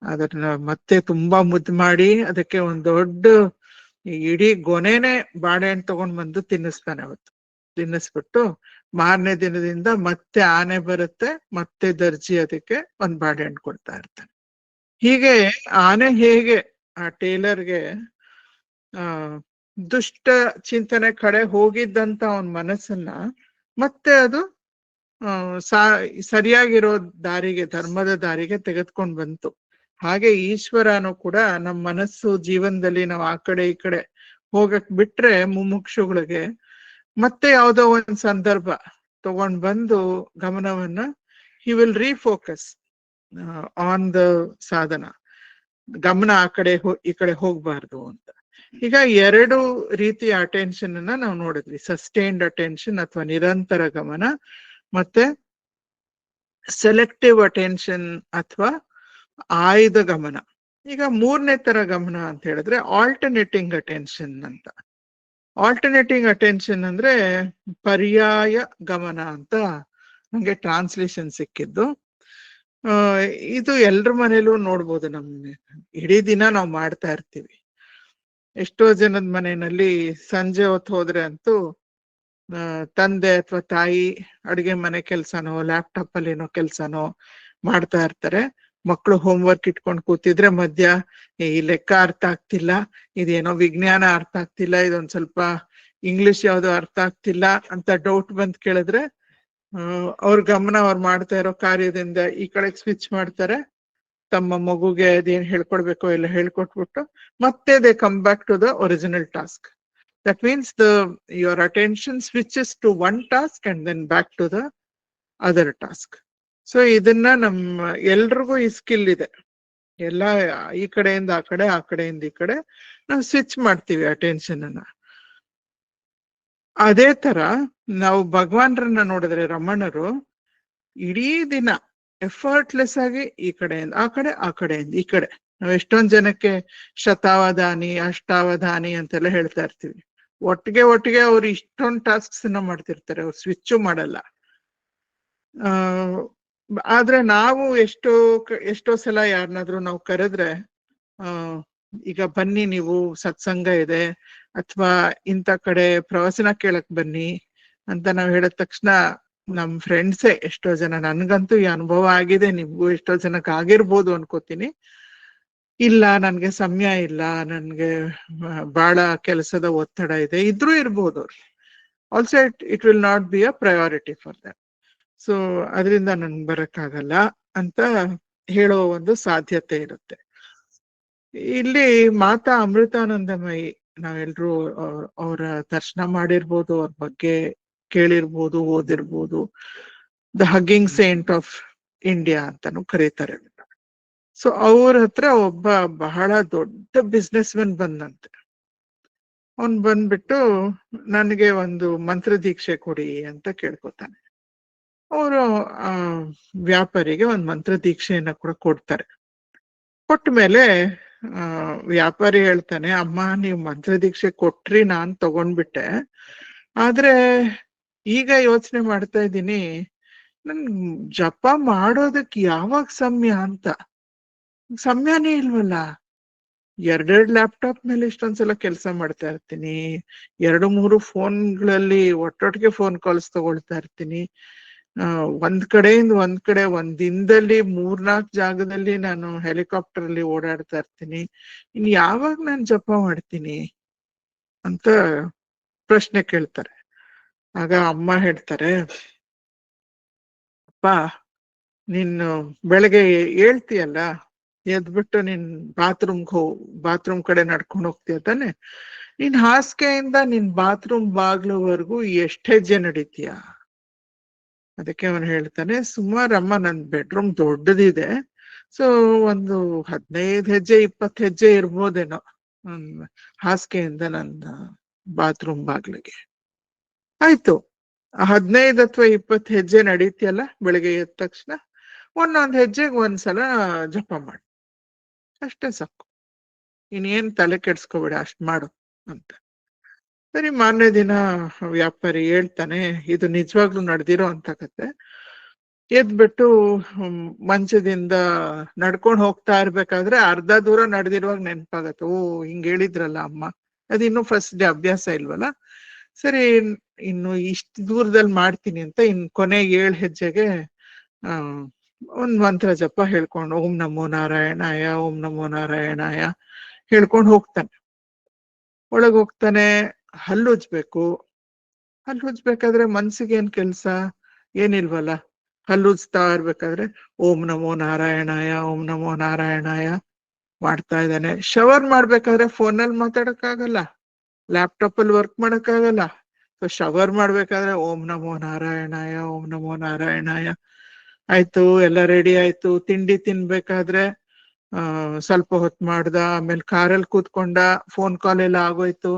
ಅದನ್ನ ಮತ್ತೆ ತುಂಬಾ ಮುದ್ದು ಮಾಡಿ ಅದಕ್ಕೆ ಒಂದ್ ದೊಡ್ಡ ಇಡೀ ಗೊನೆನೆ ಬಾಳೆಹಣ್ಣು ತಗೊಂಡ್ ಬಂದು ತಿನ್ನಿಸ್ತಾನೆ. ಅವತ್ತು ತಿನ್ನಿಸ್ಬಿಟ್ಟು ಮಾರನೇ ದಿನದಿಂದ ಮತ್ತೆ ಆನೆ ಬರುತ್ತೆ, ಮತ್ತೆ ದರ್ಜಿ ಅದಕ್ಕೆ ಒಂದ್ ಬಾಳೆಹಣ್ಣು ಕೊಡ್ತಾ ಇರ್ತಾನೆ. ಹೀಗೆ ಆನೆ ಹೇಗೆ ಆ ಟೇಲರ್ಗೆ ದುಷ್ಟ ಚಿಂತನೆ ಕಡೆ ಹೋಗಿದ್ದಂತ ಅವನ್ ಮನಸ್ಸನ್ನ ಮತ್ತೆ ಅದು ಸರಿಯಾಗಿರೋ ದಾರಿಗೆ, ಧರ್ಮದ ದಾರಿಗೆ ತೆಗೆದ್ಕೊಂಡ್ ಬಂತು. ಹಾಗೆ ಈಶ್ವರನು ಕೂಡ ನಮ್ಮ ಮನಸ್ಸು ಜೀವನದಲ್ಲಿ ನಾವು ಆ ಕಡೆ ಈ ಕಡೆ ಹೋಗಕ್ ಬಿಟ್ರೆ ಮುಮುಕ್ಷುಗಳಿಗೆ ಮತ್ತೆ ಯಾವ್ದೋ ಒಂದ್ ಸಂದರ್ಭ ತಗೊಂಡ್ ಬಂದು ಗಮನವನ್ನ ಹಿ ವಿಲ್ ರೀಫೋಕಸ್ ಆನ್ ದ ಸಾಧನ, ಗಮನ ಆ ಕಡೆ ಈ ಕಡೆ ಹೋಗ್ಬಾರ್ದು ಅಂತ. ಈಗ ಎರಡು ರೀತಿಯ ಅಟೆನ್ಷನ್ ಅನ್ನ ನಾವು ನೋಡಿದ್ವಿ, ಸಸ್ಟೈನ್ಡ್ ಅಟೆನ್ಷನ್ ಅಥವಾ ನಿರಂತರ ಗಮನ, ಮತ್ತೆ ಸೆಲೆಕ್ಟಿವ್ ಅಟೆನ್ಷನ್ ಅಥವಾ ಆಯ್ದ ಗಮನ. ಈಗ ಮೂರನೇ ತರ ಗಮನ ಅಂತ ಹೇಳಿದ್ರೆ ಆಲ್ಟರ್ನೇಟಿಂಗ್ ಅಟೆನ್ಷನ್ ಅಂತ. ಆಲ್ಟರ್ನೇಟಿಂಗ್ ಅಟೆನ್ಷನ್ ಅಂದ್ರೆ ಪರ್ಯಾಯ ಗಮನ ಅಂತ ನಂಗೆ ಟ್ರಾನ್ಸ್ಲೇಷನ್ ಸಿಕ್ಕಿದ್ದು. ಇದು ಎಲ್ರ ಮನೇಲೂ ನೋಡ್ಬೋದು, ನಮ್ ಇಡೀ ದಿನ ನಾವು ಮಾಡ್ತಾ ಇರ್ತೀವಿ. ಎಷ್ಟೋ ಜನದ ಮನೆಯಲ್ಲಿ ಸಂಜೆ ಹೊತ್ತು ಹೋದ್ರೆ ಅಂತೂ ತಂದೆ ಅಥವಾ ತಾಯಿ ಅಡುಗೆ ಮನೆ ಕೆಲ್ಸನೋ ಲ್ಯಾಪ್ಟಾಪ್ ಅಲ್ಲಿ ಏನೋ ಕೆಲ್ಸನೋ ಮಾಡ್ತಾ ಇರ್ತಾರೆ. ಮಕ್ಕಳು ಹೋಮ್ವರ್ಕ್ ಇಟ್ಕೊಂಡು ಕೂತಿದ್ರೆ ಮಧ್ಯ ಈ ಲೆಕ್ಕ ಅರ್ಥ ಆಗ್ತಿಲ್ಲ, ಇದೇನೋ ವಿಜ್ಞಾನ ಅರ್ಥ ಆಗ್ತಿಲ್ಲ, ಇದೊಂದ್ ಸ್ವಲ್ಪ ಇಂಗ್ಲಿಷ್ ಯಾವ್ದೋ ಅರ್ಥ ಆಗ್ತಿಲ್ಲ ಅಂತ ಡೌಟ್ ಬಂದ್ ಕೇಳಿದ್ರೆ ಅವ್ರ ಗಮನ ಅವ್ರು ಮಾಡ್ತಾ ಇರೋ ಕಾರ್ಯದಿಂದ ಈ ಕಡೆ ಸ್ವಿಚ್ ಮಾಡ್ತಾರೆ, ತಮ್ಮ ಮಗುಗೆ ಅದೇನ್ ಹೇಳ್ಕೊಡ್ಬೇಕೋ ಎಲ್ಲ ಹೇಳ್ಕೊಟ್ಬಿಟ್ಟು ಮತ್ತೆ they come back to the original task. That means your attention switches to one task and then back to the other task. So ಇದನ್ನ ನಮ್ಮ ಎಲ್ರಿಗೂ ಈ ಸ್ಕಿಲ್ ಇದೆ. ಎಲ್ಲ ಈ ಕಡೆಯಿಂದ ಆ ಕಡೆ, ಆ ಕಡೆಯಿಂದ ಈ ಕಡೆ ನಾವು ಸ್ವಿಚ್ ಮಾಡ್ತೀವಿ ಅಟೆನ್ಷನ್ ಅನ್ನ. ಅದೇ ತರ ನಾವು ಭಗವಾನ್ರನ್ನ ನೋಡಿದ್ರೆ ರಮಣರು ಇಡೀ ದಿನ ಎಫರ್ಟ್ಲೆಸ್ ಆಗಿ ಈ ಕಡೆಯಿಂದ ಆ ಕಡೆ, ಆ ಕಡೆಯಿಂದ ಈ ಕಡೆ. ನಾವ್ ಎಷ್ಟೊಂದ್ ಜನಕ್ಕೆ ಶತಾವಧಾನಿ, ಅಷ್ಟಾವಧಾನಿ ಅಂತೆಲ್ಲ ಹೇಳ್ತಾ ಇರ್ತೀವಿ. ಒಟ್ಟಿಗೆ ಅವ್ರು ಇಷ್ಟೊಂದು ಟಾಸ್ಕ್ಸ್ ಅನ್ನ ಮಾಡ್ತಿರ್ತಾರೆ, ಅವ್ರು ಸ್ವಿಚ್ಚು ಮಾಡಲ್ಲ. ಆದ್ರೆ ನಾವು ಎಷ್ಟೋ ಸಲ ಯಾರನ್ನಾದ್ರೂ ನಾವು ಕರೆದ್ರೆ ಈಗ ಬನ್ನಿ ನೀವು ಸತ್ಸಂಗ ಇದೆ ಅಥವಾ ಇಂಥ ಕಡೆ ಪ್ರವಚನ ಕೇಳಕ್ ಬನ್ನಿ ಅಂತ ನಾವ್ ಹೇಳಿದ ತಕ್ಷಣ ನಮ್ ಫ್ರೆಂಡ್ಸೇ ಎಷ್ಟೋ ಜನ, ನನ್ಗಂತೂ ಈ ಅನುಭವ ಆಗಿದೆ, ನಿಮ್ಗೂ ಎಷ್ಟೋ ಜನಕ್ಕೆ ಆಗಿರ್ಬೋದು ಅನ್ಕೋತೀನಿ, ಇಲ್ಲ ನನ್ಗೆ ಸಮಯ ಇಲ್ಲ, ನನ್ಗೆ ಬಹಳ ಕೆಲಸದ ಒತ್ತಡ ಇದೆ, ಇದ್ರೂ ಇರ್ಬೋದು. Also it will not be a priority for that. So ಅದರಿಂದ ನನ್ಗೆ ಬರಕ್ಕಾಗಲ್ಲ ಅಂತ ಹೇಳೋ ಒಂದು ಸಾಧ್ಯತೆ ಇರುತ್ತೆ. ಇಲ್ಲಿ ಮಾತಾ ಅಮೃತಾನಂದಮಯಿ ನಾವೆಲ್ರೂ ಅವರ ದರ್ಶನ ಮಾಡಿರ್ಬೋದು, ಅವ್ರ ಬಗ್ಗೆ ಕೇಳಿರ್ಬೋದು, ಓದಿರ್ಬೋದು. ದ ಹಗ್ಗಿಂಗ್ ಸೇಂಟ್ ಆಫ್ ಇಂಡಿಯಾ ಅಂತಾನು ಕರೀತಾರೆ. ಸೊ ಅವ್ರ ಹತ್ರ ಒಬ್ಬ ಬಹಳ ದೊಡ್ಡ ಬಿಸ್ನೆಸ್ ಮನ್ ಬಂದಂತೆ. ಅವನ್ ಬಂದ್ಬಿಟ್ಟು ನನಗೆ ಒಂದು ಮಂತ್ರ ದೀಕ್ಷೆ ಕೊಡಿ ಅಂತ ಕೇಳ್ಕೊತಾನೆ. ಅವರು ವ್ಯಾಪಾರಿಗೆ ಒಂದು ಮಂತ್ರ ದೀಕ್ಷೆಯನ್ನ ಕೂಡ ಕೊಡ್ತಾರೆ. ಕೊಟ್ಟ ಮೇಲೆ ವ್ಯಾಪಾರಿ ಹೇಳ್ತಾನೆ, ಅಮ್ಮ ನೀವು ಮಂತ್ರ ದೀಕ್ಷೆ ಕೊಟ್ರಿ, ನಾನ್ ತಗೊಂಡ್ಬಿಟ್ಟೆ, ಆದ್ರೆ ಈಗ ಯೋಚನೆ ಮಾಡ್ತಾ ಇದ್ದೀನಿ, ನನ್ ಜಪ ಮಾಡೋದಕ್ಕೆ ಯಾವಾಗ ಸಮಯ ಅಂತ. ಸಮಯನೇ ಇಲ್ವಲ್ಲ. 2 ಲ್ಯಾಪ್ಟಾಪ್ ಮೇಲೆ ಇಷ್ಟೊಂದ್ಸಲ ಕೆಲಸ ಮಾಡ್ತಾ ಇರ್ತೀನಿ, 2-3 ಫೋನ್ಗಳಲ್ಲಿ ಒಟ್ಟೊಟ್ಟಿಗೆ ಫೋನ್ ಕಾಲ್ಸ್ ತಗೊಳ್ತಾ ಇರ್ತೀನಿ, ಒಂದ್ ಕಡೆಯಿಂದ ಒಂದ್ ಕಡೆ ಒಂದ್ ದಿನದಲ್ಲಿ 3-4 ಜಾಗದಲ್ಲಿ ನಾನು ಹೆಲಿಕಾಪ್ಟರ್ ಅಲ್ಲಿ ಓಡಾಡ್ತಾ ಇರ್ತೀನಿ, ಇನ್ ಯಾವಾಗ ನಾನು ಜಪ ಮಾಡ್ತೀನಿ ಅಂತ ಪ್ರಶ್ನೆ ಕೇಳ್ತಾರೆ. ಆಗ ಅಮ್ಮ ಹೇಳ್ತಾರೆ, ಅಪ್ಪ ನೀನು ಬೆಳಗ್ಗೆ ಹೇಳ್ತೀಯಲ್ಲ, ಎದ್ಬಿಟ್ಟು ನೀನ್ ಬಾತ್ರೂಮ್ ಕಡೆ ನಡ್ಕೊಂಡು ಹೋಗ್ತೀಯ ತಾನೆ, ನೀನ್ ಹಾಸಿಗೆಯಿಂದ ನಿನ್ ಬಾತ್ರೂಮ್ ಬಾಗ್ಲುವರೆಗೂ ಎಷ್ಟ್ ಹೆಜ್ಜೆ ನಡೀತೀಯ? ಅದಕ್ಕೆ ಅವನು ಹೇಳ್ತಾನೆ, ಸುಮಾರು ಅಮ್ಮ ನನ್ ಬೆಡ್ರೂಮ್ ದೊಡ್ಡದಿದೆ, ಸೊ ಒಂದು 15 ಹೆಜ್ಜೆ 20 ಹೆಜ್ಜೆ ಇರ್ಬೋದೇನೋ ಹಾಸಿಗೆಯಿಂದ ನನ್ನ ಬಾತ್ರೂಮ್ ಬಾಗ್ಲಿಗೆ. ಆಯ್ತು, 15 ಅಥವಾ 20 ಹೆಜ್ಜೆ ನಡೀತಿಯಲ್ಲ ಬೆಳಿಗ್ಗೆ ಎದ್ದ ತಕ್ಷಣ, ಒಂದೊಂದ್ ಹೆಜ್ಜೆಗೆ ಒಂದ್ಸಲ ಜಪ ಮಾಡಿ, ಅಷ್ಟೇ ಸಾಕು, ಇನ್ನೇನ್ ತಲೆ ಕೆಡ್ಸ್ಕೊಬೇಡ, ಅಷ್ಟ್ ಮಾಡು ಅಂತ. ಸರಿ, ಮಾರನೇ ದಿನ ವ್ಯಾಪಾರಿ ಹೇಳ್ತಾನೆ, ಇದು ನಿಜವಾಗ್ಲೂ ನಡೆದಿರೋ ಅಂತ ಕತೆ. ಎದ್ಬಿಟ್ಟು ಮಂಚದಿಂದ ನಡ್ಕೊಂಡು ಹೋಗ್ತಾ ಇರ್ಬೇಕಾದ್ರೆ ಅರ್ಧ ದೂರ ನಡೆದಿರುವಾಗ ನೆನ್ಪಾಗತ್ತೆ, ಓ ಹಿಂಗ್ ಹೇಳಿದ್ರಲ್ಲ ಅಮ್ಮ, ಅದಿನ್ನೂ ಫಸ್ಟ್ ಡೇ ಅಭ್ಯಾಸ ಇಲ್ವಲ್ಲ, ಸರಿ ಇನ್ನು ಇಷ್ಟು ದೂರದಲ್ಲಿ ಮಾಡ್ತೀನಿ ಅಂತ ಕೊನೆಗೆ 7 ಹೆಜ್ಜೆಗೆ ಒಂದ್ ಮಂತ್ರ ಜಪ ಹೇಳ್ಕೊಂಡು ಓಂ ನಮೋ ನಾರಾಯಣಾಯ, ಓಂ ನಮೋ ನಾರಾಯಣಾಯ ಹೇಳ್ಕೊಂಡು ಹೋಗ್ತಾನೆ. ಒಳಗ್ ಹೋಗ್ತಾನೆ, ಹಲ್ಲುಜ್ಬೇಕು. ಹಲ್ಲುಜ್ಬೇಕಾದ್ರೆ ಮನ್ಸಿಗೆ ಏನ್ ಕೆಲ್ಸ? ಏನಿಲ್ವಲ್ಲ. ಹಲ್ಲುಜ್ತಾ ಇರ್ಬೇಕಾದ್ರೆ ಓಂ ನಮೋ ನಾರಾಯಣಾಯ, ಓಂ ನಮೋ ನಾರಾಯಣಾಯ ಮಾಡ್ತಾ ಇದ್ದಾನೆ. ಶವರ್ ಮಾಡ್ಬೇಕಾದ್ರೆ ಫೋನಲ್ಲಿ ಮಾತಾಡಕ್ಕಾಗಲ್ಲ, ಲ್ಯಾಪ್ಟಾಪ್ ಅಲ್ಲಿ ವರ್ಕ್ ಮಾಡಕ್ಕಾಗಲ್ಲ. ಸೊ ಶವರ್ ಮಾಡ್ಬೇಕಾದ್ರೆ ಓಂ ನಮೋ ನಾರಾಯಣಾಯ, ಓಂ ನಮೋ ನಾರಾಯಣಾಯ. ಆಯ್ತು, ಎಲ್ಲ ರೆಡಿ ಆಯ್ತು. ತಿಂಡಿ ತಿನ್ಬೇಕಾದ್ರೆ ಸ್ವಲ್ಪ ಹೊತ್ತು ಮಾಡ್ದ, ಆಮೇಲೆ ಕಾರಲ್ಲಿ ಕೂತ್ಕೊಂಡ, ಫೋನ್ ಕಾಲ್ ಎಲ್ಲ ಆಗೋಯ್ತು.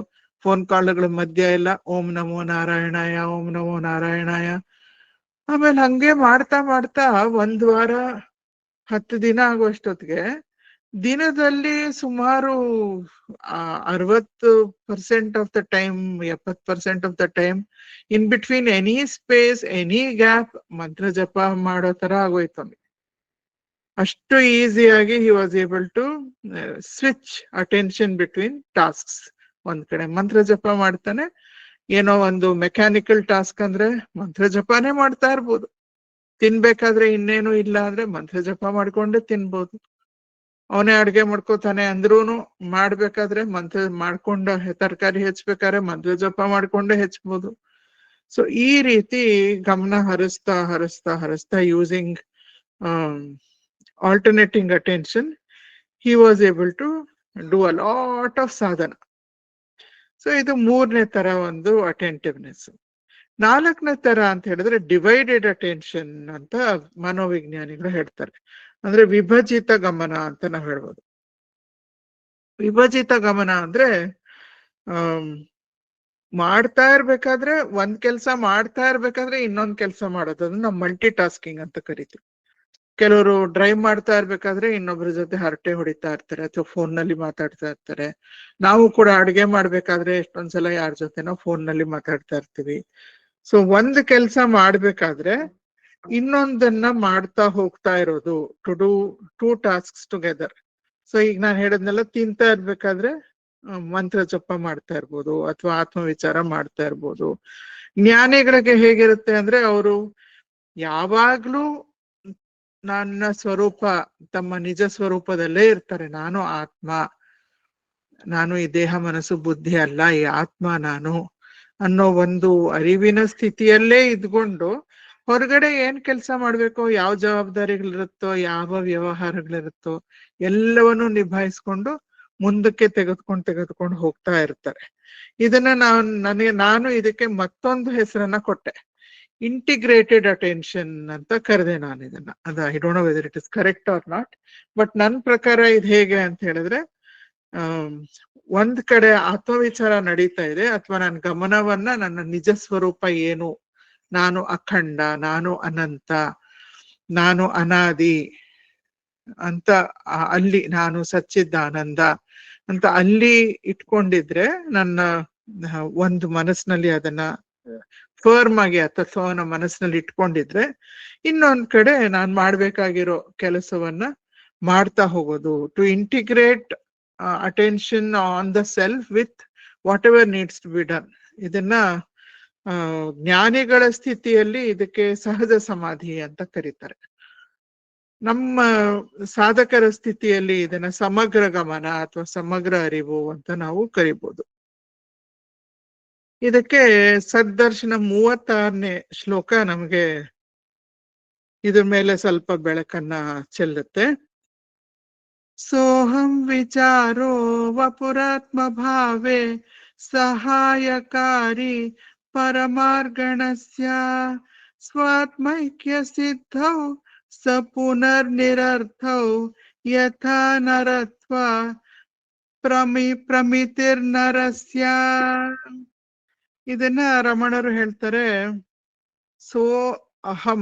ಫೋನ್ ಕಾಲ್ಗಳ ಮಧ್ಯ ಎಲ್ಲ ಓಂ ನಮೋ ನಾರಾಯಣಾಯ, ಓಂ ನಮೋ ನಾರಾಯಣಾಯ. ಆಮೇಲೆ ಹಂಗೆ ಮಾಡ್ತಾ ಮಾಡ್ತಾ 1 ವಾರ 10 ದಿನ ಆಗುವಷ್ಟೊತ್ತಿಗೆ ದಿನದಲ್ಲಿ ಸುಮಾರು 60% of the time, 70% of the time, in between any space, any gap ಮಂತ್ರ ಜಪ ಮಾಡೋ ತರ ಆಗೋಯ್ತು. ಅಷ್ಟು ಈಸಿಯಾಗಿ he was able to switch attention between tasks. ಒಂದ್ ಕಡೆ ಮಂತ್ರ ಜಪ ಮಾಡ್ತಾನೆ, ಏನೋ ಒಂದು ಮೆಕ್ಯಾನಿಕಲ್ ಟಾಸ್ಕ್ ಅಂದ್ರೆ ಮಂತ್ರ ಜಪಾನೇ ಮಾಡ್ತಾ ಇರ್ಬೋದು. ತಿನ್ಬೇಕಾದ್ರೆ ಇನ್ನೇನು ಇಲ್ಲ ಅಂದ್ರೆ ಮಂತ್ರ ಜಪ ಮಾಡ್ಕೊಂಡೆ ತಿನ್ಬೋದು. ಅವನೇ ಅಡ್ಗೆ ಮಾಡ್ಕೋತಾನೆ ಅಂದ್ರೂನು ಮಾಡ್ಬೇಕಾದ್ರೆ ಮಂತ್ರ ಮಾಡ್ಕೊಂಡ, ತರಕಾರಿ ಹೆಚ್ಚಬೇಕಾದ್ರೆ ಮಂತ್ರ ಜಪ ಮಾಡ್ಕೊಂಡೆ ಹೆಚ್ಚಬಹುದು. ಸೊ ಈ ರೀತಿ ಗಮನ ಹರಿಸ್ತಾ using alternating attention, he was able to do a lot of sadhana. So ಇದು ಮೂರನೇ ತರ ಒಂದು ಅಟೆಂಟಿವ್ನೆಸ್. ನಾಲ್ಕನೇ ತರ ಅಂತ ಹೇಳಿದ್ರೆ ಡಿವೈಡೆಡ್ ಅಟೆನ್ಷನ್ ಅಂತ ಮನೋವಿಜ್ಞಾನಿಗಳು ಹೇಳ್ತಾರೆ. ಅಂದ್ರೆ ವಿಭಜಿತ ಗಮನ ಅಂತ ನಾವು ಹೇಳ್ಬೋದು. ವಿಭಜಿತ ಗಮನ ಅಂದ್ರೆ ಮಾಡ್ತಾ ಇರ್ಬೇಕಾದ್ರೆ ಒಂದ್ ಕೆಲ್ಸ ಮಾಡ್ತಾ ಇರ್ಬೇಕಾದ್ರೆ ಇನ್ನೊಂದ್ ಕೆಲ್ಸ ಮಾಡೋದು, ಅದನ್ನ ನಾವು ಮಲ್ಟಿ ಟಾಸ್ಕಿಂಗ್ ಅಂತ ಕರಿತೀವಿ. ಕೆಲವರು ಡ್ರೈವ್ ಮಾಡ್ತಾ ಇರ್ಬೇಕಾದ್ರೆ ಇನ್ನೊಬ್ರ ಜೊತೆ ಹರಟೆ ಹೊಡಿತಾ ಇರ್ತಾರೆ ಅಥವಾ ಫೋನ್ ನಲ್ಲಿ ಮಾತಾಡ್ತಾ ಇರ್ತಾರೆ. ನಾವು ಕೂಡ ಅಡ್ಗೆ ಮಾಡ್ಬೇಕಾದ್ರೆ ಎಷ್ಟೊಂದ್ಸಲ ಯಾರ ಜೊತೆನೋ ಫೋನ್ ನಲ್ಲಿ ಮಾತಾಡ್ತಾ ಇರ್ತೀವಿ. ಸೊ ಒಂದ್ ಕೆಲ್ಸ ಮಾಡ್ಬೇಕಾದ್ರೆ ಇನ್ನೊಂದನ್ನ ಮಾಡ್ತಾ ಹೋಗ್ತಾ ಇರೋದು, to do two tasks together. So ಈಗ ನಾನು ಹೇಳದ್ನೆಲ್ಲ ತಿಂತಾ ಇರ್ಬೇಕಾದ್ರೆ ಮಂತ್ರ ಜಪ ಮಾಡ್ತಾ ಇರ್ಬೋದು ಅಥವಾ ಆತ್ಮವಿಚಾರ ಮಾಡ್ತಾ ಇರ್ಬೋದು. ಜ್ಞಾನಿಗಳಿಗೆ ಹೇಗಿರುತ್ತೆ ಅಂದ್ರೆ ಅವರು ಯಾವಾಗ್ಲೂ ನನ್ನ ಸ್ವರೂಪ, ತಮ್ಮ ನಿಜ ಸ್ವರೂಪದಲ್ಲೇ ಇರ್ತಾರೆ. ನಾನು ಆತ್ಮ, ನಾನು ಈ ದೇಹ ಮನಸ್ಸು ಬುದ್ಧಿ ಅಲ್ಲ, ಈ ಆತ್ಮ ನಾನು ಅನ್ನೋ ಒಂದು ಅರಿವಿನ ಸ್ಥಿತಿಯಲ್ಲೇ ಇದ್ಕೊಂಡು ಹೊರಗಡೆ ಏನ್ ಕೆಲಸ ಮಾಡ್ಬೇಕೋ, ಯಾವ ಜವಾಬ್ದಾರಿಗಳಿರುತ್ತೋ, ಯಾವ ವ್ಯವಹಾರಗಳಿರುತ್ತೋ ಎಲ್ಲವನ್ನೂ ನಿಭಾಯಿಸ್ಕೊಂಡು ಮುಂದಕ್ಕೆ ತೆಗೆದುಕೊಂಡು ಹೋಗ್ತಾ ಇರ್ತಾರೆ. ಇದನ್ನ ನಾನು ಇದಕ್ಕೆ ಮತ್ತೊಂದು ಹೆಸರನ್ನ ಕೊಟ್ಟೆ, ಇಂಟಿಗ್ರೇಟೆಡ್ ಅಟೆನ್ಷನ್ ಅಂತ ಕರೆದೆ ನಾನು ಇದನ್ನ. I don't know whether it is correct or not, but ನನ್ನ ಪ್ರಕಾರ ಇದು ಹೇಗೆ ಅಂತ ಹೇಳಿದ್ರೆ, ಒಂದ್ ಕಡೆ ಆತ್ಮವಿಚಾರ ನಡೀತಾ ಇದೆ ಅಥವಾ ನನ್ನ ಗಮನವನ್ನ ನನ್ನ ನಿಜ ಸ್ವರೂಪ ಏನು, ನಾನು ಅಖಂಡ, ನಾನು ಅನಂತ, ನಾನು ಅನಾದಿ ಅಂತ ಅಲ್ಲಿ, ನಾನು ಸಚ್ಚಿದಾನಂದ ಅಂತ ಅಲ್ಲಿ ಇಟ್ಕೊಂಡಿದ್ರೆ, ನನ್ನ ಒಂದು ಮನಸ್ಸಿನಲ್ಲಿ ಅದನ್ನ ಫರ್ಮ್ ಆಗಿ ಆ ತತ್ವವನ್ನ ಮನಸ್ಸಿನಲ್ಲಿ ಇಟ್ಕೊಂಡಿದ್ರೆ, ಇನ್ನೊಂದ್ ಕಡೆ ನಾನ್ ಮಾಡ್ಬೇಕಾಗಿರೋ ಕೆಲಸವನ್ನ ಮಾಡ್ತಾ ಹೋಗೋದು. To integrate attention on the self with whatever needs to be done. ಇದನ್ನ ಜ್ಞಾನಿಗಳ ಸ್ಥಿತಿಯಲ್ಲಿ ಇದಕ್ಕೆ ಸಹಜ ಸಮಾಧಿ ಅಂತ ಕರೀತಾರೆ. ನಮ್ಮ ಸಾಧಕರ ಸ್ಥಿತಿಯಲ್ಲಿ ಇದನ್ನ ಸಮಗ್ರ ಗಮನ ಅಥವಾ ಸಮಗ್ರ ಅರಿವು ಅಂತ ನಾವು ಕರಿಬಹುದು. ಇದಕ್ಕೆ ಸದ್ದರ್ಶನ 36ನೇ ಶ್ಲೋಕ ನಮಗೆ ಇದ್ರ ಮೇಲೆ ಸ್ವಲ್ಪ ಬೆಳಕನ್ನ ಚೆಲ್ಲುತ್ತೆ. ಸೋಹಂ ವಿಚಾರೋ ವಪುರಾತ್ಮ ಭಾವೇ ಸಹಾಯಕಾರಿ ಪರಮಾರ್ಗಣಸ್ಯ ಸ್ವಾತ್ಮೈಕ್ಯ ಸಿದ್ಧೌ ಸ ಪುನರ್ನಿರರ್ಥೌ ಯಥಾ ನರತ್ವ ಪ್ರಮಿತಿರ್ನರಸ್ಯ. ಇದನ್ನ ರಮಣರು ಹೇಳ್ತಾರೆ, ಸೋ ಅಹಂ,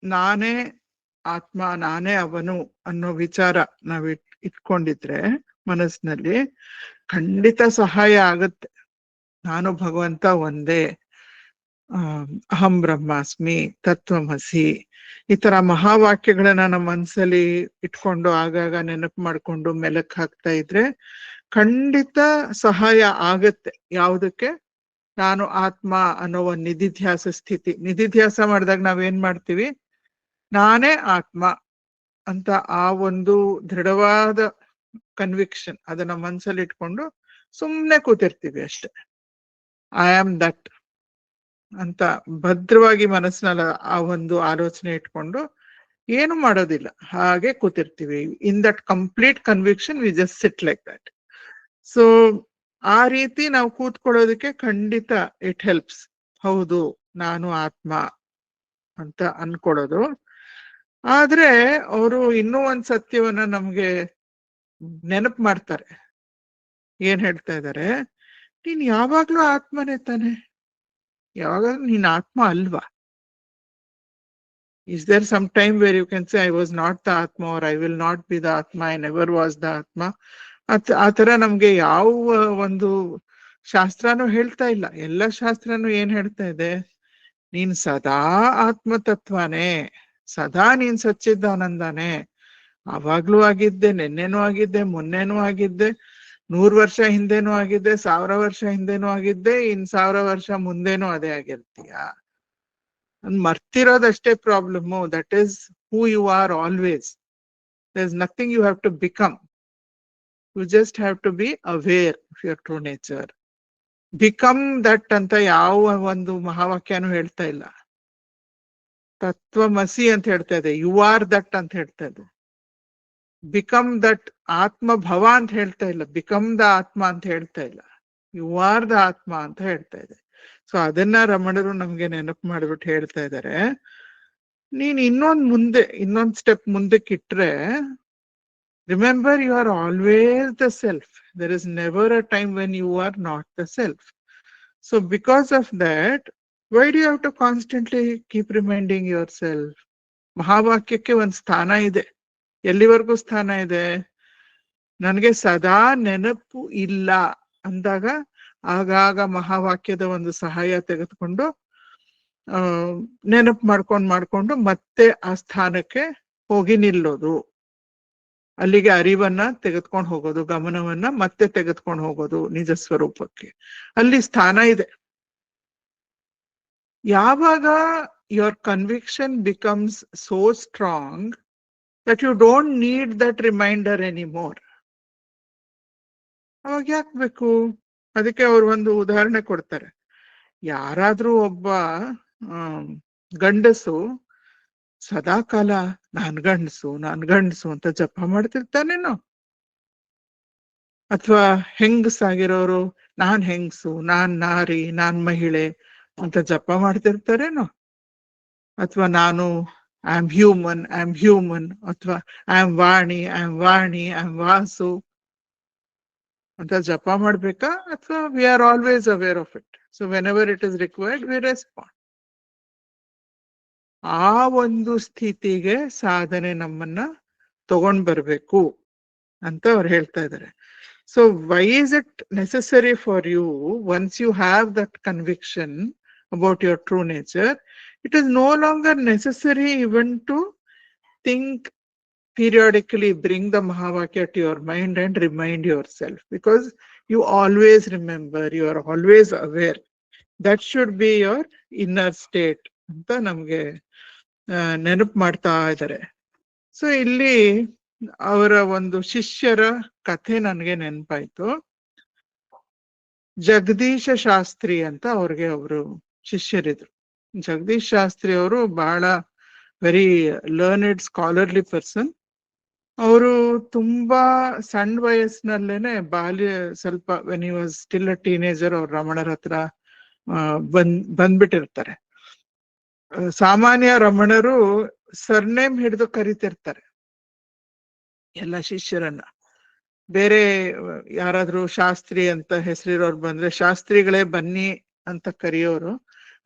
ನಾನೇ ಆತ್ಮ, ನಾನೇ ಅವನು ಅನ್ನೋ ವಿಚಾರ ನಾವ್ ಇಟ್ಕೊಂಡಿದ್ರೆ ಮನಸ್ಸಿನಲ್ಲಿ ಖಂಡಿತ ಸಹಾಯ ಆಗತ್ತೆ. ನಾನು ಭಗವಂತ ಒಂದೇ, ಅಹಂ ಬ್ರಹ್ಮಾಸ್ಮಿ, ತತ್ವಮಸಿ, ಈ ತರ ಮಹಾವಾಕ್ಯಗಳನ್ನ ನಮ್ಮ ಮನಸ್ಸಲ್ಲಿ ಇಟ್ಕೊಂಡು ಆಗಾಗ ನೆನಪು ಮಾಡ್ಕೊಂಡು ಮೆಲಕ್ ಹಾಕ್ತಾ ಇದ್ರೆ ಖಂಡಿತ ಸಹಾಯ ಆಗತ್ತೆ. ಯಾವುದಕ್ಕೆ? ನಾನು ಆತ್ಮ ಅನ್ನೋ ಒಂದು ನಿಧಿಧ್ಯಾಸ ಸ್ಥಿತಿ. ನಿಧಿಧ್ಯಾಸ ಮಾಡಿದಾಗ ನಾವೇನ್ ಮಾಡ್ತೀವಿ? ನಾನೇ ಆತ್ಮ ಅಂತ ಆ ಒಂದು ದೃಢವಾದ ಕನ್ವಿಕ್ಷನ್ ಅದನ್ನ ಮನ್ಸಲ್ಲಿ ಇಟ್ಕೊಂಡು ಸುಮ್ನೆ ಕೂತಿರ್ತೀವಿ ಅಷ್ಟೆ. ಐ ಆಮ್ ದಟ್ ಅಂತ ಭದ್ರವಾಗಿ ಮನಸ್ಸಿನಲ್ಲಿ ಆ ಒಂದು ಆಲೋಚನೆ ಇಟ್ಕೊಂಡು ಏನು ಮಾಡೋದಿಲ್ಲ, ಹಾಗೆ ಕೂತಿರ್ತೀವಿ. In that complete conviction we just sit like that. So ಆ ರೀತಿ ನಾವು ಕೂತ್ಕೊಳ್ಳೋದಕ್ಕೆ ಖಂಡಿತ ಇಟ್ ಹೆಲ್ಪ್ಸ್. ಹೌದು, ನಾನು ಆತ್ಮ ಅಂತ ಅನ್ಕೊಳ್ಳೋದು. ಆದ್ರೆ ಅವರು ಇನ್ನೂ ಒಂದ್ ಸತ್ಯವನ್ನ ನಮ್ಗೆ ನೆನಪು ಮಾಡ್ತಾರೆ. ಏನ್ ಹೇಳ್ತಾ ಇದ್ದಾರೆ? ನೀನ್ ಯಾವಾಗ್ಲೂ ಆತ್ಮನೇ ತಾನೆ, ಯಾವಾಗಲೂ ನೀನ್ ಆತ್ಮ ಅಲ್ವಾ? Is there some time where you can say I was not the Atma or I will not be the Atma, I never was the Atma? ಆ ತರ ನಮ್ಗೆ ಯಾವ ಒಂದು ಶಾಸ್ತ್ರನೂ ಹೇಳ್ತಾ ಇಲ್ಲ. ಎಲ್ಲ ಶಾಸ್ತ್ರನೂ ಏನ್ ಹೇಳ್ತಾ ಇದೆ? ನೀನ್ ಸದಾ ಆತ್ಮತತ್ವನೇ, ಸದಾ ನೀನ್ ಸಚ್ಚಿದಾನಂದನೇ, ಅವಾಗ್ಲೂ ಆಗಿದ್ದೆ, ನಿನ್ನೆನೂ ಆಗಿದ್ದೆ, ಮೊನ್ನೆನೂ ಆಗಿದ್ದೆ, 100 ವರ್ಷ ಹಿಂದೆನೂ ಆಗಿದ್ದೆ, 1000 ವರ್ಷ ಹಿಂದೆನೂ ಆಗಿದ್ದೆ, 1000 ವರ್ಷ ಮುಂದೆನೂ ಅದೇ ಆಗಿರ್ತೀಯ. ಮರ್ತಿರೋದಷ್ಟೇ problem. That is who you are always. There is nothing you have to become. You just have to be aware of your true nature. Become that ಅಂತ ಯಾವ ಒಂದು ಮಹಾವಾಕ್ಯನೂ ಹೇಳ್ತಾ ಇಲ್ಲ. ತತ್ವಮಸಿ ಅಂತ ಹೇಳ್ತಾ ಇದೆ, ಯು ಆರ್ ದಟ್ ಅಂತ ಹೇಳ್ತಾ ಇದೆ. ಬಿಕಮ್ ದಟ್ ಆತ್ಮ ಭವ ಅಂತ ಹೇಳ್ತಾ ಇಲ್ಲ, ಬಿಕಮ್ ದ ಆತ್ಮ ಅಂತ ಹೇಳ್ತಾ ಇಲ್ಲ, ಯು ಆರ್ ದ ಆತ್ಮ ಅಂತ ಹೇಳ್ತಾ ಇದೆ. ಸೊ ಅದನ್ನ ರಮಣರು ನಮ್ಗೆ ನೆನಪು ಮಾಡ್ಬಿಟ್ಟು ಹೇಳ್ತಾ ಇದ್ದಾರೆ, ನೀನ್ ಇನ್ನೊಂದ್ ಸ್ಟೆಪ್ ಮುಂದಕ್ಕೆ ಇಟ್ರೆ, remember you are always the self, there is never a time when you are not the self. So because of that, why do you have to constantly keep reminding your self? ಮಹಾವಾಕ್ಯಕ್ಕೆ ಒಂದ್ ಸ್ಥಾನ ಇದೆ. ಎಲ್ಲಿವರೆಗೂ ಸ್ಥಾನ ಇದೆ? ನನಗೆ ಸದಾ ನೆನಪು ಇಲ್ಲ ಅಂದಾಗ ಆಗಾಗ ಮಹಾವಾಕ್ಯದ ಒಂದು ಸಹಾಯ ತೆಗೆದುಕೊಂಡು ನೆನಪು ಮಾಡ್ಕೊಂಡು ಮತ್ತೆ ಆ ಸ್ಥಾನಕ್ಕೆ ಹೋಗಿ ನಿಲ್ಲೋದು, ಅಲ್ಲಿಗೆ ಅರಿವನ್ನ ತೆಗೆದುಕೊಂಡು ಹೋಗೋದು, ಗಮನವನ್ನ ಮತ್ತೆ ತೆಗೆದುಕೊಂಡು ಹೋಗೋದು ನಿಜ ಸ್ವರೂಪಕ್ಕೆ. ಅಲ್ಲಿ ಸ್ಥಾನ ಇದೆ. ಯಾವಾಗ your conviction becomes so strong that you don't need that reminder anymore, ಅವಾಗ ಯಾಕೆ ಬೇಕು? ಅದಕ್ಕೆ ಅವ್ರು ಒಂದು ಉದಾಹರಣೆ ಕೊಡ್ತಾರೆ. ಯಾರಾದ್ರೂ ಒಬ್ಬ ಗಂಡಸು ಸದಾ ಕಾಲ ನಾನ್ ಗಂಡಸು ಅಂತ ಜಪ ಮಾಡ್ತಿರ್ತಾನೇನೋ? ಅಥವಾ ಹೆಂಗಸಾಗಿರೋರು ನಾನ್ ಹೆಂಗಸು, ನಾನ್ ನಾರಿ, ನಾನ್ ಮಹಿಳೆ ಅಂತ ಜಪ ಮಾಡ್ತಿರ್ತಾರೇನೋ? ಅಥವಾ ನಾನು ಐ ಆಮ್ ಹ್ಯೂಮನ್, ಅಥವಾ ಐ ಆಮ್ ವಾಣಿ, ವಾಸು ಅಂತ ಜಪ ಮಾಡ್ಬೇಕಾ? ಅಥವಾ we are always aware of it, so whenever it is required we respond. ಆ ಒಂದು ಸ್ಥಿತಿಗೆ ಸಾಧನೆ ನಮ್ಮನ್ನ ತಗೊಂಡ್ ಬರ್ಬೇಕು ಅಂತ ಅವ್ರು ಹೇಳ್ತಾ ಇದ್ದಾರೆ. So why is it necessary for you, once you have that conviction about your true nature, it is no longer necessary even to think periodically, bring the Mahavakya to your mind and remind yourself, because you always remember, you are always aware. That should be your inner state ಅಂತ ನಮ್ಗೆ ನೆನಪು ಮಾಡ್ತಾ ಇದ್ದಾರೆ. So ಇಲ್ಲಿ ಅವರ ಒಂದು ಶಿಷ್ಯರ ಕಥೆ ನನಗೆ ನೆನಪಾಯ್ತು. ಜಗದೀಶ ಶಾಸ್ತ್ರಿ ಅಂತ ಅವ್ರಿಗೆ ಅವರು ಶಿಷ್ಯರಿದ್ರು. ಜಗದೀಶ್ ಶಾಸ್ತ್ರಿ ಅವರು ಬಹಳ ವೆರಿ ಲರ್ನೆಡ್ ಸ್ಕಾಲರ್ಲಿ ಪರ್ಸನ್. ಅವರು ತುಂಬಾ ಸಣ್ಣ ವಯಸ್ಸಿನಲ್ಲೇನೆ ಸ್ವಲ್ಪ when he was still a teenager, ಅವ್ರು ರಮಣರ ಹತ್ರ ಬಂದ್ಬಿಟ್ಟಿರ್ತಾರೆ. ಸಾಮಾನ್ಯ ರಮಣರು ಸರ್ನೇಮ್ ಹಿಡಿದು ಕರಿತಿರ್ತಾರೆ ಎಲ್ಲ ಶಿಷ್ಯರನ್ನ. ಬೇರೆ ಯಾರಾದ್ರೂ ಶಾಸ್ತ್ರಿ ಅಂತ ಹೆಸರಿರೋರು ಬಂದ್ರೆ ಶಾಸ್ತ್ರಿಗಳೇ ಬನ್ನಿ ಅಂತ ಕರೆಯೋರು,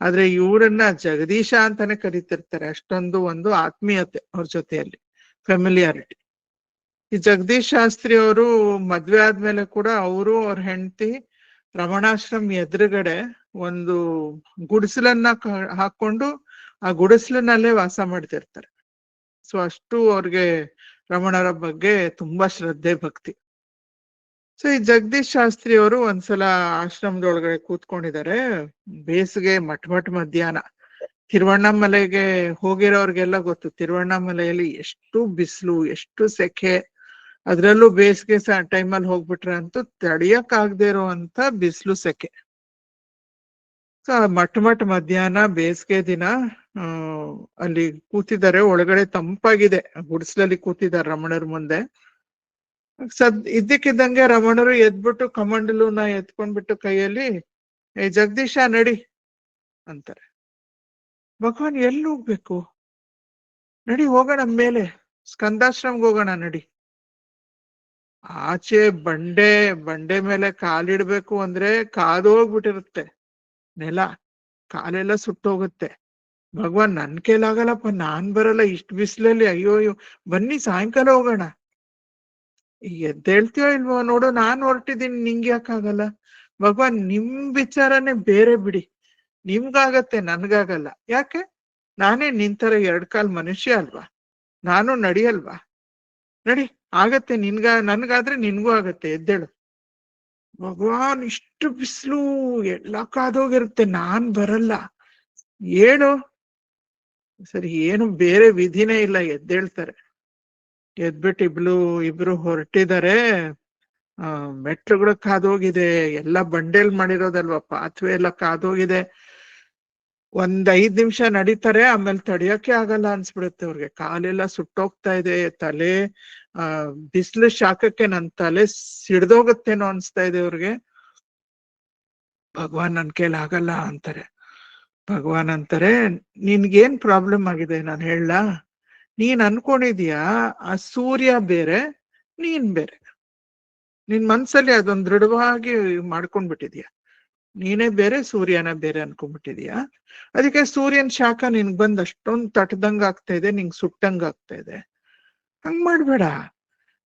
ಆದ್ರೆ ಇವರನ್ನ ಜಗದೀಶ ಅಂತಾನೆ ಕರಿತಿರ್ತಾರೆ. ಅಷ್ಟೊಂದು ಒಂದು ಆತ್ಮೀಯತೆ ಅವ್ರ ಜೊತೆಯಲ್ಲಿ, ಫೆಮಿಲಿಯಾರಿಟಿ. ಈ ಜಗದೀಶ್ ಶಾಸ್ತ್ರಿ ಅವರು ಮದ್ವೆ ಆದ್ಮೇಲೆ ಕೂಡ ಅವರು ಅವ್ರ ಹೆಂಡತಿ ರಮಣಾಶ್ರಮ ಎದುರುಗಡೆ ಒಂದು ಗುಡಿಸಲನ್ನ ಹಾಕೊಂಡು ಆ ಗುಡಿಸಲಿನಲ್ಲೇ ವಾಸ ಮಾಡ್ತಿರ್ತಾರೆ. ಸೊ ಅಷ್ಟು ಅವ್ರಿಗೆ ರಮಣರ ಬಗ್ಗೆ ತುಂಬಾ ಶ್ರದ್ಧೆ ಭಕ್ತಿ. ಸೊ ಈ ಜಗದೀಶ್ ಶಾಸ್ತ್ರಿ ಅವರು ಒಂದ್ಸಲ ಆಶ್ರಮದೊಳಗಡೆ ಕೂತ್ಕೊಂಡಿದ್ದಾರೆ. ಬೇಸಿಗೆ ಮಠ ಮಧ್ಯಾಹ್ನ. ತಿರುವಣ್ಣಾಮಲೆಗೆ ಹೋಗಿರೋರ್ಗೆಲ್ಲ ಗೊತ್ತು, ತಿರುವಣ್ಣಾಮಲೆಯಲ್ಲಿ ಎಷ್ಟು ಬಿಸಿಲು, ಎಷ್ಟು ಸೆಖೆ. ಅದ್ರಲ್ಲೂ ಬೇಸಿಗೆ ಟೈಮಲ್ಲಿ ಹೋಗ್ಬಿಟ್ರೆ ಅಂತೂ ತಡಿಯಕ್ ಆಗದೆ ಇರೋಂತ ಬಿಸಿಲು, ಸೆಖೆ. ಸೊ ಮಠ ಮಧ್ಯಾಹ್ನ ಬೇಸಿಗೆ ದಿನ ಅಲ್ಲಿ ಕೂತಿದ್ದಾರೆ. ಒಳಗಡೆ ತಂಪಾಗಿದೆ, ಗುಡಿಸ್ಲಲ್ಲಿ ಕೂತಿದ್ದಾರೆ ರಮಣರ ಮುಂದೆ. ಇದ್ದಕ್ಕಿದ್ದಂಗೆ ರಮಣರು ಎದ್ಬಿಟ್ಟು ಕಮಂಡಲುನ ಎತ್ಕೊಂಡ್ಬಿಟ್ಟು ಕೈಯಲ್ಲಿ, ಏ ಜಗದೀಶ ನಡಿ ಅಂತಾರೆ. ಭಗವಾನ್ ಎಲ್ಲಿ ಹೋಗ್ಬೇಕು? ನಡಿ ಹೋಗೋಣ ಮೇಲೆ, ಸ್ಕಂದಾಶ್ರಮ್ಗೆ ಹೋಗೋಣ ನಡಿ. ಆಚೆ ಬಂಡೆ ಮೇಲೆ ಕಾಲಿಡ್ಬೇಕು ಅಂದ್ರೆ ಕಾದೋಗ್ಬಿಟ್ಟಿರುತ್ತೆ ನೆಲ, ಕಾಲೆಲ್ಲ ಸುಟ್ಟೋಗುತ್ತೆ. ಭಗವಾನ್ ನನ್ ಕೈಲಾಗಲ್ಲಪ್ಪ, ನಾನ್ ಬರಲ್ಲ ಇಷ್ಟು ಬಿಸಿಲಲ್ಲಿ, ಅಯ್ಯೋ ಬನ್ನಿ ಸಾಯಂಕಾಲ ಹೋಗೋಣ. ಎದ್ದೇಳ್ತೀಯೋ ಇಲ್ವೋ ನೋಡು, ನಾನ್ ಹೊರಟಿದ್ದೀನಿ, ನಿಂಗೆ ಯಾಕಾಗಲ್ಲ? ಭಗವಾನ್ ನಿಮ್ ವಿಚಾರನೇ ಬೇರೆ ಬಿಡಿ, ನಿಮ್ಗಾಗತ್ತೆ ನನ್ಗಾಗಲ್ಲ. ಯಾಕೆ? ನಾನೇ ನಿಂತರ 2 ಕಾಲ್ ಮನುಷ್ಯ ಅಲ್ವಾ? ನಾನು ನಡಿಯಲ್ವಾ? ನಡಿ, ಆಗತ್ತೆ ನನ್ಗಾದ್ರೆ ನಿನ್ಗೂ ಆಗತ್ತೆ, ಎದ್ದೇಳು. ಭಗವಾನ್ ಇಷ್ಟು ಬಿಸಿಲು, ಎಲ್ಲ ಕಾದೋಗಿರುತ್ತೆ, ನಾನ್ ಬರಲ್ಲ, ಏನು? ಸರಿ, ಏನು ಬೇರೆ ವಿಧಿನೇ ಇಲ್ಲ, ಎದ್ದೇಳ್ತಾರೆ. ಎದ್ಬಿಟ್ಟು ಇಬ್ರು ಹೊರಟಿದ್ದಾರೆ. ಮೆಟ್ಲುಗಳು ಕಾದೋಗಿದೆ, ಎಲ್ಲ ಬಂಡೆಲ್ ಮಾಡಿರೋದಲ್ವಾ, ಪಾತ್ವೆ ಎಲ್ಲ ಕಾದೋಗಿದೆ. ಒಂದ್ 5 ನಿಮಿಷ ನಡೀತಾರೆ, ಆಮೇಲೆ ತಡಿಯಕ್ಕೆ ಆಗಲ್ಲ ಅನ್ಸ್ಬಿಡುತ್ತೆ ಅವ್ರಿಗೆ. ಕಾಲೆಲ್ಲ ಸುಟ್ಟೋಗ್ತಾ ಇದೆ, ತಲೆ ಬಿಸಿಲು ಶಾಖಕ್ಕೆ ನನ್ ತಲೆ ಸಿಡ್ದೋಗತ್ತೇನೋ ಅನ್ಸ್ತಾ ಇದೆ ಅವ್ರಿಗೆ. ಭಗವಾನ್ ನನ್ ಕೈಲಿ ಆಗಲ್ಲ ಅಂತಾರೆ. ಭಗವಾನ್ ಅಂತಾರೆ, ನಿನ್ಗೇನ್ ಪ್ರಾಬ್ಲಮ್ ಆಗಿದೆ ನಾನು ಹೇಳ? ನೀನ್ ಅನ್ಕೊಂಡಿದೀಯಾ ಆ ಸೂರ್ಯ ಬೇರೆ, ನೀನ್ ಬೇರೆ. ನಿನ್ ಮನ್ಸಲ್ಲಿ ಅದೊಂದ್ ದೃಢವಾಗಿ ಮಾಡ್ಕೊಂಡ್ಬಿಟ್ಟಿದ್ಯಾ. ನೀನೇ ಬೇರೆ, ಸೂರ್ಯನ ಬೇರೆ ಅನ್ಕೊಂಡ್ಬಿಟ್ಟಿದ್ಯಾ. ಅದಕ್ಕೆ ಸೂರ್ಯನ್ ಶಾಖ ನಿನ್ಗ್ ಬಂದ್ ಅಷ್ಟೊಂದ್ ತಟ್ಟದಂಗ ಆಗ್ತಾ ಇದೆ, ನಿಂಗ್ ಸುಟ್ಟಂಗ ಆಗ್ತಾ ಇದೆ. ಹಂಗ್ ಮಾಡ್ಬೇಡ,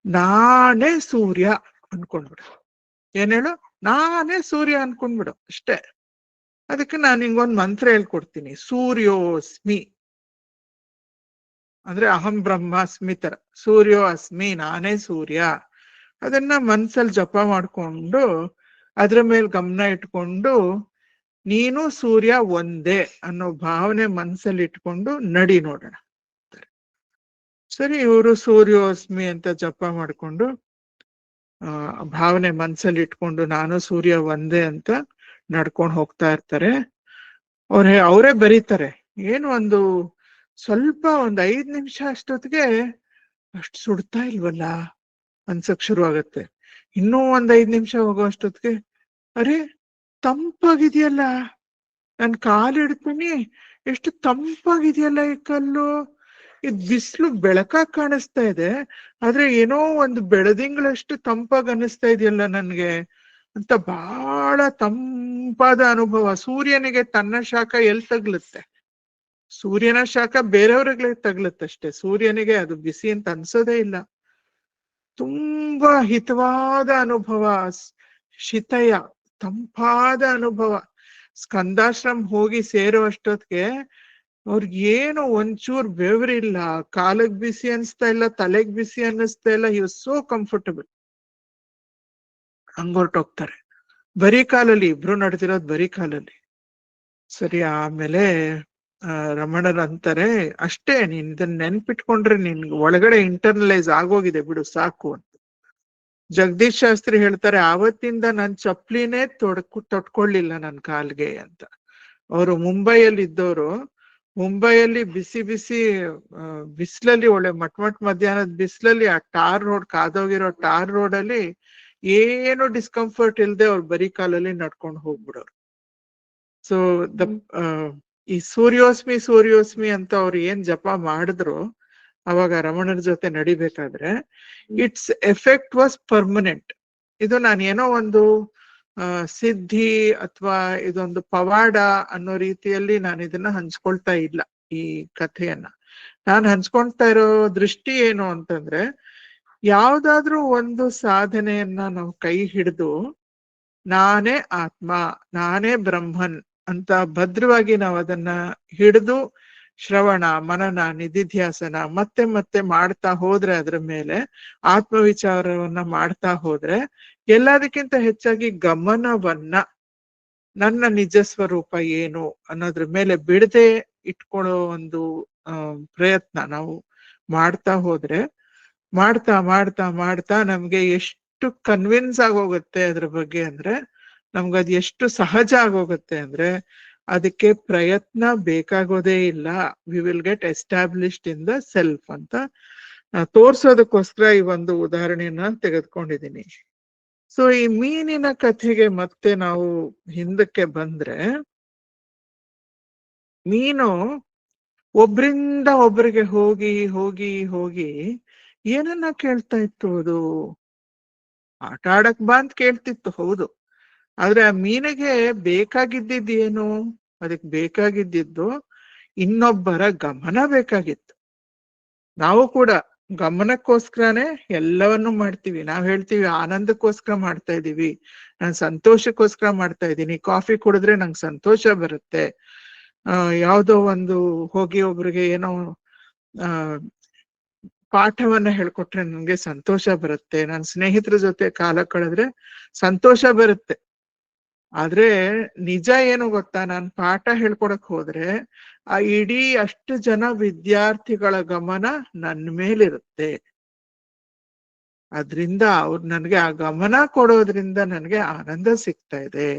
ನಾನೇ ಸೂರ್ಯ ಅನ್ಕೊಂಡ್ಬಿಡು. ಏನ್ ಹೇಳು? ನಾನೇ ಸೂರ್ಯ ಅನ್ಕೊಂಡ್ಬಿಡು ಅಷ್ಟೇ. ಅದಕ್ಕೆ ನಾನು ನಿಂಗೊಂದ್ ಮಂತ್ರ ಹೇಳ್ಕೊಡ್ತೀನಿ. ಸೂರ್ಯೋಸ್ಮಿ ಅಂದ್ರೆ ಅಹಂ ಬ್ರಹ್ಮಾಸ್ಮಿ ತರ. ಸೂರ್ಯೋ ಅಸ್ಮಿ, ನಾನೇ ಸೂರ್ಯ. ಅದನ್ನ ಮನ್ಸಲ್ಲಿ ಜಪ ಮಾಡ್ಕೊಂಡು ಅದ್ರ ಮೇಲೆ ಗಮನ ಇಟ್ಕೊಂಡು ನೀನು ಸೂರ್ಯ ಒಂದೇ ಅನ್ನೋ ಭಾವನೆ ಮನ್ಸಲ್ಲಿ ಇಟ್ಕೊಂಡು ನಡಿ ನೋಡೋಣ. ಸರಿ, ಇವರು ಸೂರ್ಯೋಸ್ಮಿ ಅಂತ ಜಪ ಮಾಡ್ಕೊಂಡು ಭಾವನೆ ಮನ್ಸಲ್ಲಿ ಇಟ್ಕೊಂಡು ನಾನು ಸೂರ್ಯ ಒಂದೇ ಅಂತ ನಡ್ಕೊಂಡು ಹೋಗ್ತಾ ಇರ್ತಾರೆ. ಅವರೇ ಬರೀತಾರೆ, ಏನು ಸ್ವಲ್ಪ 5 ನಿಮಿಷ ಅಷ್ಟೊತ್ತಿಗೆ ಅಷ್ಟು ಸುಡ್ತಾ ಇಲ್ವಲ್ಲ ಅನ್ಸಕ್ ಶುರು ಆಗತ್ತೆ. ಇನ್ನೂ 5 ನಿಮಿಷ ಹೋಗೋ ಅಷ್ಟೊತ್ತಿಗೆ ಅರೆ ತಂಪಾಗಿದೆಯಲ್ಲ, ನನ್ ಕಾಲಿಡ್ತೀನಿ, ಎಷ್ಟು ತಂಪಾಗಿದೆಯಲ್ಲ ಈ ಕಲ್ಲು. ಇದ್ ಬಿಸಿಲು ಬೆಳಕಾಗ್ ಕಾಣಿಸ್ತಾ ಇದೆ, ಆದ್ರೆ ಏನೋ ಒಂದು ಬೆಳದಿಂಗಳಷ್ಟು ತಂಪಾಗಿ ಅನಿಸ್ತಾ ಇದೆಯಲ್ಲ ನನ್ಗೆ ಅಂತ ಬಹಳ ತಂಪಾದ ಅನುಭವ. ಸೂರ್ಯನಿಗೆ ತನ್ನ ಶಾಖ ಎಲ್ಲಿ ತಗ್ಲುತ್ತೆ? ಸೂರ್ಯನ ಶಾಖ ಬೇರೆಯವ್ರಿಗೆ ತಗ್ಲತ್ತಷ್ಟೆ, ಸೂರ್ಯನಿಗೆ ಅದು ಬಿಸಿ ಅಂತ ಅನ್ಸೋದೇ ಇಲ್ಲ. ತುಂಬಾ ಹಿತವಾದ ಅನುಭವ, ಶಿತಯ, ತಂಪಾದ ಅನುಭವ. ಸ್ಕಂದಾಶ್ರಮ ಹೋಗಿ ಸೇರೋ ಅಷ್ಟೊತ್ತಿಗೆ ಅವ್ರಿಗೆ ಏನು ಒಂಚೂರು ಬೆವರಿಲ್ಲ, ಕಾಲಗ್ ಬಿಸಿ ಅನಿಸ್ತಾ ಇಲ್ಲ, ತಲೆಗ್ ಬಿಸಿ ಅನ್ನಿಸ್ತಾ ಇಲ್ಲ. He was so comfortable. ಹಂಗೊರ್ಟೋಗ್ತಾರೆ ಬರೀ ಕಾಲಲ್ಲಿ. ಇಬ್ರು ನಡೆದಿರೋದು ಬರೀ ಕಾಲಲ್ಲಿ. ಸರಿ, ಆಮೇಲೆ ರಮಣರ್ ಅಂತಾರೆ, ಅಷ್ಟೇ, ನೀನ್ ಇದನ್ನ ನೆನ್ಪಿಟ್ಕೊಂಡ್ರೆ ನಿನ್ಗೆ ಒಳಗಡೆ ಇಂಟರ್ನಲೈಸ್ ಆಗೋಗಿದೆ ಬಿಡು, ಸಾಕು ಅಂತ. ಜಗದೀಶ್ ಶಾಸ್ತ್ರಿ ಹೇಳ್ತಾರೆ, ಆವತ್ತಿಂದ ನನ್ ಚಪ್ಲಿನೇ ತೊಟ್ಕೊಳ್ಳಿಲ್ಲ ನನ್ ಕಾಲ್ಗೆ ಅಂತ. ಅವರು ಮುಂಬೈಯಲ್ಲಿ ಇದ್ದವರು. ಮುಂಬೈಯಲ್ಲಿ ಬಿಸಿ ಬಿಸಿ ಬಿಸಿಲಲ್ಲಿ, ಒಳ್ಳೆ ಮಟ್ ಮಧ್ಯಾಹ್ನದ ಬಿಸಿಲಲ್ಲಿ ಆ ಟಾರ್ ರೋಡ್, ಕಾದೋಗಿರೋ ಟಾರ್ ರೋಡ್ ಅಲ್ಲಿ ಏನು ಡಿಸ್ಕಂಫರ್ಟ್ ಇಲ್ದೆ ಅವ್ರು ಬರೀ ಕಾಲಲ್ಲಿ ನಡ್ಕೊಂಡು ಹೋಗ್ಬಿಡೋರು. ಸೊ ಈ ಸೂರ್ಯೋಸ್ಮಿ ಅಂತ ಅವ್ರು ಏನ್ ಜಪ ಮಾಡಿದ್ರು ಅವಾಗ ರಮಣರ ಜೊತೆ ನಡಿಬೇಕಾದ್ರೆ, ಇಟ್ಸ್ ಎಫೆಕ್ಟ್ ವಾಸ್ ಪರ್ಮನೆಂಟ್. ಇದು ನಾನೇನೋ ಒಂದು ಸಿದ್ಧಿ ಅಥವಾ ಇದೊಂದು ಪವಾಡ ಅನ್ನೋ ರೀತಿಯಲ್ಲಿ ನಾನು ಇದನ್ನ ಹಂಚ್ಕೊಳ್ತಾ ಇಲ್ಲ. ಈ ಕಥೆಯನ್ನ ನಾನು ಹಂಚ್ಕೊಳ್ತಾ ಇರೋ ದೃಷ್ಟಿ ಏನು ಅಂತಂದ್ರೆ, ಯಾವ್ದಾದ್ರೂ ಒಂದು ಸಾಧನೆಯನ್ನ ನಾವು ಕೈ ಹಿಡಿದು ನಾನೇ ಆತ್ಮ, ನಾನೇ ಬ್ರಹ್ಮನ್ ಅಂತ ಭದ್ರವಾಗಿ ನಾವು ಅದನ್ನ ಹಿಡಿದು ಶ್ರವಣ, ಮನನ, ನಿಧಿಧ್ಯಾಸನ ಮತ್ತೆ ಮತ್ತೆ ಮಾಡ್ತಾ ಹೋದ್ರೆ, ಅದ್ರ ಮೇಲೆ ಆತ್ಮವಿಚಾರವನ್ನ ಮಾಡ್ತಾ ಹೋದ್ರೆ, ಎಲ್ಲದಕ್ಕಿಂತ ಹೆಚ್ಚಾಗಿ ಗಮನವನ್ನ ನನ್ನ ನಿಜ ಸ್ವರೂಪ ಏನು ಅನ್ನೋದ್ರ ಮೇಲೆ ಬಿಡದೆ ಇಟ್ಕೊಳ್ಳೋ ಒಂದು ಪ್ರಯತ್ನ ನಾವು ಮಾಡ್ತಾ ಹೋದ್ರೆ, ಮಾಡ್ತಾ ಮಾಡ್ತಾ ಮಾಡ್ತಾ ನಮ್ಗೆ ಎಷ್ಟು ಕನ್ವಿನ್ಸ್ ಆಗೋಗುತ್ತೆ ಅದ್ರ ಬಗ್ಗೆ ಅಂದ್ರೆ, ನಮ್ಗದ್ ಎಷ್ಟು ಸಹಜ ಆಗೋಗುತ್ತೆ ಅಂದ್ರೆ ಅದಕ್ಕೆ ಪ್ರಯತ್ನ ಬೇಕಾಗೋದೇ ಇಲ್ಲ. We will get established in the self ಅಂತ ತೋರ್ಸೋದಕ್ಕೋಸ್ಕರ ಈ ಒಂದು ಉದಾಹರಣೆಯನ್ನ ತೆಗೆದುಕೊಂಡಿದ್ದೀನಿ. ಸೊ ಈ ಮೀನಿನ ಕಥೆಗೆ ಮತ್ತೆ ನಾವು ಹಿಂದಕ್ಕೆ ಬಂದ್ರೆ, ಮೀನು ಒಬ್ರಿಂದ ಒಬ್ರಿಗೆ ಹೋಗಿ ಹೋಗಿ ಹೋಗಿ ಏನನ್ನ ಕೇಳ್ತಾ ಇತ್ತು? ಅದು ಆಟ ಆಡಕ್ ಬಾ ಅಂತ ಕೇಳ್ತಿತ್ತು, ಹೌದು. ಆದ್ರೆ ಆ ಮೀನಿಗೆ ಬೇಕಾಗಿದ್ದೇನು? ಅದಕ್ಕೆ ಬೇಕಾಗಿದ್ದು ಇನ್ನೊಬ್ಬರ ಗಮನ ಬೇಕಾಗಿತ್ತು. ನಾವು ಕೂಡ ಗಮನಕ್ಕೋಸ್ಕರನೇ ಎಲ್ಲವನ್ನೂ ಮಾಡ್ತೀವಿ. ನಾವ್ ಹೇಳ್ತೀವಿ ಆನಂದಕ್ಕೋಸ್ಕರ ಮಾಡ್ತಾ ಇದೀವಿ, ನಾನ್ ಸಂತೋಷಕ್ಕೋಸ್ಕರ ಮಾಡ್ತಾ ಇದ್ದೀನಿ, ಕಾಫಿ ಕುಡಿದ್ರೆ ನಂಗೆ ಸಂತೋಷ ಬರುತ್ತೆ, ಯಾವ್ದೋ ಒಂದು ಹೋಗಿ ಒಬ್ರಿಗೆ ಏನೋ ಪಾಠವನ್ನ ಹೇಳ್ಕೊಟ್ರೆ ನನ್ಗೆ ಸಂತೋಷ ಬರುತ್ತೆ, ನನ್ನ ಸ್ನೇಹಿತರ ಜೊತೆ ಕಾಲ ಕಳೆದ್ರೆ ಸಂತೋಷ ಬರುತ್ತೆ. ಆದ್ರೆ ನಿಜ ಏನು ಗೊತ್ತಾ? ನಾನ್ ಪಾಠ ಹೇಳ್ಕೊಡಕ್ ಹೋದ್ರೆ ಆ ಇಡೀ ಅಷ್ಟು ಜನ ವಿದ್ಯಾರ್ಥಿಗಳ ಗಮನ ನನ್ನ ಮೇಲಿರುತ್ತೆ. ಅದ್ರಿಂದ ಅವ್ರು ನನ್ಗೆ ಆ ಗಮನ ಕೊಡೋದ್ರಿಂದ ನನ್ಗೆ ಆನಂದ ಸಿಗ್ತಾ ಇದೆ.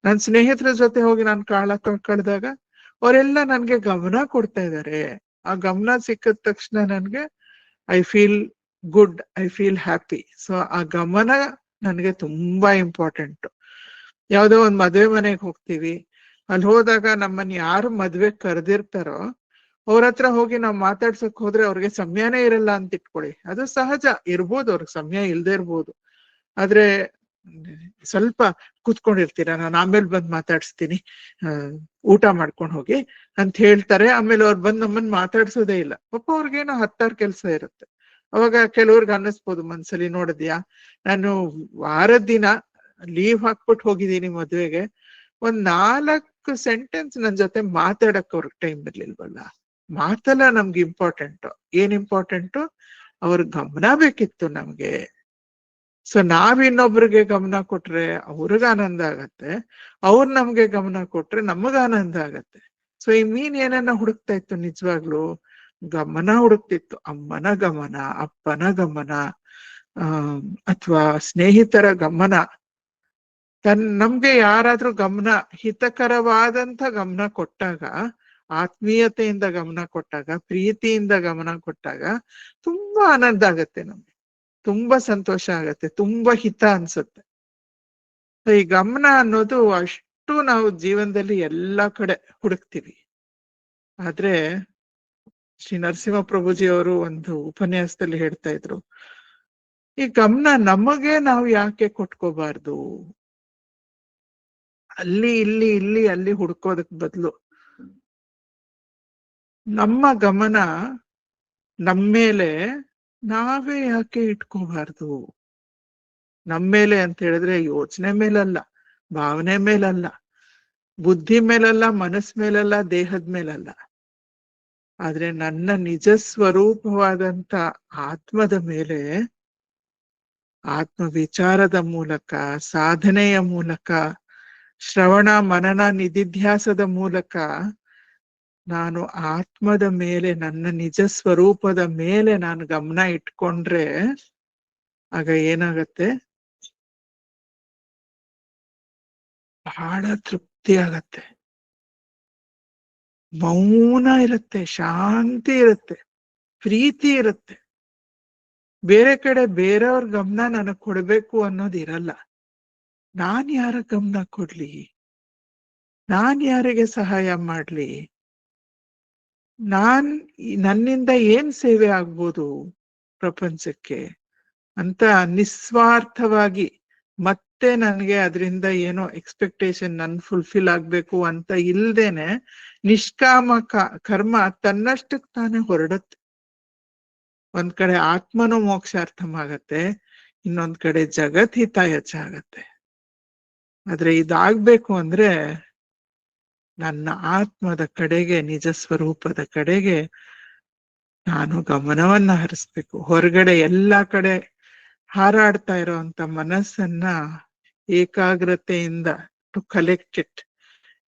ನನ್ ಸ್ನೇಹಿತರ ಜೊತೆ ಹೋಗಿ ನಾನು ಕಾಲ ಕಳೆದಾಗ ಅವರೆಲ್ಲ ನನ್ಗೆ ಗಮನ ಕೊಡ್ತಾ ಇದ್ದಾರೆ. ಆ ಗಮನ ಸಿಕ್ಕಿದ ತಕ್ಷಣ ನನ್ಗೆ I feel good, I feel happy. So ಆ ಗಮನ ನನ್ಗೆ ತುಂಬಾ ಇಂಪಾರ್ಟೆಂಟ್. ಯಾವ್ದೋ ಒಂದ್ ಮದ್ವೆ ಮನೆಗೆ ಹೋಗ್ತೀವಿ, ಅಲ್ಲಿ ಹೋದಾಗ ನಮ್ಮನ್ನ ಯಾರು ಮದ್ವೆ ಕರೆದಿರ್ತಾರೋ ಅವ್ರ ಹತ್ರ ಹೋಗಿ ನಾವ್ ಮಾತಾಡ್ಸಕ್ ಹೋದ್ರೆ ಅವ್ರಿಗೆ ಸಮಯನೇ ಇರಲ್ಲ ಅಂತ ಇಟ್ಕೊಳ್ಳಿ. ಅದು ಸಹಜ ಇರ್ಬೋದು, ಅವ್ರಿಗೆ ಸಮಯ ಇಲ್ದೇ ಇರ್ಬೋದು. ಆದ್ರೆ ಸ್ವಲ್ಪ ಕೂತ್ಕೊಂಡಿರ್ತೀರ, ನಾನು ಆಮೇಲೆ ಬಂದ್ ಮಾತಾಡ್ಸ್ತೀನಿ, ಊಟ ಮಾಡ್ಕೊಂಡು ಹೋಗಿ ಅಂತ ಹೇಳ್ತಾರೆ. ಆಮೇಲೆ ಅವ್ರು ಬಂದ್ ನಮ್ಮನ್ ಮಾತಾಡ್ಸೋದೇ ಇಲ್ಲ. ಪಾಪ ಅವ್ರಿಗೇನೋ 10 ಕೆಲ್ಸ ಇರುತ್ತೆ. ಅವಾಗ ಕೆಲವ್ರಿಗೆ ಅನ್ನಿಸ್ಬೋದು ಮನ್ಸಲ್ಲಿ, ನೋಡಿದ್ಯಾ ನಾನು ವಾರದ ದಿನ ಲೀವ್ ಹಾಕ್ಬಿಟ್ಟು ಹೋಗಿದ್ದೀನಿ ಮದ್ವೆಗೆ, ಒಂದ್ 4 ಸೆಂಟೆನ್ಸ್ ನನ್ ಜೊತೆ ಮಾತಾಡಕ್ ಅವ್ರಿಗೆ ಟೈಮ್ ಇರ್ಲಿಲ್ವಲ್ಲ. ಮಾತೆಲ್ಲ ನಮ್ಗೆ ಇಂಪಾರ್ಟೆಂಟ್. ಏನ್ ಇಂಪಾರ್ಟೆಂಟು? ಅವ್ರ ಗಮನ ಬೇಕಿತ್ತು ನಮ್ಗೆ. ಸೊ ನಾವ್ ಇನ್ನೊಬ್ರಿಗೆ ಗಮನ ಕೊಟ್ರೆ ಅವ್ರಿಗ ಆನಂದ ಆಗತ್ತೆ, ಅವ್ರು ನಮ್ಗೆ ಗಮನ ಕೊಟ್ರೆ ನಮಗ ಆನಂದ ಆಗತ್ತೆ. ಸೊ ಈ ಮೀನ್ ಏನನ್ನ ಹುಡುಕ್ತಾ ಇತ್ತು? ನಿಜವಾಗ್ಲು ಗಮನ ಹುಡುಕ್ತಿತ್ತು. ಅಮ್ಮನ ಗಮನ, ಅಪ್ಪನ ಗಮನ, ಅಥವಾ ಸ್ನೇಹಿತರ ಗಮನ. ನಮ್ಗೆ ಯಾರಾದ್ರೂ ಗಮನ, ಹಿತಕರವಾದಂತ ಗಮನ ಕೊಟ್ಟಾಗ, ಆತ್ಮೀಯತೆಯಿಂದ ಗಮನ ಕೊಟ್ಟಾಗ, ಪ್ರೀತಿಯಿಂದ ಗಮನ ಕೊಟ್ಟಾಗ ತುಂಬಾ ಆನಂದ ಆಗತ್ತೆ ನಮ್ಗೆ, ತುಂಬಾ ಸಂತೋಷ ಆಗತ್ತೆ, ತುಂಬಾ ಹಿತ ಅನ್ಸುತ್ತೆ. ಈ ಗಮನ ಅನ್ನೋದು ಅಷ್ಟು ನಾವು ಜೀವನದಲ್ಲಿ ಎಲ್ಲಾ ಕಡೆ ಹುಡುಕ್ತಿವಿ. ಆದ್ರೆ ಶ್ರೀ ನರಸಿಂಹ ಪ್ರಭುಜಿ ಅವರು ಒಂದು ಉಪನ್ಯಾಸದಲ್ಲಿ ಹೇಳ್ತಾ ಇದ್ರು, ಈ ಗಮನ ನಮಗೆ ನಾವು ಯಾಕೆ ಕೊಟ್ಕೋಬಾರ್ದು? ಅಲ್ಲಿ ಇಲ್ಲಿ ಇಲ್ಲಿ ಅಲ್ಲಿ ಹುಡ್ಕೋದಕ್ ಬದಲು ನಮ್ಮ ಗಮನ ನಮ್ಮೇಲೆ ನಾವೇ ಯಾಕೆ ಇಟ್ಕೋಬಾರ್ದು? ನಮ್ಮೇಲೆ ಅಂತ ಹೇಳಿದ್ರೆ ಯೋಚನೆ ಮೇಲಲ್ಲ, ಭಾವನೆ ಮೇಲಲ್ಲ, ಬುದ್ಧಿ ಮೇಲಲ್ಲ, ಮನಸ್ ಮೇಲಲ್ಲ, ದೇಹದ ಮೇಲಲ್ಲ. ಆದ್ರೆ ನನ್ನ ನಿಜ ಸ್ವರೂಪವಾದಂತ ಆತ್ಮದ ಮೇಲೆ, ಆತ್ಮ ವಿಚಾರದ ಮೂಲಕ, ಸಾಧನೆಯ ಮೂಲಕ, ಶ್ರವಣ ಮನನ ನಿಧಿಧ್ಯಾಸದ ಮೂಲಕ ನಾನು ಆತ್ಮದ ಮೇಲೆ, ನನ್ನ ನಿಜ ಸ್ವರೂಪದ ಮೇಲೆ ನಾನು ಗಮನ ಇಟ್ಕೊಂಡ್ರೆ ಆಗ ಏನಾಗತ್ತೆ? ಬಹಳ ತೃಪ್ತಿ ಆಗತ್ತೆ, ಮೌನ ಇರುತ್ತೆ, ಶಾಂತಿ ಇರುತ್ತೆ, ಪ್ರೀತಿ ಇರುತ್ತೆ. ಬೇರೆ ಕಡೆ ಬೇರೆಯವ್ರ ಗಮನ ನನಗ್ ಕೊಡ್ಬೇಕು ಅನ್ನೋದಿರಲ್ಲ. ನಾನ್ ಯಾರ ಗಮನ ಕೊಡ್ಲಿ? ನಾನ್ ಯಾರಿಗೆ ಸಹಾಯ ಮಾಡ್ಲಿ? ನನ್ನಿಂದ ಏನ್ ಸೇವೆ ಆಗ್ಬೋದು ಪ್ರಪಂಚಕ್ಕೆ ಅಂತ ನಿಸ್ವಾರ್ಥವಾಗಿ, ಮತ್ತೆ ನನ್ಗೆ ಅದರಿಂದ ಏನೋ ಎಕ್ಸ್ಪೆಕ್ಟೇಷನ್ ನನ್ ಫುಲ್ಫಿಲ್ ಆಗ್ಬೇಕು ಅಂತ ಇಲ್ದೇನೆ ನಿಷ್ಕಾಮ ಕರ್ಮ ತನ್ನಷ್ಟಕ್ಕೆ ತಾನೇ ಹೊರಡುತ್ತೆ. ಒಂದ್ ಕಡೆ ಆತ್ಮನೂ ಮೋಕ್ಷಾರ್ಥಮಾಗತ್ತೆ, ಇನ್ನೊಂದ್ ಕಡೆ ಜಗತ್ ಹಿತ ಹೆಚ್ಚಾಗತ್ತೆ. ಆದ್ರೆ ಇದಾಗ್ಬೇಕು ಅಂದ್ರೆ ನನ್ನ ಆತ್ಮದ ಕಡೆಗೆ, ನಿಜ ಸ್ವರೂಪದ ಕಡೆಗೆ ನಾನು ಗಮನವನ್ನ ಹರಿಸ್ಬೇಕು. ಹೊರಗಡೆ ಎಲ್ಲಾ ಕಡೆ ಹಾರಾಡ್ತಾ ಇರೋಂತ ಮನಸ್ಸನ್ನ ಏಕಾಗ್ರತೆಯಿಂದ to collect it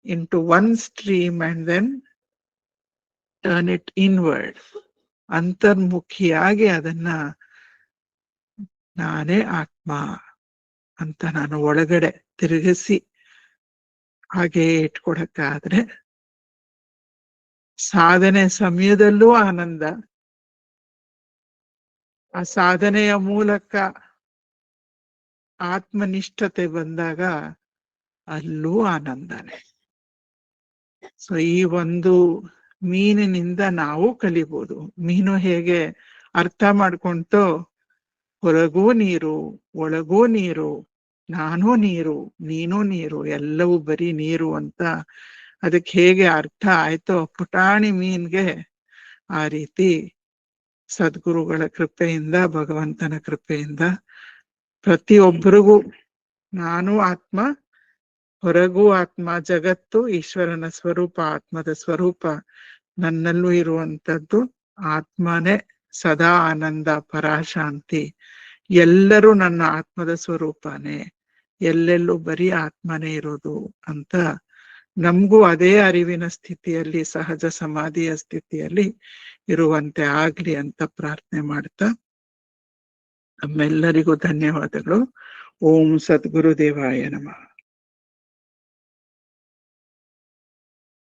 into one stream and then turn it inward. ಅಂತರ್ಮುಖಿಯಾಗಿ ಅದನ್ನ ನಾನೇ ಆತ್ಮ ಅಂತ ನಾನು ಒಳಗಡೆ ತಿರುಗಿಸಿ ಹಾಗೆ ಇಟ್ಕೊಡಕ್ಕಾದ್ರೆ ಸಾಧನೆ ಸಮಯದಲ್ಲೂ ಆನಂದ, ಆ ಸಾಧನೆಯ ಮೂಲಕ ಆತ್ಮನಿಷ್ಠತೆ ಬಂದಾಗ ಅಲ್ಲೂ ಆನಂದನೆ. ಸೊ ಈ ಒಂದು ಮೀನಿನಿಂದ ನಾವು ಕಲಿಬಹುದು. ಮೀನು ಹೇಗೆ ಅರ್ಥ ಮಾಡ್ಕೊಂತೋ, ಹೊರಗೂ ನೀರು, ಒಳಗೂ ನೀರು, ನಾನೂ ನೀರು, ನೀನು ನೀರು, ಎಲ್ಲವೂ ಬರೀ ನೀರು ಅಂತ ಅದಕ್ಕೆ ಹೇಗೆ ಅರ್ಥ ಆಯ್ತೋ ಪುಟಾಣಿ ಮೀನ್ಗೆ, ಆ ರೀತಿ ಸದ್ಗುರುಗಳ ಕೃಪೆಯಿಂದ, ಭಗವಂತನ ಕೃಪೆಯಿಂದ ಪ್ರತಿಯೊಬ್ಬರಿಗೂ ನಾನು ಆತ್ಮ, ಹೊರಗೂ ಆತ್ಮ, ಜಗತ್ತು ಈಶ್ವರನ ಸ್ವರೂಪ, ಆತ್ಮದ ಸ್ವರೂಪ ನನ್ನಲ್ಲೂ ಇರುವಂತದ್ದು. ಆತ್ಮನೇ ಸದಾ ಆನಂದ, ಪರಾಶಾಂತಿ, ಎಲ್ಲರೂ ನನ್ನ ಆತ್ಮದ ಸ್ವರೂಪನೇ, ಎಲ್ಲೆಲ್ಲೂ ಬರೀ ಆತ್ಮನೇ ಇರೋದು ಅಂತ ನಮಗೂ ಅದೇ ಅರಿವಿನ ಸ್ಥಿತಿಯಲ್ಲಿ, ಸಹಜ ಸಮಾಧಿಯ ಸ್ಥಿತಿಯಲ್ಲಿ ಇರುವಂತೆ ಆಗ್ಲಿ ಅಂತ ಪ್ರಾರ್ಥನೆ ಮಾಡ್ತಾ ನಮ್ಮೆಲ್ಲರಿಗೂ ಧನ್ಯವಾದಗಳು. ಓಂ ಸದ್ಗುರುದೇವಾಯ ನಮಃ.